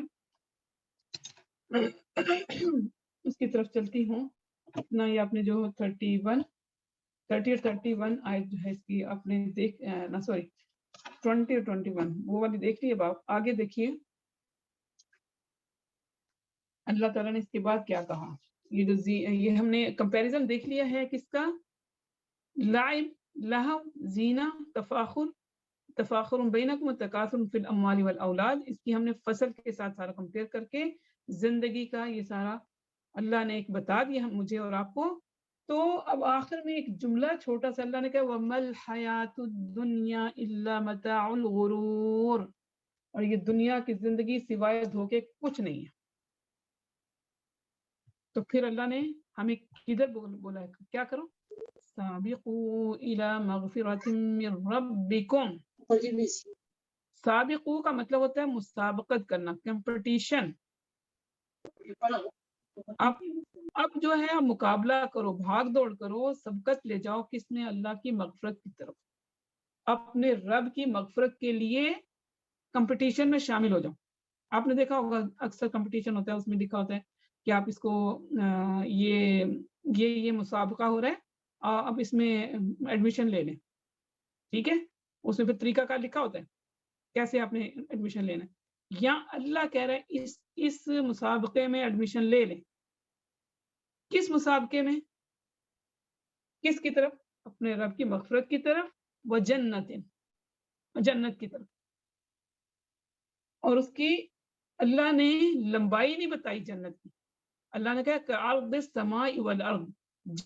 اس کی طرف چلتی ہوں. اپنا یہ آپ نے جو 30 اور 31 آیت جو ہے اس کی آپ نے دیکھ نہ سوری 20 اور 21 وہ والی دیکھ لیے. باپ آگے دیکھیے اللہ تعالیٰ نے اس کے بعد کیا کہا. یہ ہم نے کمپیریزن دیکھ لیا ہے کس کا؟ لعب، لہو، زینہ، تفاخر بینکم وتکاثر فی الاموال والاولاد. اس کی ہم نے فصل کے ساتھ سارا کمپیئر کر کے زندگی کا یہ سارا اللہ نے ایک بتا دیا مجھے اور آپ کو. تو اب آخر میں ایک جملہ چھوٹا سا اللہ نے کہا وَمَا الْحَيَاةُ الدُّنْيَا إِلَّا مَتَاعُ الْغُرُورِ، اور یہ دنیا کی زندگی سوائے دھوکے کچھ نہیں ہے. تو پھر اللہ نے ہمیں کدھر بولا ہے کیا کرو؟ سابقوا إِلَى مَغْفِرَةٍ مِّن رَبِّكُمْ. سابقو کا مطلب ہوتا ہے مسابقت کرنا، کمپٹیشن. اب جو ہے مقابلہ کرو، بھاگ دوڑ کرو، سبقت لے جاؤ کس میں؟ اللہ کی مغفرت کی طرف. اپنے رب کی مغفرت کے لیے کمپٹیشن میں شامل ہو جاؤ. آپ نے دیکھا ہوگا اکثر کمپٹیشن ہوتا ہے، اس میں لکھا ہوتا ہے کہ آپ اس کو یہ مسابقہ ہو رہا ہے، اب اس میں ایڈمیشن لے لیں. ٹھیک ہے، اس میں پھر طریقہ کار لکھا ہوتا ہے کیسے آپ نے ایڈمیشن لینا ہے. یا اللہ کہہ رہا ہے اس مسابقے میں ایڈمیشن لے لیں. کس مسابقے میں؟ کس کی طرف؟ اپنے رب کی مغفرت کی طرف، وجنت، جنت کی طرف. اور اس کی اللہ نے لمبائی نہیں بتائی جنت کی. اللہ نے کہا کہ عرض السماء والارض،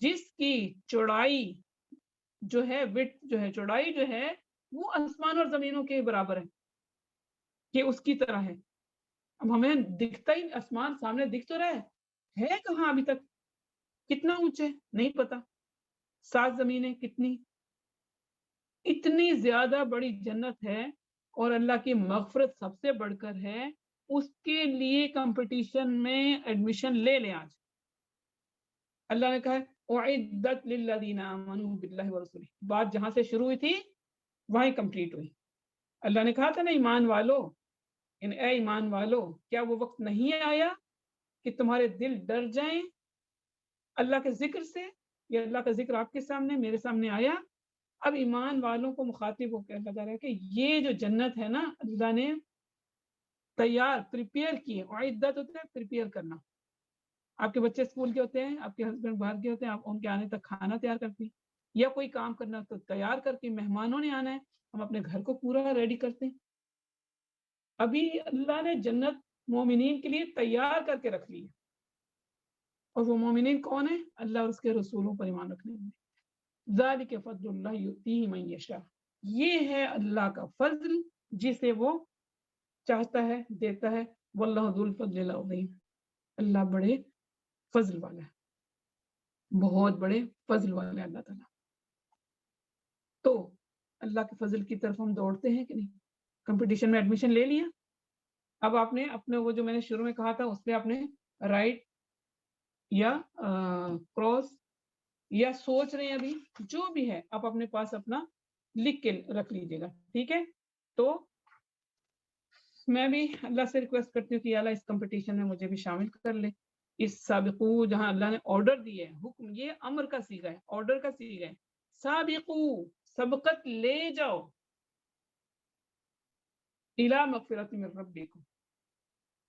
جس کی چوڑائی جو ہے، وڈتھ جو ہے، چوڑائی جو ہے وہ آسمان اور زمینوں کے برابر ہے، کہ اس کی طرح ہے. اب ہمیں دکھتا ہی، آسمان سامنے دکھ تو رہا ہے کہاں ابھی تک؟ کتنا اونچے نہیں پتا. 7 زمینیں کتنی، اتنی زیادہ بڑی جنت ہے اور اللہ کی مغفرت سب سے بڑھ کر ہے. اس کے لیے کمپٹیشن میں ایڈمیشن لے لیں آج. اللہ نے کہا اعدت للذین آمنوا باللہ ورسولہ. بات جہاں سے شروع ہوئی تھی وہیں کمپلیٹ ہوئی. اللہ نے کہا تھا نا ایمان والو، اے ایمان والو، کیا وہ وقت نہیں آیا کہ تمہارے دل ڈر جائیں اللہ کے ذکر سے؟ یا اللہ کا ذکر آپ کے سامنے، میرے سامنے آیا. اب ایمان والوں کو مخاطب ہو کے اللہ کہہ رہا ہے کہ یہ جو جنت ہے نا اللہ نے تیار، پریپیئر کی ہے. اعدت ہوتا ہے پریپیئر کرنا. آپ کے بچے اسکول کے ہوتے ہیں، آپ کے ہسبینڈ باہر کے ہوتے ہیں، آپ ان کے آنے تک کھانا تیار کرتے ہیں، یا کوئی کام کرنا تو تیار کر کے، مہمانوں نے آنا ہے ہم اپنے گھر کو پورا ریڈی کرتے ہیں. ابھی اللہ نے جنت مومنین کے لیے تیار کر کے رکھ لی ہے. اور وہ مومنین کون ہیں؟ اللہ اور اس کے رسولوں پر ایمان رکھنے والے. ذالک فضل اللہ یؤتیہ من یشاء، یہ ہے اللہ کا فضل جسے وہ چاہتا ہے دیتا ہے. واللہ ذو الفضل العظیم، اللہ بڑے فضل والا ہے، بہت بڑے فضل والا ہے اللہ تعالیٰ. تو اللہ کے فضل کی طرف ہم دوڑتے ہیں کہ نہیں؟ کمپٹیشن میں ایڈمیشن لے لیا. اب آپ نے اپنے وہ جو میں نے شروع میں کہا تھا اس پہ آپ نے رائٹ یا کراس یا سوچ رہے ہیں ابھی، جو بھی ہے آپ اپنے پاس اپنا لکھ کے رکھ لیجیے گا، ٹھیک ہے؟ تو میں بھی اللہ سے ریکویسٹ کرتی ہوں کہ اللہ اس کمپٹیشن میں مجھے بھی شامل کر لے، اس سابقو جہاں اللہ نے آرڈر دی ہے، حکم یہ امر کا صیغہ ہے، آرڈر کا صیغہ ہے، سابقو سبقت لے جاؤ، الی مغفرت من ربکم۔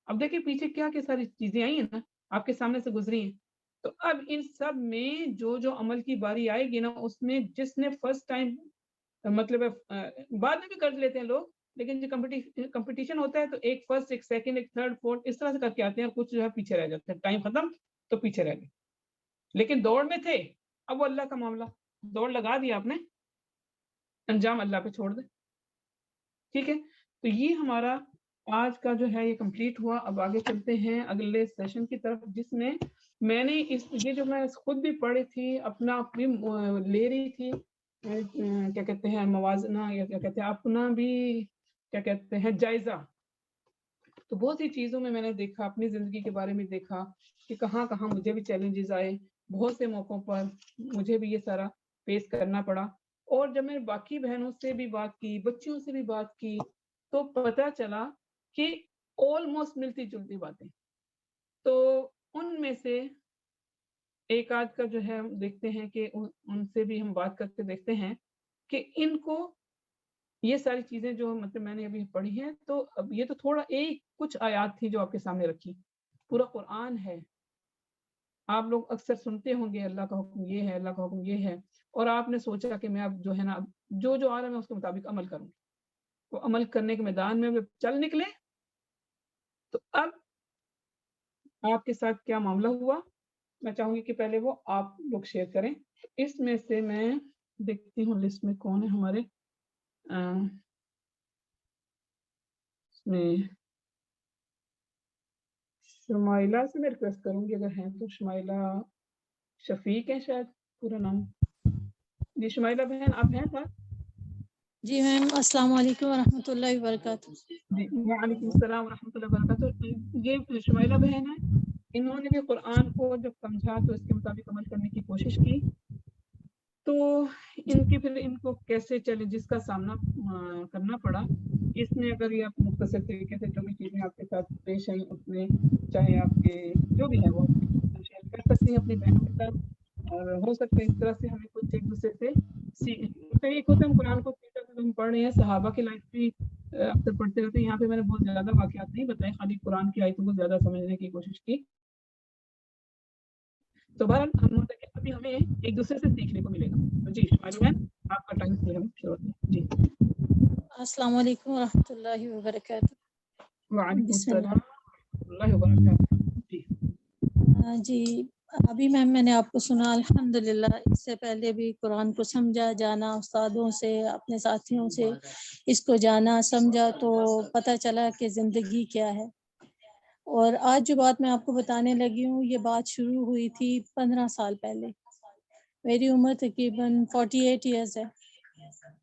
اب دیکھیں پیچھے کیا کیا ساری چیزیں آئی ہیں نا، آپ کے سامنے سے گزری ہیں، تو اب ان سب میں جو جو عمل کی باری آئے گی نا، اس میں جس نے فرسٹ ٹائم مطلب بعد میں بھی کر لیتے ہیں لوگ، لیکن جو کمپٹیشن ہوتا ہے تو ایک فرسٹ، ایک سیکنڈ، ایک تھرڈ، فورتھ اس طرح سے کر کے آتے ہیں، اور کچھ جو ہے پیچھے رہ جاتے ہیں، ٹائم ختم تو پیچھے رہ گئے، لیکن دوڑ میں تھے۔ اب وہ اللہ کا معاملہ، دوڑ لگا دیا آپ نے، انجام اللہ پہ چھوڑ دے، ٹھیک ہے؟ تو یہ ہمارا آج کا جو ہے یہ کمپلیٹ ہوا۔ اب آگے چلتے ہیں اگلے سیشن کی طرف، جس میں میں نے یہ جو میں خود بھی پڑھی تھی، اپنا بھی لے رہی تھی، کیا کہتے ہیں موازنہ، یا کیا کہتے ہیں اپنا بھی کیا کہتے ہیں جائزہ۔ تو بہت سی چیزوں میں نے دیکھا، اپنی زندگی کے بارے میں دیکھا کہ کہاں کہاں مجھے بھی چیلنجز آئے، بہت سے موقعوں پر مجھے بھی یہ سارا فیس کرنا پڑا۔ اور جب میں باقی بہنوں سے بھی بات کی، بچیوں سے بھی بات کی، تو پتہ چلا کہ آلموسٹ ملتی جلتی باتیں۔ تو ان میں سے ایک آدھ کا جو ہے دیکھتے ہیں کہ ان سے بھی ہم بات کر کے دیکھتے ہیں کہ ان کو یہ ساری چیزیں جو مطلب میں نے ابھی پڑھی ہیں، تو اب یہ تو تھوڑا ایک کچھ آیات تھی جو آپ کے سامنے رکھی، پورا قرآن ہے۔ آپ لوگ اکثر سنتے ہوں گے اللہ کا حکم یہ ہے، اللہ کا حکم یہ ہے، اور آپ نے سوچا کہ میں اب جو ہے نا جو جو آ رہا ہے میں اس کے مطابق عمل کروں، وہ عمل کرنے کے میدان میں چل نکلے۔ تو اب آپ کے ساتھ کیا معاملہ ہوا، میں چاہوں گی کہ پہلے وہ آپ لوگ شیئر کریں۔ اس میں سے میں دیکھتی ہوں لسٹ میں کون ہے ہمارے، اس میں شمائلہ سے میں ریکویسٹ کروں گی اگر ہیں تو، شمائلہ شفیق ہے شاید پورا نام۔ جی شمائلہ بہن آپ ہیں ساتھ؟ جی میم، السلام علیکم ورحمۃ اللہ وبرکاتہ۔ جی وعلیکم السلام ورحمۃ اللہ وبرکاتہ۔ یہ شمائلہ بہن ہے، انہوں نے بھی قرآن کو جب سمجھا تو اس کے مطابق عمل کرنے کی کوشش کی، تو ان کی پھر ان کو کیسے چیلنجز کا سامنا کرنا پڑا، اس میں اگر یہ آپ مختصر طریقے سے جو بھی چیزیں آپ کے ساتھ پیش آئیں اس میں چاہے آپ کے جو بھی ہے وہ شیئر کر سکتے ہیں اپنی بہنوں کے ساتھ، اور ہو سکتا ہے اس طرح سے ہمیں کچھ ایک دوسرے سے ایک ہوتا ہے ہم قرآن کو ہم پڑھ رہے ہیں، صحابہ کی لائف بھی اکثر پڑھتے رہتے ہیں، یہاں پہ میں نے بہت زیادہ واقعات نہیں بتائے، خالی قرآن کی آیتوں کو زیادہ سمجھنے کی کوشش کی۔ تو بہرحال ہم ابھی ہمیں ایک دوسرے سے سیکھنے کو ملے گا۔ جی شمائلہ بہن آپ کا ٹائم شروع ہوتی ہے۔ جی السلام علیکم ورحمۃ اللہ وبرکاتہ۔ وعلیکم بسم اللہ۔ السلام ورحمۃ اللہ وبرکاتہ۔ جی جی ابھی میم میں نے آپ کو سنا الحمدللہ، اس سے پہلے بھی قرآن کو سمجھا، جانا، استادوں سے، اپنے ساتھیوں سے اس کو جانا سمجھا، تو پتہ چلا کہ زندگی کیا ہے۔ اور آج جو بات میں آپ کو بتانے لگی ہوں، یہ بات شروع ہوئی تھی 15 سال پہلے، میری عمر تقریباً 48 ایئرز ہے،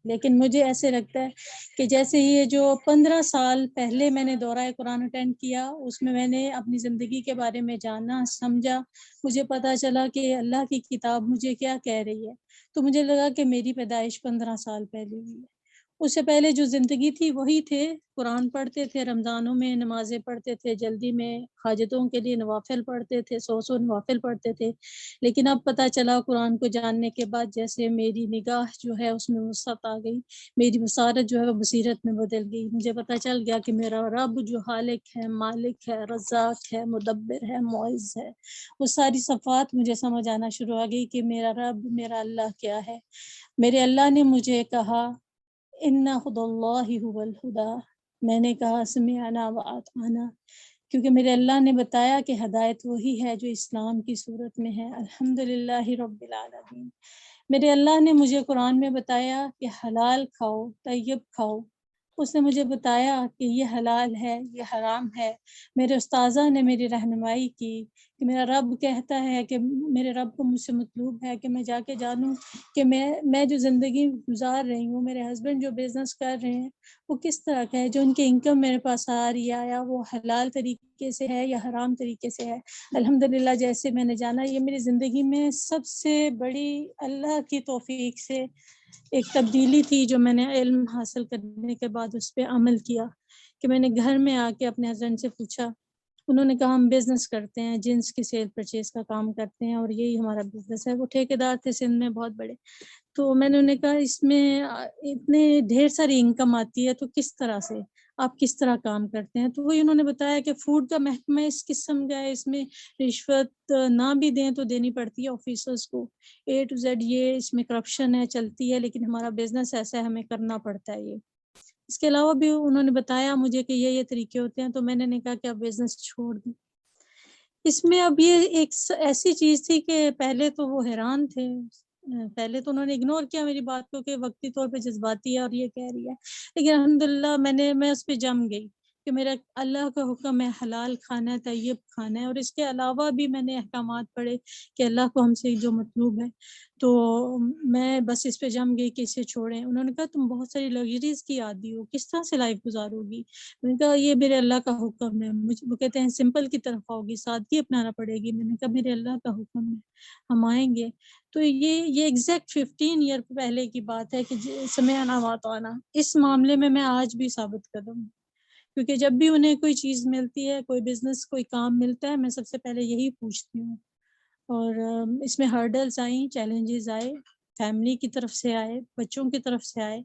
لیکن مجھے ایسے لگتا ہے کہ جیسے یہ جو 15 سال پہلے میں نے دورہ قرآن اٹینڈ کیا، اس میں میں نے اپنی زندگی کے بارے میں جانا سمجھا، مجھے پتہ چلا کہ اللہ کی کتاب مجھے کیا کہہ رہی ہے، تو مجھے لگا کہ میری پیدائش 15 سال پہلے ہوئی ہے۔ اس سے پہلے جو زندگی تھی وہی تھے، قرآن پڑھتے تھے، رمضانوں میں نمازیں پڑھتے تھے، جلدی میں حاجتوں کے لیے نوافل پڑھتے تھے، 100 نوافل پڑھتے تھے، لیکن اب پتہ چلا قرآن کو جاننے کے بعد جیسے میری نگاہ جو ہے اس میں وسعت آ گئی، میری بصارت جو ہے وہ بصیرت میں بدل گئی، مجھے پتہ چل گیا کہ میرا رب جو خالق ہے، مالک ہے، رزاق ہے، مدبر ہے، معز ہے، وہ ساری صفات مجھے سمجھ آنا شروع آ گئی کہ میرا رب، میرا اللہ کیا ہے۔ میرے اللہ نے مجھے کہا ان خدا اللہ هو الہدی، میں نے کہا سمعنا واطعنا، کیونکہ میرے اللہ نے بتایا کہ ہدایت وہی ہے جو اسلام کی صورت میں ہے۔ الحمدللہ رب العالمین۔ میرے اللہ نے مجھے قرآن میں بتایا کہ حلال کھاؤ، طیب کھاؤ، اس نے مجھے بتایا کہ یہ حلال ہے، یہ حرام ہے۔ میرے استاذہ نے میری رہنمائی کی کہ میرا رب کہتا ہے کہ میرے رب کو مجھ سے مطلوب ہے کہ میں جا کے جانوں کہ میں جو زندگی گزار رہی ہوں، میرے ہسبینڈ جو بزنس کر رہے ہیں وہ کس طرح کا ہے، جو ان کے انکم میرے پاس آ رہی ہے یا وہ حلال طریقے سے ہے یا حرام طریقے سے ہے۔ الحمدللہ جیسے میں نے جانا، یہ میری زندگی میں سب سے بڑی اللہ کی توفیق سے ایک تبدیلی تھی جو میں نے علم حاصل کرنے کے بعد اس پہ عمل کیا، کہ میں نے گھر میں آ کے اپنے ہسبینڈ سے پوچھا۔ انہوں نے کہا ہم بزنس کرتے ہیں، جنس کی سیل پرچیز کا کام کرتے ہیں اور یہی ہمارا بزنس ہے۔ وہ ٹھیکیدار تھے سندھ میں بہت بڑے۔ تو میں نے انہیں کہا اس میں اتنے ڈھیر ساری انکم آتی ہے تو کس طرح سے آپ کس طرح کام کرتے ہیں؟ تو وہی انہوں نے بتایا کہ فوڈ کا محکمہ اس قسم کا ہے، اس میں رشوت نہ بھی دیں تو دینی پڑتی ہے آفیسرز کو، A to Z یہ اس میں کرپشن ہے، چلتی ہے، لیکن ہمارا بزنس ایسا ہے، ہمیں کرنا پڑتا ہے یہ۔ اس کے علاوہ بھی انہوں نے بتایا مجھے کہ یہ طریقے ہوتے ہیں، تو میں نے کہا کہ اب بزنس چھوڑ دیں۔ اس میں اب یہ ایک ایسی چیز تھی کہ پہلے تو وہ حیران تھے، پہلے تو انہوں نے اگنور کیا میری بات کو کہ وقتی طور پہ جذباتی ہے اور یہ کہہ رہی ہے، لیکن الحمدللہ میں اس پہ جم گئی کہ میرا اللہ کا حکم ہے حلال کھانا ہے، طیب کھانا ہے، اور اس کے علاوہ بھی میں نے احکامات پڑھے کہ اللہ کو ہم سے جو مطلوب ہے، تو میں بس اس پہ جم گئی کہ اسے چھوڑیں۔ انہوں نے کہا تم بہت ساری لگژریز کی عادی ہو، کس طرح سے لائف گزارو گی؟ میں نے کہا یہ میرے اللہ کا حکم ہے۔ وہ کہتے ہیں سمپل کی طرف آؤ گی، سادگی اپنانا پڑے گی۔ میں نے کہا میرے اللہ کا حکم ہے، ہم آئیں گے۔ تو یہ ایگزیکٹ 15 ایئر پہلے کی بات ہے کہ سمعنا واطعنا۔ اس معاملے میں آج بھی ثابت قدم ہوں، کیونکہ جب بھی انہیں کوئی چیز ملتی ہے، کوئی بزنس کوئی کام ملتا ہے، میں سب سے پہلے یہی پوچھتی ہوں۔ اور اس میں ہرڈلز آئیں، چیلنجز آئے، فیملی کی طرف سے آئے، بچوں کی طرف سے آئے۔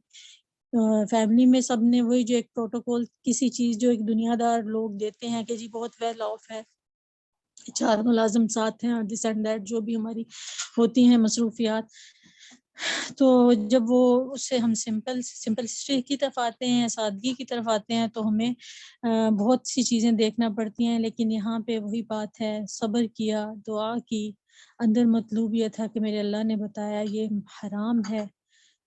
فیملی میں سب نے وہی جو ایک پروٹوکول کسی چیز جو ایک دنیا دار لوگ دیتے ہیں کہ جی بہت ویل آف ہے، 4 ملازم ساتھ ہیں اور دس اینڈ دیٹ جو بھی ہماری ہوتی ہیں مصروفیات، تو جب وہ اس سے ہم سمپلسٹی کی طرف آتے ہیں، سادگی کی طرف آتے ہیں، تو ہمیں بہت سی چیزیں دیکھنا پڑتی ہیں۔ لیکن یہاں پہ وہی بات ہے، صبر کیا، دعا کی، اندر مطلوب یہ تھا کہ میرے اللہ نے بتایا یہ حرام ہے،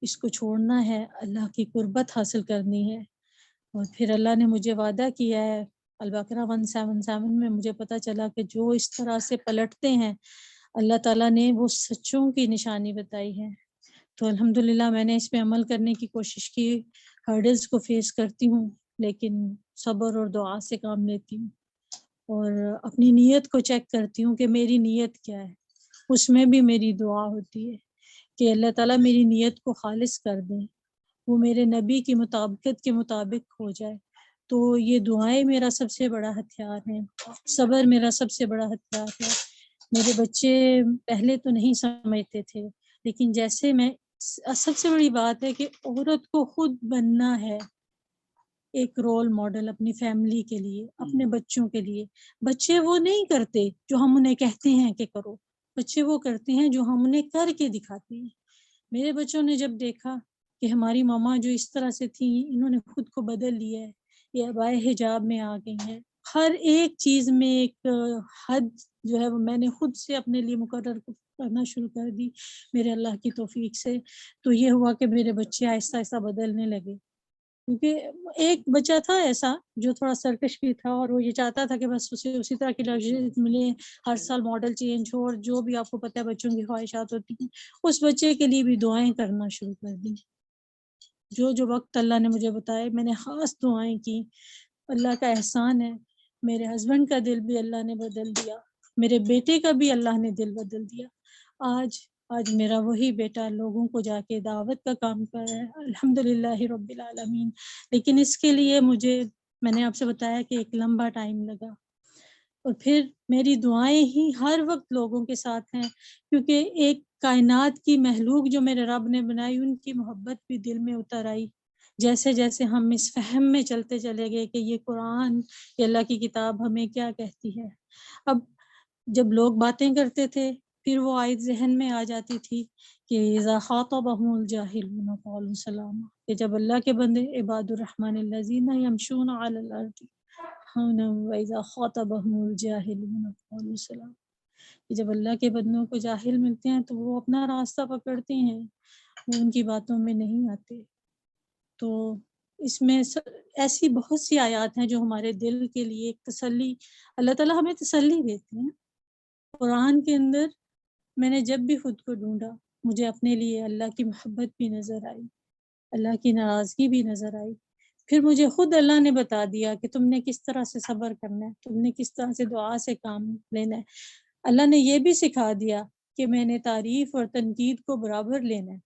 اس کو چھوڑنا ہے، اللہ کی قربت حاصل کرنی ہے۔ اور پھر اللہ نے مجھے وعدہ کیا ہے، البقرہ 177 میں مجھے پتہ چلا کہ جو اس طرح سے پلٹتے ہیں اللہ تعالیٰ نے وہ سچوں کی نشانی بتائی ہے۔ تو الحمدللہ میں نے اس پہ عمل کرنے کی کوشش کی، ہرڈلز کو فیس کرتی ہوں، لیکن صبر اور دعا سے کام لیتی ہوں، اور اپنی نیت کو چیک کرتی ہوں کہ میری نیت کیا ہے۔ اس میں بھی میری دعا ہوتی ہے کہ اللہ تعالیٰ میری نیت کو خالص کر دیں، وہ میرے نبی کی مطابقت کے مطابق ہو جائے۔ تو یہ دعائیں میرا سب سے بڑا ہتھیار ہے، صبر میرا سب سے بڑا ہتھیار ہے۔ میرے بچے پہلے تو نہیں سمجھتے تھے، لیکن جیسے میں سب سے بڑی بات ہے کہ عورت کو خود بننا ہے ایک رول ماڈل اپنی فیملی کے لیے، اپنے بچوں کے لیے۔ بچے وہ نہیں کرتے جو ہم انہیں کہتے ہیں کہ کرو، بچے وہ کرتے ہیں جو ہم انہیں کر کے دکھاتے ہیں۔ میرے بچوں نے جب دیکھا کہ ہماری ماما جو اس طرح سے تھی، انہوں نے خود کو بدل لیا ہے، یہ عبائے حجاب میں آ گئی ہیں، ہر ایک چیز میں ایک حد جو ہے وہ میں نے خود سے اپنے لیے مقرر کرنا شروع کر دی میرے اللہ کی توفیق سے۔ تو یہ ہوا کہ میرے بچے آہستہ آہستہ بدلنے لگے، کیونکہ ایک بچہ تھا ایسا جو تھوڑا سرکش بھی تھا، اور وہ یہ چاہتا تھا کہ بس اسے اسی طرح کی لگژریز ملے، ہر سال ماڈل چینج ہو، اور جو بھی آپ کو پتہ ہے بچوں کی خواہشات ہوتی ہیں۔ اس بچے کے لیے بھی دعائیں کرنا شروع کر دی، جو وقت اللہ نے مجھے بتایا میں نے خاص دعائیں کی۔ اللہ کا احسان ہے، میرے ہسبینڈ کا دل بھی اللہ نے بدل دیا، میرے بیٹے کا بھی اللہ نے دل بدل دیا۔ آج میرا وہی بیٹا لوگوں کو جا کے دعوت کا کام کر رہا ہے، الحمدللہ رب العالمین۔ لیکن اس کے لیے میں نے آپ سے بتایا کہ ایک لمبا ٹائم لگا، اور پھر میری دعائیں ہی ہر وقت لوگوں کے ساتھ ہیں، کیونکہ ایک کائنات کی مخلوق جو میرے رب نے بنائی، ان کی محبت بھی دل میں اتر آئی، جیسے جیسے ہم اس فہم میں چلتے چلے گئے کہ یہ قرآن، یہ اللہ کی کتاب ہمیں کیا کہتی ہے۔ اب جب لوگ باتیں کرتے تھے، پھر وہ آیت ذہن میں آ جاتی تھی کہ اذا خاطبهم الجاہلون قالوا سلاما، کہ جب اللہ کے بندے عباد الرحمن الذین یمشون علی الارض ہونا واذا خاطبهم الجاہلون قالوا سلاما، کہ جب اللہ کے بندوں کو جاہل ملتے ہیں تو وہ اپنا راستہ پکڑتے ہیں، وہ ان کی باتوں میں نہیں آتے۔ تو اس میں ایسی بہت سی آیات ہیں جو ہمارے دل کے لیے ایک تسلی، اللہ تعالیٰ ہمیں تسلی دیتے ہیں۔ قرآن کے اندر میں نے جب بھی خود کو ڈھونڈا، مجھے اپنے لیے اللہ کی محبت بھی نظر آئی، اللہ کی ناراضگی بھی نظر آئی۔ پھر مجھے خود اللہ نے بتا دیا کہ تم نے کس طرح سے صبر کرنا ہے، تم نے کس طرح سے دعا سے کام لینا ہے۔ اللہ نے یہ بھی سکھا دیا کہ میں نے تعریف اور تنقید کو برابر لینا ہے،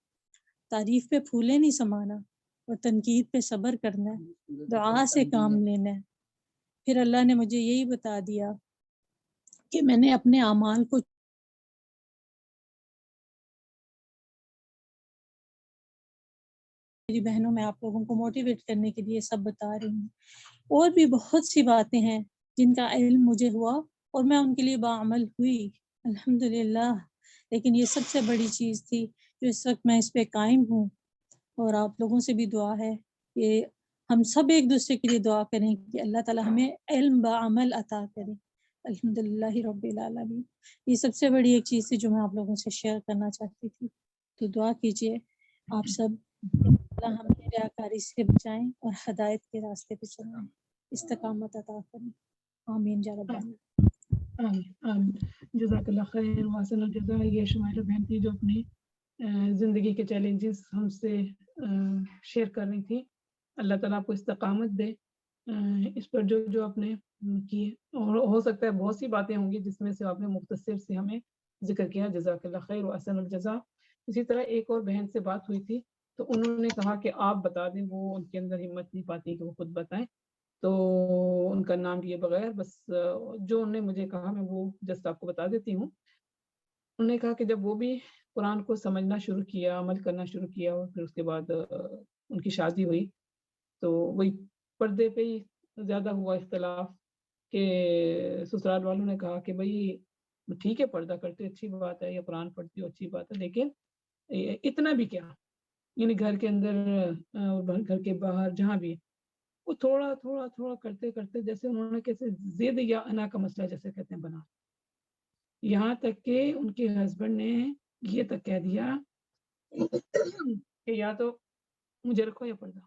تعریف پہ پھولے نہیں سمانا اور تنقید پہ صبر کرنا ہے، دعا سے کام لینا ہے۔ پھر اللہ نے مجھے یہی بتا دیا کہ میں نے اپنے اعمال کو میری بہنوں میں آپ لوگوں کو موٹیویٹ کرنے کے لیے سب بتا رہی ہوں۔ اور بھی بہت سی باتیں ہیں جن کا علم مجھے ہوا اور میں ان کے لیے باعمل ہوئی الحمدللہ، لیکن یہ سب سے بڑی چیز تھی جو اس وقت میں اس پہ قائم ہوں۔ اور آپ لوگوں سے بھی دعا ہے کہ ہم سب ایک دوسرے کے لیے دعا کریں کہ اللہ تعالیٰ ہمیں علم بعمل عطا کرے۔ الحمدللہ رب العالمین۔ یہ سب سے بڑی ایک چیز تھی جو میں آپ لوگوں سے شیئر کرنا چاہتی تھی، تو دعا کیجئے آپ سب، اللہ ہمیں ریاکاری سے بچائیں اور ہدایت کے راستے پہ چلائیں، استقامت عطا کریں، آمین یا رب العالمین۔ آمین۔ جزاک اللہ خیر واحسن الجزا۔ یہ شمائلہ بہن تھی جو اپنی زندگی کے چیلنجز ہم سے شیئر کر رہی تھی۔ اللہ تعالیٰ آپ کو استقامت دے اس پر جو آپ نے کی، اور ہو سکتا ہے بہت سی باتیں ہوں گی جس میں سے آپ نے مختصر سے ہمیں ذکر کیا۔ جزاک اللہ خیر واحسن الجزا۔ اسی طرح ایک اور بہن سے بات ہوئی تھی تو انہوں نے کہا کہ آپ بتا دیں، وہ ان کے اندر ہمت نہیں پاتی کہ وہ خود بتائیں، تو ان کا نام لیے بغیر بس جو انہوں نے مجھے کہا میں وہ جسٹ آپ کو بتا دیتی ہوں۔ انہوں نے کہا کہ جب وہ بھی قرآن کو سمجھنا شروع کیا، عمل کرنا شروع کیا، اور پھر اس کے بعد ان کی شادی ہوئی تو وہی پردے پہ ہی زیادہ ہوا اختلاف کہ سسرال والوں نے کہا کہ بھائی ٹھیک ہے پردہ کرتے اچھی بات ہے، یا قرآن پڑھتی ہو اچھی بات ہے، لیکن اتنا بھی کیا، یعنی گھر کے اندر اور گھر کے باہر جہاں بھی وہ تھوڑا تھوڑا تھوڑا کرتے کرتے جیسے انہوں نے کیسے ضد یا انا کا مسئلہ جیسے کہتے ہیں بنا، یہاں تک کہ ان کے ہسبینڈ نے یہ تک کہہ دیا کہ یا تو مجھے رکھو یا پردہ۔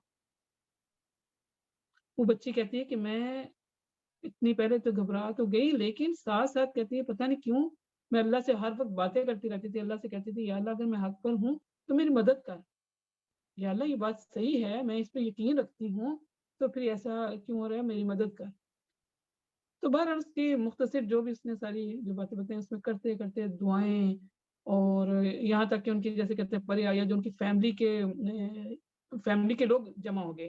وہ بچی کہتی ہے کہ میں اتنی پہلے تو گھبرا تو گئی، لیکن ساتھ ساتھ کہتی ہے پتہ نہیں کیوں میں اللہ سے ہر وقت باتیں کرتی رہتی تھی، اللہ سے کہتی تھی یا اللہ اگر میں حق پر ہوں تو میری مدد کر، یا اللہ یہ بات صحیح ہے، میں اس پہ یقین رکھتی ہوں، تو پھر ایسا کیوں ہو رہا ہے، میری مدد کر۔ تو بہرحال اس کی مختصر جو بھی اس نے ساری جو باتیں بتائیں اس میں کرتے کرتے دعائیں، اور یہاں تک کہ ان کی جیسے کہتے ہیں پرے آیا جو ان کی فیملی کے لوگ جمع ہو گئے،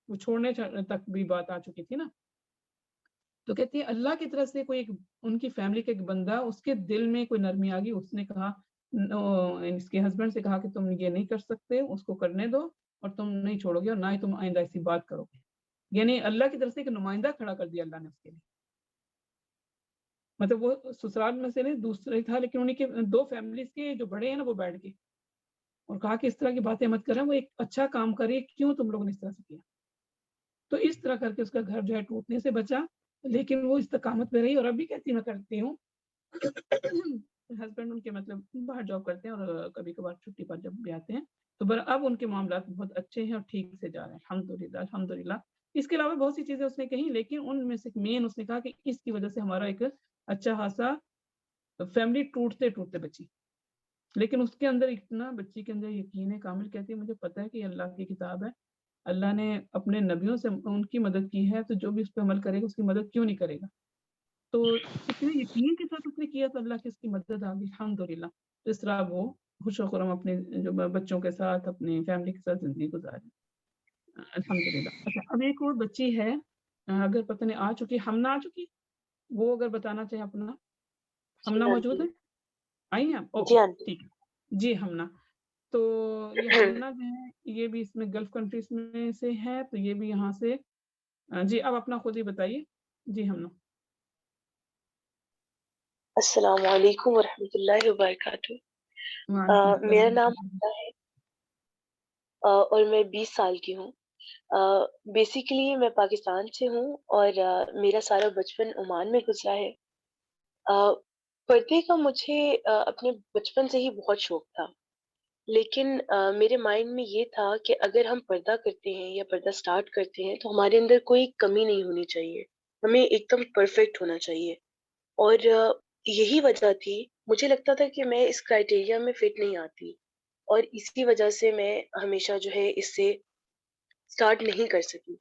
وہ چھوڑنے تک بھی بات آ چکی تھی نا، تو کہتی ہے اللہ کی طرف سے کوئی ایک ان کی فیملی کا ایک بندہ، اس کے دل میں کوئی نرمی آ گئی، اس نے کہا اس کے ہسبینڈ سے کہا کہ تم یہ نہیں کر سکتے، اس کو کرنے دو، اور تم نہیں چھوڑو گے اور نہ ہی تم آئندہ ایسی بات کرو گے، یعنی اللہ کی طرف سے ایک نمائندہ کھڑا کر دیا اللہ نے اس کے لیے، مطلب وہ سسرال میں سے نہیں دوسرے تھا، لیکن انہیں کے دو فیملیز کے جو بڑے ہیں نا وہ بیٹھ گئے اور کہا کہ اس طرح کی باتیں مت کریں، وہ ایک اچھا کام کریے، کیوں تم لوگوں نے اس طرح سے کیا؟ تو اس طرح کر کے اس کا گھر جو ہے ٹوٹنے سے بچا، لیکن وہ استقامت پہ رہی، اور ابھی کہتی میں کرتی ہوں ہسبینڈ ان کے مطلب باہر جاب کرتے ہیں اور کبھی کبھار چھٹی پر جب بھی آتے ہیں تو اب ان کے معاملات بہت اچھے ہیں اور ٹھیک سے جا رہے ہیں الحمدللہ الحمدللہ۔ اس کے علاوہ بہت سی چیزیں اس نے کہیں، لیکن ان میں سے مین اس نے کہا کہ اس کی وجہ سے ہمارا ایک اچھا خاصا فیملی ٹوٹتے ٹوٹتے بچی، لیکن اس کے اندر اتنا بچی کے اندر یقین کامل، کہتی ہے مجھے پتہ ہے کہ یہ اللہ کی کتاب ہے، اللہ نے اپنے نبیوں سے ان کی مدد کی ہے، تو جو بھی اس پہ عمل کرے گا اس کی مدد کیوں نہیں کرے گا؟ تو اتنے یقین کے ساتھ اس نے کیا تو اللہ کی اس کی مدد آ گئی الحمدللہ۔ اس طرح وہ خوش و خرم اپنے جو بچوں کے ساتھ اپنی فیملی کے ساتھ زندگی گزاری الحمدللہ۔ اچھا اب ایک اور بچی ہے اگر پتہ نہیں آ چکی، ہمنا آ چکی، وہ اگر بتانا چاہیں اپنا، ہمنا موجود ہے؟ آئی ہیں آپ؟ اوکے ٹھیک ہے جی ہمنا۔ تو یہ ہمنا جو ہے یہ بھی اس میں گلف کنٹریز میں سے ہے، تو یہ بھی یہاں سے جی اب اپنا خود ہی بتائیے جی ہمنا۔ السلام علیکم ورحمۃ اللہ وبرکاتہ۔ میرا نام ہمنا ہے اور میں 20 سال کی ہوں۔ بیسیکلی میں پاکستان سے ہوں اور میرا سارا بچپن عمان میں گزرا ہے۔ پردے کا مجھے اپنے بچپن سے ہی بہت شوق تھا، لیکن میرے مائنڈ میں یہ تھا کہ اگر ہم پردہ کرتے ہیں یا پردہ سٹارٹ کرتے ہیں تو ہمارے اندر کوئی کمی نہیں ہونی چاہیے، ہمیں ایک دم پرفیکٹ ہونا چاہیے. اور یہی وجہ تھی، مجھے لگتا تھا کہ میں اس کرائٹیریا میں فٹ نہیں آتی، اور اسی وجہ سے میں ہمیشہ جو ہے اس سے سٹارٹ نہیں کر سکی.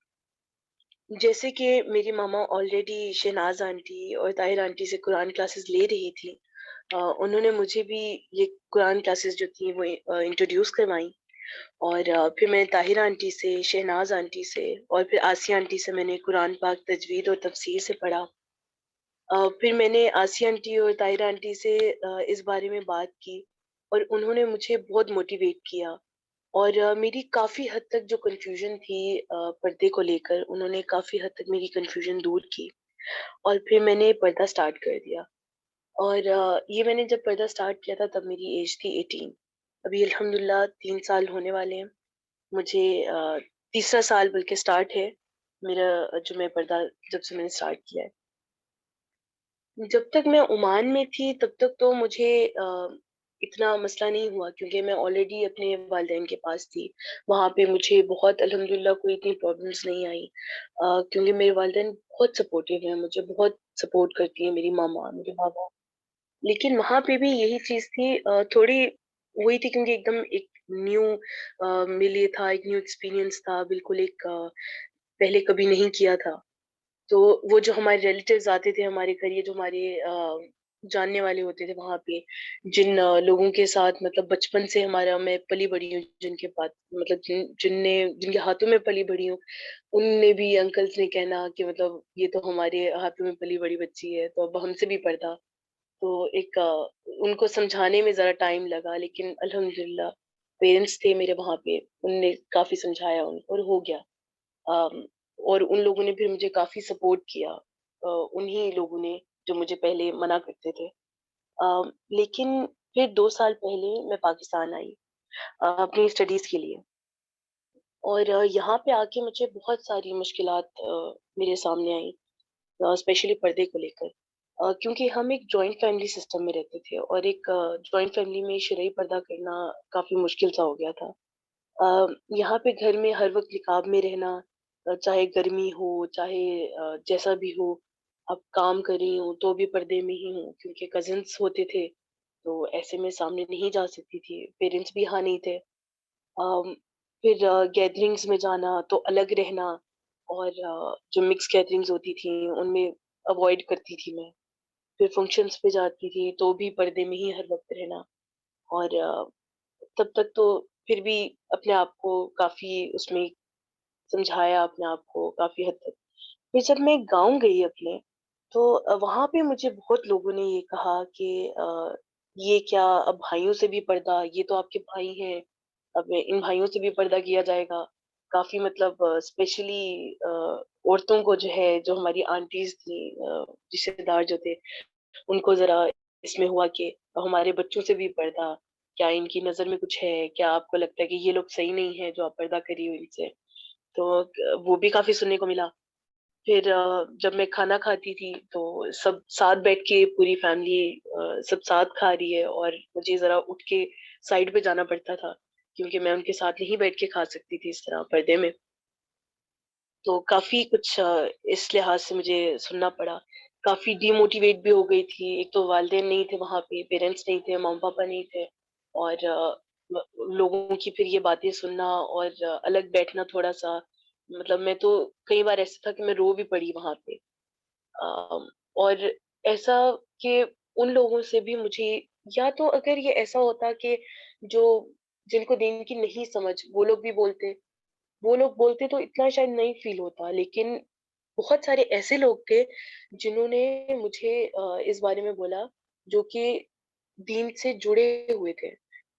جیسے کہ میری ماما آلریڈی شہناز آنٹی اور طاہر آنٹی سے قرآن کلاسز لے رہی تھی، انہوں نے مجھے بھی یہ قرآن کلاسز جو تھیں وہ انٹروڈیوس کروائیں. اور پھر میں طاہر آنٹی سے، شہناز آنٹی سے اور پھر آسیہ آنٹی سے میں نے قرآن پاک تجوید اور تفسیر سے پڑھا. پھر میں نے آسیہ آنٹی اور طاہرہ آنٹی سے اس بارے میں بات کی، اور انہوں نے مجھے بہت موٹیویٹ کیا. اور میری کافی حد تک جو کنفیوژن تھی پردے کو لے کر، انہوں نے کافی حد تک میری کنفیوژن دور کی، اور پھر میں نے پردہ سٹارٹ کر دیا. اور یہ میں نے جب پردہ سٹارٹ کیا تھا تب میری ایج تھی 18. ابھی الحمدللہ 3 سال ہونے والے ہیں مجھے، تیسرا سال بلکہ سٹارٹ ہے میرا جو میں پردہ جب سے میں نے سٹارٹ کیا ہے. جب تک میں عمان میں تھی تب تک تو مجھے اتنا مسئلہ نہیں ہوا، کیونکہ میں آلریڈی اپنے والدین کے پاس تھی. وہاں پہ مجھے بہت الحمدللہ کوئی اتنی پرابلمس نہیں آئی، کیونکہ میرے والدین بہت سپورٹیو ہیں، مجھے بہت سپورٹ کرتی ہیں میری ماما، میرے بابا. لیکن وہاں پہ بھی یہی چیز تھی، تھوڑی وہی تھی، کیونکہ ایک دم ایک نیو میرے لیے تھا، ایک نیو ایکسپیرئنس تھا، بالکل ایک پہلے کبھی نہیں کیا تھا. تو وہ جو ہمارے ریلیٹیوز آتے تھے ہمارے گھر، یہ جو ہمارے جاننے والے ہوتے تھے وہاں پہ، جن لوگوں کے ساتھ مطلب بچپن سے ہمارا میں پلی بڑھی ہوں، جن کے پاس مطلب جن کے ہاتھوں میں پلی بڑھی ہوں، ان نے بھی، انکلز نے کہنا کہ مطلب یہ تو ہمارے ہاتھوں میں پلی بڑی بچی ہے، تو اب ہم سے بھی پڑھتا. تو ایک ان کو سمجھانے میں ذرا ٹائم لگا، لیکن الحمدللہ پیرنٹس تھے میرے وہاں پہ، ان نے کافی سمجھایا اور ہو گیا. اور ان لوگوں نے پھر مجھے کافی سپورٹ کیا، انہی لوگوں نے جو مجھے پہلے منع کرتے تھے. لیکن پھر 2 سال پہلے میں پاکستان آئی اپنی اسٹڈیز کے لیے. اور یہاں پہ آ کے مجھے بہت ساری مشکلات میرے سامنے آئیں، اسپیشلی پردے کو لے کر. کیونکہ ہم ایک جوائنٹ فیملی سسٹم میں رہتے تھے، اور ایک جوائنٹ فیملی میں شرعی پردہ کرنا کافی مشکل سا ہو گیا تھا. یہاں پہ گھر میں ہر وقت نقاب میں رہنا، چاہے گرمی ہو، چاہے جیسا بھی ہو، اب کام کر رہی ہوں تو بھی پردے میں ہی ہوں، کیونکہ کزنس ہوتے تھے تو ایسے میں سامنے نہیں جا سکتی تھی، پیرنٹس بھی ہاں نہیں تھے. پھر گیدرنگس میں جانا تو الگ رہنا، اور جو مکس گیدرنگز ہوتی تھیں ان میں اوائڈ کرتی تھی میں. پھر فنکشنز پہ جاتی تھی تو بھی پردے میں ہی ہر وقت رہنا. اور تب تک تو پھر بھی اپنے آپ کو کافی اس میں سمجھایا، اپنے آپ کو کافی حد تک. پھر جب میں گاؤں گئی اپنے، تو وہاں پہ مجھے بہت لوگوں نے یہ کہا کہ یہ کیا، اب بھائیوں سے بھی پردہ، یہ تو آپ کے بھائی ہیں، اب ان بھائیوں سے بھی پردہ کیا جائے گا. کافی مطلب اسپیشلی عورتوں کو جو ہے، جو ہماری آنٹیز تھیں، رشتے دار جو تھے، ان کو ذرا اس میں ہوا کہ ہمارے بچوں سے بھی پردہ، کیا ان کی نظر میں کچھ ہے، کیا آپ کو لگتا ہے کہ یہ لوگ صحیح نہیں ہے جو آپ پردہ کری ہوئی ان سے. تو وہ بھی کافی سننے کو ملا. پھر جب میں کھانا کھاتی تھی تو سب ساتھ بیٹھ کے، پوری فیملی سب ساتھ کھا رہی ہے، اور مجھے ذرا اٹھ کے سائڈ پہ جانا پڑتا تھا، کیونکہ میں ان کے ساتھ نہیں بیٹھ کے کھا سکتی تھی اس طرح پردے میں. تو کافی کچھ اس لحاظ سے مجھے سننا پڑا. کافی ڈی موٹیویٹ بھی ہو گئی تھی، ایک تو والدین نہیں تھے وہاں پہ، پیرنٹس نہیں تھے، ماما پاپا نہیں تھے، اور لوگوں کی پھر یہ باتیں سننا اور الگ بیٹھنا تھوڑا سا، مطلب میں تو کئی بار ایسا تھا کہ میں رو بھی پڑی وہاں پہ. اور ایسا کہ ان لوگوں سے بھی مجھے، یا تو اگر یہ ایسا ہوتا کہ جو جن کو دین کی نہیں سمجھ وہ لوگ بولتے تو اتنا شاید نہیں فیل ہوتا. لیکن بہت سارے ایسے لوگ تھے جنہوں نے مجھے اس بارے میں بولا، جو کہ دین سے جڑے ہوئے تھے.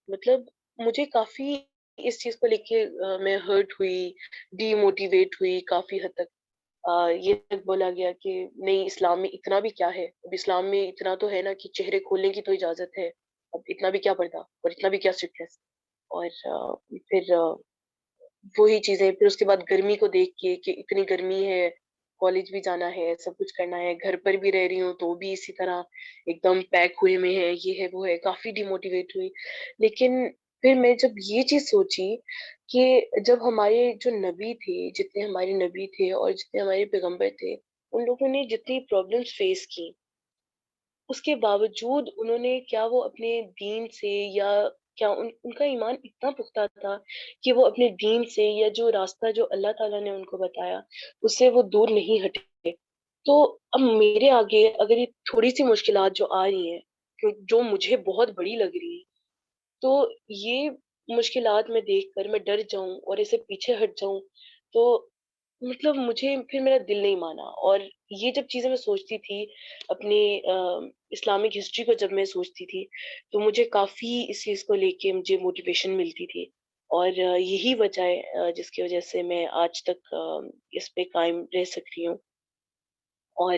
مطلب مجھے کافی اس چیز کو لے کے میں ہرٹ ہوئی، ڈی موٹیویٹ ہوئی کافی حد تک. یہ تک بولا گیا کہ نہیں، اسلام میں اتنا بھی کیا ہے، اب اسلام میں اتنا تو ہے نا کہ چہرے کھولنے کی تو اجازت ہے، اب اتنا بھی کیا پردہ اور اتنا بھی کیا اسٹرکٹنس. اور پھر وہی چیزیں، پھر اس کے بعد گرمی کو دیکھ کے کہ اتنی گرمی ہے، کالج بھی جانا ہے، سب کچھ کرنا ہے، گھر پر بھی رہ رہی ہوں تو بھی اسی طرح ایک دم پیک ہوئے میں ہے، یہ ہے وہ ہے، کافی ڈی موٹیویٹ ہوئی. لیکن پھر میں جب یہ چیز سوچی کہ جب ہمارے جو نبی تھے، جتنے ہمارے نبی تھے اور جتنے ہمارے پیغمبر تھے، ان لوگوں نے جتنی پرابلمس فیس کی، اس کے باوجود انہوں نے کیا وہ اپنے دین سے یا کیا ان کا ایمان اتنا پختہ تھا کہ وہ اپنے دین سے یا جو راستہ جو اللہ تعالیٰ نے ان کو بتایا اس سے وہ دور نہیں ہٹے. تو اب میرے آگے اگر یہ تھوڑی سی مشکلات جو آ رہی ہیں جو مجھے بہت بڑی لگ رہی ہیں، تو یہ مشکلات میں دیکھ کر میں ڈر جاؤں اور اسے پیچھے ہٹ جاؤں، تو مطلب مجھے پھر میرا دل نہیں مانا. اور یہ جب چیزیں میں سوچتی تھی اپنی اسلامک ہسٹری کو جب میں سوچتی تھی تو مجھے کافی اس چیز کو لے کے مجھے موٹیویشن ملتی تھی. اور یہی وجہ ہے جس کی وجہ سے میں آج تک اس پہ قائم رہ سکتی ہوں. اور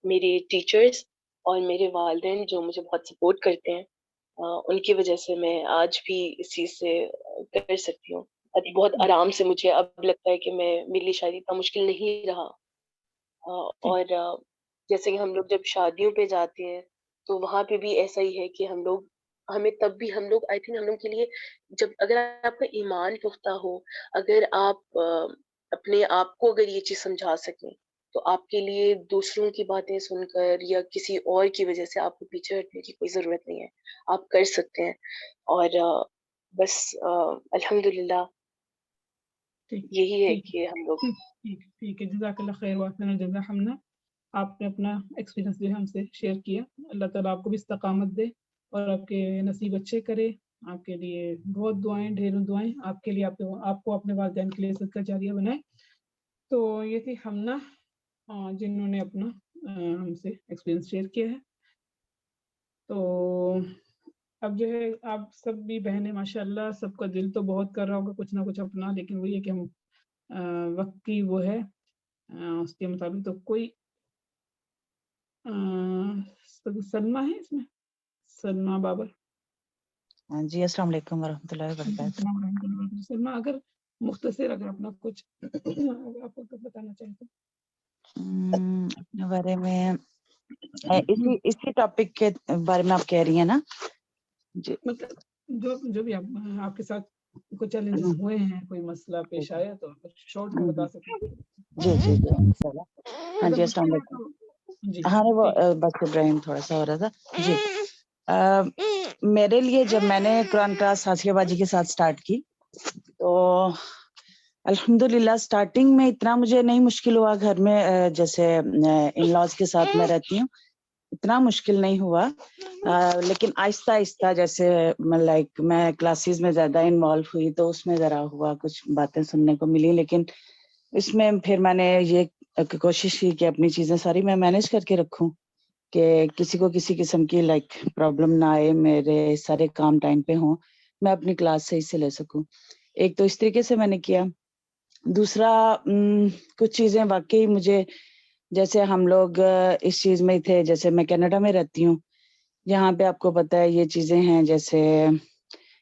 میرے ٹیچرز اور میرے والدین جو مجھے بہت سپورٹ کرتے ہیں، ان کی وجہ سے میں آج بھی اس چیز سے کر سکتی ہوں. بہت آرام سے مجھے اب لگتا ہے کہ میرے لیے شاید اتنا مشکل نہیں رہا. اور جیسے کہ ہم لوگ جب شادیوں پہ جاتے ہیں تو وہاں پہ بھی ایسا ہی ہے کہ ہمیں تب بھی ہم لوگ آئی تھنک ہم لوگ کے لیے جب اگر آپ کا ایمان پختہ ہو، اگر آپ اپنے آپ کو اگر یہ چیز سمجھا سکیں تو آپ کے لیے دوسروں کی باتیں سن کر یا کسی اور کی وجہ سے آپ کو پیچھے ہٹنے کی کوئی ضرورت نہیں ہے، آپ کر سکتے ہیں. اور بس الحمدللہ یہی ہے کہ ہم لوگ ٹھیک ہے. جزاک اللہ خیر واحسن الجزا. ہمنا آپ نے اپنا ایکسپیرینس جو ہے ہم سے شیئر کیا. اللہ تعالیٰ آپ کو بھی استقامت دے اور آپ کے نصیب اچھے کرے. آپ کے لیے بہت دعائیں، ڈھیروں دعائیں آپ کے لیے، آپ کو اپنے والدین کے لیے صدقہ جاریہ بنائے. تو یہ تھی ہمنا جنہوں نے اپنا ہم سے ایکسپیرینس شیئر کیا ہے. تو اب جو ہے آپ سب بھی بہنیں ماشاء اللہ سب کا دل تو بہت کر رہا ہوگا کچھ نہ کچھ اپنا، لیکن وہ یہ کہ ہم وقت کی وہ ہے اس کے مطابق. تو کوئی سلمہ ہے اس میں، سلمہ بابر. جی السلام علیکم ورحمۃ اللہ وبرکاتہ. سلمہ اگر مختصر اگر اپنا کچھ آپ کو بتانا چاہیں تو اپنے بارے میں اسی ٹاپک کے بارے میں آپ کہہ رہی ہیں نا؟ جی مطلب جو بھی آپ کے ساتھ کوئی چیلنجز ہوئے ہیں، کوئی مسئلہ پیش آیا تو شارٹ میں بتا سکیں. جی جی جی ہاں جی السلام علیکم. ہاں وہ بس ابراہیم تھوڑا سا ہو رہا تھا. جی میرے لیے جب میں نے قرآن کلاس حاسیہ باجی کے ساتھ سٹارٹ کی تو الحمدللہ سٹارٹنگ میں اتنا مجھے نہیں مشکل ہوا. گھر میں جیسے ان لاز کے ساتھ میں رہتی ہوں اتنا مشکل نہیں ہوا، لیکن آہستہ آہستہ جیسے لائک میں کلاسز میں زیادہ انوالو ہوئی تو اس میں ذرا ہوا، کچھ باتیں سننے کو ملی. لیکن اس میں پھر میں نے یہ کوشش کی کہ اپنی چیزیں ساری میں مینیج کر کے رکھوں کہ کسی کو کسی قسم کی لائک پرابلم نہ آئے، میرے سارے کام ٹائم پہ ہوں، میں اپنی کلاس صحیح سے لے سکوں. ایک تو اس طریقے سے میں نے کیا. دوسرا کچھ چیزیں واقعی مجھے، جیسے ہم لوگ اس چیز میں تھے، جیسے میں کینیڈا میں رہتی ہوں، یہاں پہ آپ کو پتہ ہے یہ چیزیں ہیں جیسے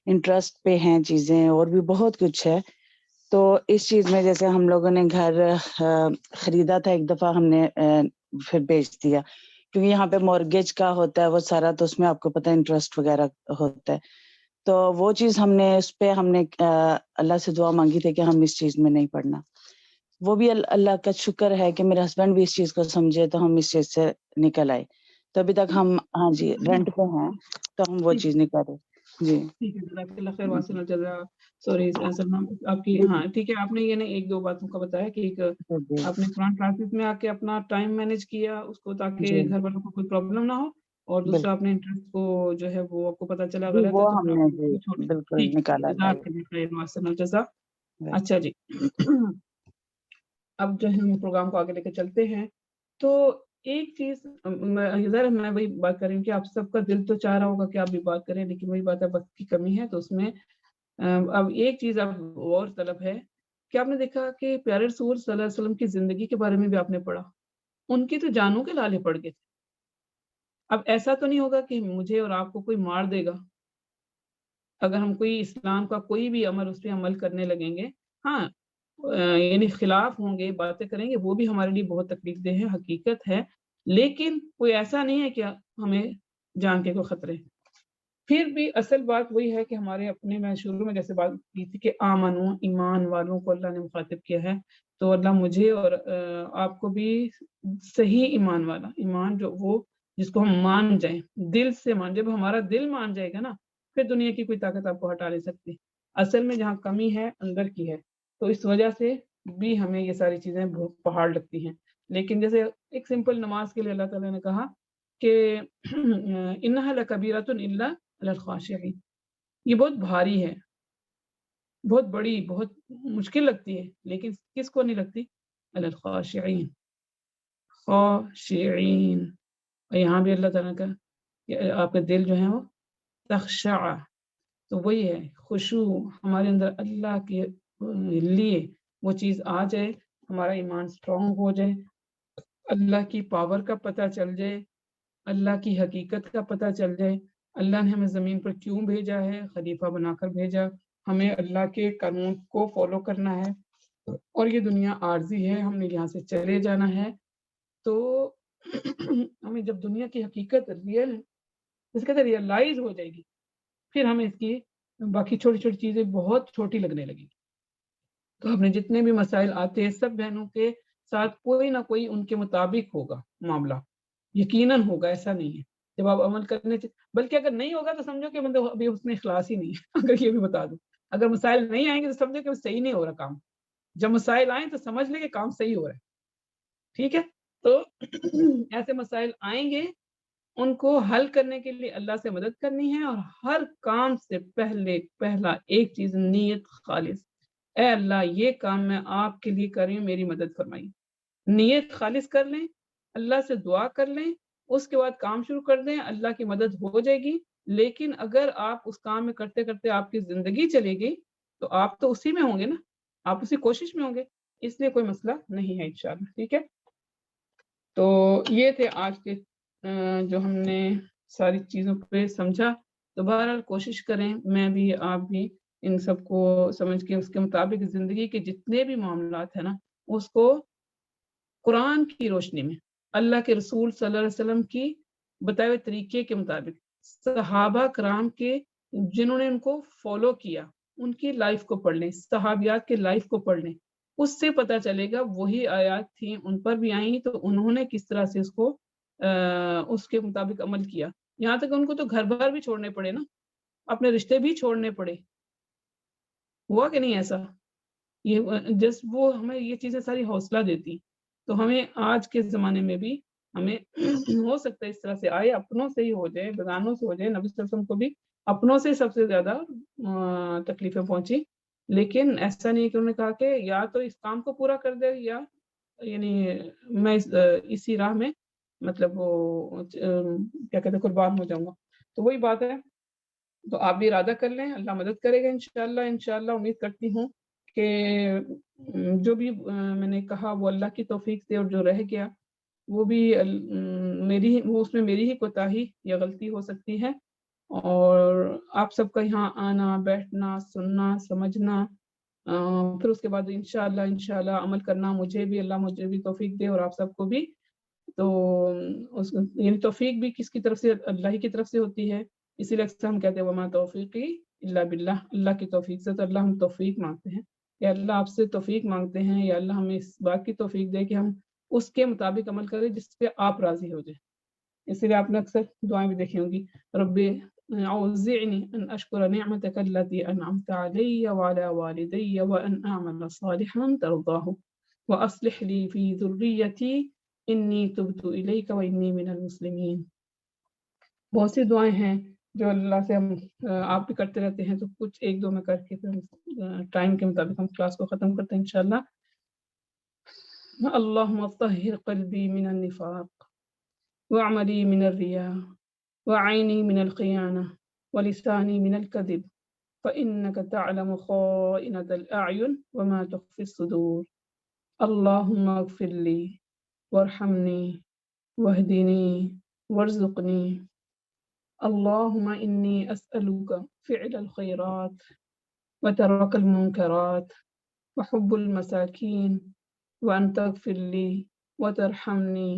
انٹرسٹ پہ ہیں چیزیں اور بھی بہت کچھ ہے. تو اس چیز میں جیسے ہم لوگوں نے گھر خریدا تھا ایک دفعہ، ہم نے پھر بیچ دیا کیونکہ یہاں پہ مورگیج کا ہوتا ہے وہ سارا، تو اس میں آپ کو پتہ ہے انٹرسٹ وغیرہ ہوتا ہے. تو وہ چیز ہم نے اس پہ ہم نے اللہ سے دعا مانگی تھی کہ ہم اس چیز میں نہیں پڑنا. وہ بھی اللہ کا شکر ہے کہ میرے ہسبینڈ بھی اس چیز کو سمجھے تو ہم اس چیز سے نکل آئے. تو ابھی تک ہم ہاں جی رینٹ پہ ہیں تو ہم وہ چیز نہیں کر رہے. جی ٹھیک ہے. جزاک اللہ خیر واسن الجزا. سوری سلمہ آپ کی، ہاں ٹھیک ہے. آپ نے یہ ایک دو باتوں کا بتایا کہ ایک آپ نے قرآن کلاسز میں آ کے اپنا ٹائم مینیج کیا اس کو تاکہ گھر والوں کو کوئی پرابلم نہ ہو، اور دوسرا اپنے انٹرسٹ کو جو ہے وہ آپ کو پتہ چلا غلط ہے وہ تو ہم نے جی بالکل ٹھیک ہے. نکالا. جزاک اللہ خیر واسن الجزا. اچھا جی اب جو ہے ہم پروگرام کو آگے لے کے چلتے ہیں. تو ایک چیز میں وہی بات کر رہی ہوں کہ آپ سب کا دل تو چاہ رہا ہوگا کہ آپ بھی بات کریں، لیکن وہی بات ہے وقت کی کمی ہے. تو اس میں اب ایک چیز اب اور طلب ہے کہ آپ نے دیکھا کہ پیارے رسول صلی اللہ علیہ وسلم کی زندگی کے بارے میں بھی آپ نے پڑھا، ان کی تو جانوں کے لالے پڑ گئے تھے. اب ایسا تو نہیں ہوگا کہ مجھے اور آپ کو کوئی مار دے گا اگر ہم کوئی اسلام کا کوئی بھی عمل اس پہ عمل کرنے لگیں گے. ہاں یعنی خلاف ہوں گے، باتیں کریں گے، وہ بھی ہمارے لیے بہت تکلیف دہ ہے، حقیقت ہے. لیکن کوئی ایسا نہیں ہے کہ ہمیں جان کے کوئی خطرے. پھر بھی اصل بات وہی ہے کہ ہمارے اپنے، میں شروع میں جیسے بات کی تھی کہ آمنو، ایمان والوں کو اللہ نے مخاطب کیا ہے، تو اللہ مجھے اور آپ کو بھی صحیح ایمان والا، ایمان جو وہ جس کو ہم مان جائیں، دل سے مان، جب ہمارا دل مان جائے گا نا پھر دنیا کی کوئی طاقت آپ کو ہٹا نہیں سکتی. اصل میں جہاں کمی ہے اندر کی ہے، تو اس وجہ سے بھی ہمیں یہ ساری چیزیں بہت پہاڑ لگتی ہیں. لیکن جیسے ایک سمپل نماز کے لیے اللہ تعالیٰ نے کہا کہ انہا لکبیرۃ الا علی الخاشعین، یہ بہت بھاری ہے، بہت بڑی، بہت مشکل لگتی ہے، لیکن کس کو نہیں لگتی؟ علی الخاشعین، خاشعین. اور یہاں بھی اللہ تعالیٰ کا کہ آپ کے دل جو ہیں وہ تخشع، تو وہی ہے خشوع، ہمارے اندر اللہ کے لیے وہ چیز آ جائے، ہمارا ایمان سٹرونگ ہو جائے، اللہ کی پاور کا پتہ چل جائے، اللہ کی حقیقت کا پتہ چل جائے، اللہ نے ہمیں زمین پر کیوں بھیجا ہے، خلیفہ بنا کر بھیجا، ہمیں اللہ کے قانون کو فالو کرنا ہے، اور یہ دنیا عارضی ہے، ہم نے یہاں سے چلے جانا ہے. تو ہمیں جب دنیا کی حقیقت ریئل اس کے ریئلائز ہو جائے گی، پھر ہمیں اس کی باقی چھوٹی چھوٹی چیزیں بہت چھوٹی لگنے لگی. تو ہم نے جتنے بھی مسائل آتے ہیں سب بہنوں کے ساتھ کوئی نہ کوئی ان کے مطابق ہوگا معاملہ، یقیناً ہوگا، ایسا نہیں ہے. جب آپ عمل کرنے بلکہ اگر نہیں ہوگا تو سمجھو کہ مطلب ابھی اس میں اخلاص ہی نہیں ہے. اگر یہ بھی بتا دوں، اگر مسائل نہیں آئیں گے تو سمجھو کہ صحیح نہیں ہو رہا کام، جب مسائل آئیں تو سمجھ لیں کہ کام صحیح ہو رہا ہے. ٹھیک ہے، تو ایسے مسائل آئیں گے، ان کو حل کرنے کے لیے اللہ سے مدد کرنی ہے، اور ہر کام سے پہلا ایک چیز، نیت خالص. اے اللہ یہ کام میں آپ کے لیے کر رہی ہوں، میری مدد فرمائی. نیت خالص کر لیں، اللہ سے دعا کر لیں، اس کے بعد کام شروع کر دیں، اللہ کی مدد ہو جائے گی. لیکن اگر آپ اس کام میں کرتے کرتے آپ کی زندگی چلے گئی تو آپ تو اسی میں ہوں گے نا، آپ اسی کوشش میں ہوں گے، اس لیے کوئی مسئلہ نہیں ہے انشاءاللہ. ٹھیک ہے، تو یہ تھے آج کے جو ہم نے ساری چیزوں پہ سمجھا. تو بہرحال کوشش کریں، میں بھی آپ بھی ان سب کو سمجھ کے اس کے مطابق زندگی کے جتنے بھی معاملات ہیں نا اس کو قرآن کی روشنی میں، اللہ کے رسول صلی اللہ علیہ وسلم کی بتائے ہوئے طریقے کے مطابق، صحابہ کرام کے جنہوں نے ان کو فالو کیا ان کی لائف کو پڑھ لیں، صحابیات کے لائف کو پڑھ لیں، اس سے پتہ چلے گا وہی آیات تھیں ان پر بھی آئیں تو انہوں نے کس طرح سے اس کو اس کے مطابق عمل کیا. یہاں تک ان کو تو گھر بار بھی چھوڑنے پڑے نا، اپنے رشتے بھی چھوڑنے پڑے. ہوا کہ نہیں ایسا؟ یہ جس وہ ہمیں یہ چیزیں ساری حوصلہ دیتی. تو ہمیں آج کے زمانے میں بھی ہمیں ہو سکتا ہے اس طرح سے آئے، اپنوں سے ہی ہو جائے، بیگانوں سے ہو جائے. نبی صلی اللہ علیہ وسلم کو بھی اپنوں سے سب سے زیادہ تکلیفیں پہنچی، لیکن ایسا نہیں کہ انہوں نے کہا کہ یا تو اس کام کو پورا کر دے، یا یعنی میں اسی راہ میں مطلب وہ کیا کہتے ہیں قربان ہو جاؤں گا. تو وہی بات ہے. تو آپ بھی ارادہ کر لیں، اللہ مدد کرے گا انشاءاللہ. انشاءاللہ امید کرتی ہوں کہ جو بھی میں نے کہا وہ اللہ کی توفیق سے، اور جو رہ گیا وہ بھی وہ اس میں میری ہی کوتاہی یا غلطی ہو سکتی ہے. اور آپ سب کا یہاں آنا، بیٹھنا، سننا، سمجھنا، پھر اس کے بعد انشاءاللہ عمل کرنا، مجھے بھی توفیق دے اور آپ سب کو بھی. تو یعنی توفیق بھی کس کی طرف سے؟ اللہ ہی کی طرف سے ہوتی ہے. اسی لیے اکثر ہم کہتے ہیں وما توفیقی الا باللہ، اللہ کی توفیق سے. تو اللہ ہم توفیق مانگتے ہیں، یا اللہ آپ سے توفیق مانگتے ہیں، یا اللہ ہمیں اس بات کی توفیق دے کہ ہم اس کے مطابق عمل کریں جس پہ آپ راضی ہو جائیں. اسی لیے آپ نے اکثر دعائیں بھی دیکھی ہوں گی، رب اوزعنی ان اشکر نعمتک التی انعمت علی وعلی والدی وان اعمل صالحا ترضاہ واصلح لی فی ذریتی انی تبت الیک وانی من المسلمین. بہت سی دعائیں ہیں جو اللہ سے ہم آپ بھی کرتے رہتے ہیں. تو کچھ ایک دو میں کر کے پھر ٹائم کے مطابق ہم کلاس کو ختم کرتے ہیں انشاءاللہ. اللہم طہر قلبی من النفاق وعملی من الریاء وعینی من الخیانة ولسانی من الكذب فإنك تعلم خائنة الأعین وما تخفی الصدور. اللہم اغفر لی وارحمنی واہدنی وارزقنی. اللہم انی اسألک فعل الخیرات وترک المنکرات وحب المساکین وان تغفر لی وترحمنی.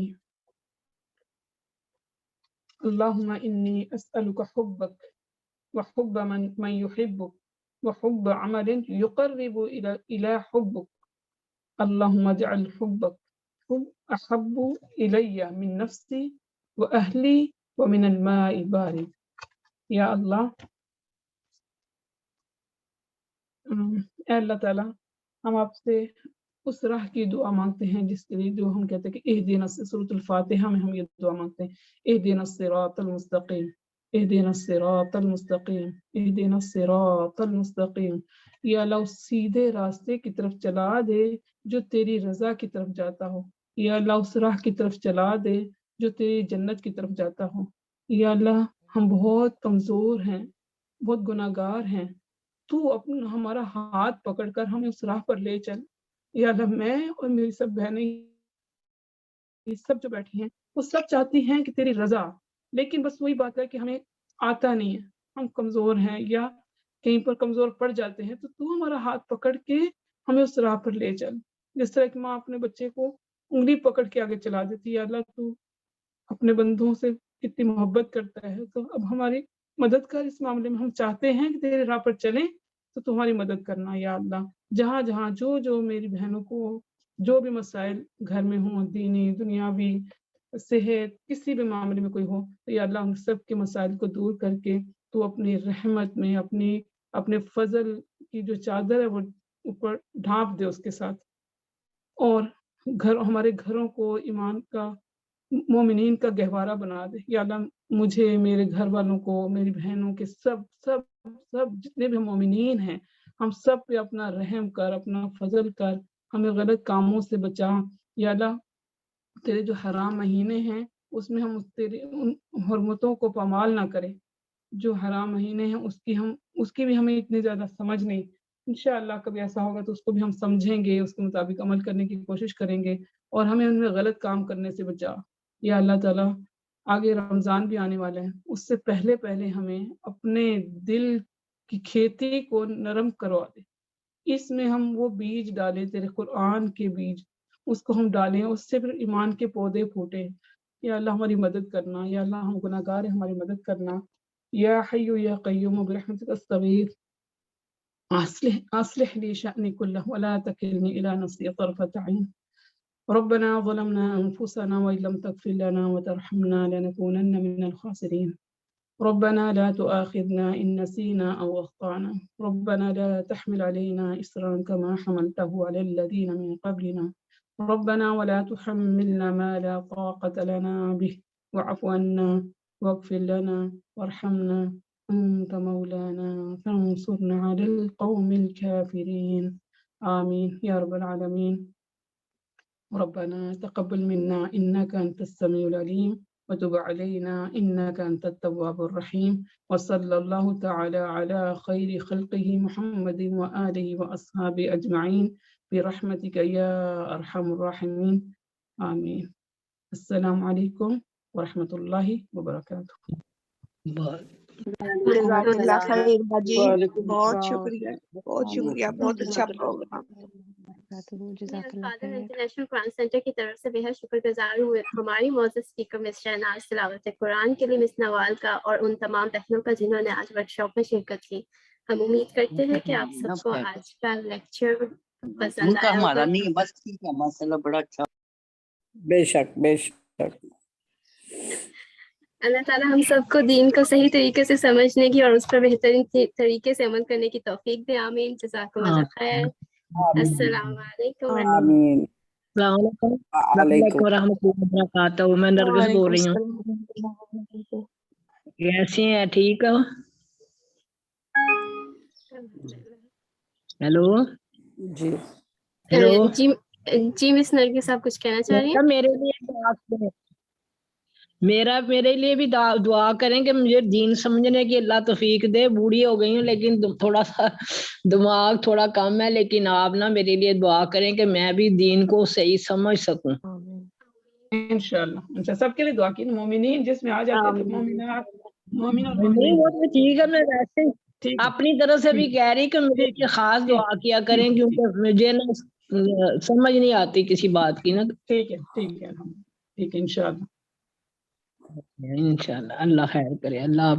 اللہم انی اسألک حبک وحب من يحبك وحب عمل يقرب إلى حبك. اللهم اجعل حبك أحب إلي من نفسي وأهلي ومن الماء البارد. یا اللہ، اے اللہ تعالیٰ، ہم آپ سے اس راہ کی دعا مانگتے ہیں جس کے لیے جو ہم کہتے ہیں کہ اہدنا، سورۃ الفاتحہ میں ہم یہ دعا مانگتے ہیں، اہدنا الصراط المستقیم، اہدنا الصراط المستقیم، اہدنا الصراط المستقیم. یا اللہ، اس سیدھے راستے کی طرف چلا دے جو تیری رضا کی طرف جاتا ہو. یا اللہ، اس راہ کی طرف چلا دے جو تیری جنت کی طرف جاتا ہو. یا اللہ، ہم بہت کمزور ہیں، بہت گناہ گار ہیں، تو اپنا ہمارا ہاتھ پکڑ کر ہمیں اس راہ پر لے چل. یا اللہ، میں اور میری سب بہنیں، یہ سب جو بیٹھی ہیں، وہ سب چاہتی ہیں کہ تیری رضا، لیکن بس وہی بات ہے کہ ہمیں آتا نہیں ہے، ہم کمزور ہیں یا کہیں پر کمزور پڑ جاتے ہیں. تو ہمارا ہاتھ پکڑ کے ہمیں اس راہ پر لے چل، جس طرح کہ ماں اپنے بچے کو انگلی پکڑ کے آگے چلا دیتی ہے. یا اللہ، تو اپنے بندوں سے کتنی محبت کرتا ہے، تو اب ہماری مدد کر اس معاملے میں. ہم چاہتے ہیں کہ تیرے راہ پر چلیں، تو تمہاری مدد کرنا یا اللہ. جہاں جہاں جو میری بہنوں کو جو بھی مسائل گھر میں ہوں، دینی دنیاوی صحت کسی بھی معاملے میں کوئی ہو، تو یا اللہ ان سب کے مسائل کو دور کر کے تو اپنی رحمت میں اپنے فضل کی جو چادر ہے وہ اوپر ڈھانپ دے اس کے ساتھ، اور ہمارے گھروں کو ایمان کا، مومنین کا گہوارہ بنا دے. یا اللہ، مجھے، میرے گھر والوں کو، میری بہنوں کے سب سب سب جتنے بھی مومنین ہیں، ہم سب پہ اپنا رحم کر، اپنا فضل کر، ہمیں غلط کاموں سے بچا. یا اللہ، تیرے جو حرام مہینے ہیں اس میں ہم تیرے ان حرمتوں کو پامال نہ کریں. جو حرام مہینے ہیں اس کی بھی ہمیں اتنی زیادہ سمجھ نہیں. انشاءاللہ کبھی ایسا ہوگا تو اس کو بھی ہم سمجھیں گے، اس کے مطابق عمل کرنے کی کوشش کریں گے، اور ہمیں ان میں غلط کام کرنے سے بچا. یا اللہ تعالیٰ، آگے رمضان بھی آنے والا ہے، اس سے پہلے ہمیں اپنے دل کی کھیتی کو نرم کروا دے. اس میں ہم وہ بیج ڈالیں، تیرے قرآن کے بیج، اس کو ہم ڈالیں، اس سے پھر ایمان کے پودے پھوٹے. یا اللہ، ہماری مدد کرنا. یا اللہ، ہم گناہ گار ہیں، ہماری مدد کرنا. یا حی یا قیوم برحمتک استغیث اصلح لی شأنی کلہ ولا تکلنی الی نفسی طرفۃ عین. ربنا ظلمنا انفسنا وان لم تغفر لنا وترحمنا لنكونن من الخاسرین. ربنا لا تؤاخذنا إن نسينا أو أخطأنا. ربنا لا تحمل علينا إصرا كما حملته على الذين من قبلنا. ربنا ولا تحملنا ما لا طاقة لنا به واعف عنا واغفر لنا وارحمنا أنت مولانا فانصرنا على القوم الكافرين. آمين يا رب العالمين. ربنا تقبل منا إنك أنت السميع العليم وتب علينا إنك أنت التواب الرحيم. وصلى الله تعالى على خير خلقه محمد وآله وأصحابه أجمعين برحمتك يا أرحم الراحمين. آمين. السلام عليكم ورحمة الله وبركاته. جزاک اللہ خیر باجی، بہت شکریہ، بہت شکریہ، بہت اچھا پروگرام. انٹرنیشنل قرآن سینٹر کی طرف سے بہت شکر گزار ہوئے ہماری معزز اسپیکر مس شہناز تلاوت قرآن کے لیے مس نوال کا، اور ان تمام بہنوں کا جنہوں نے آج ورک شاپ میں شرکت کی. ہم امید کرتے ہیں کہ آپ سب کو آج کا لیکچر پسند آیا ہوگا. نہیں بس ٹھیک ہے، ماشاءاللہ بڑا اچھا. بے شک بے شک. اللہ تعالیٰ ہم سب کو دین کو صحیح طریقے سے سمجھنے کی اور اس پر بہترین طریقے سے عمل کرنے کی توفیق دے. آمین. جزاکم اللہ خیر. السلام علیکم. آمین. السلام علیکم ورحمۃ اللہ وبرکاتہ. میں نرگس بول رہی ہوں. کیسی ہیں؟ ٹھیک ہو؟ ہیلو جی ہیلو. جی مس نرگس، آپ کچھ کہنا چاہ رہی ہیں؟ میرے لیے میرے لیے بھی دعا کریں کہ مجھے دین سمجھنے کی اللہ توفیق دے. بوڑھی ہو گئی ہوں لیکن تھوڑا سا دماغ تھوڑا کم ہے، لیکن آپ نا میرے لیے دعا کریں کہ میں بھی دین کو صحیح سمجھ سکوں. انشاءاللہ سب کے لیے دعا کی. مومنین جس میں آ جاتے ہیں، مومنات، نہیں وہ تو ٹھیک ہے. میں ویسے اپنی طرف سے بھی کہہ رہی کہ میرے لیے خاص دعا کیا کریں، کیونکہ مجھے نا سمجھ نہیں آتی کسی بات کی نا. ٹھیک ہے ٹھیک ہے ٹھیک ہے. انشاءاللہ انشاءاللہ. اللہ خیر کرے. اللہ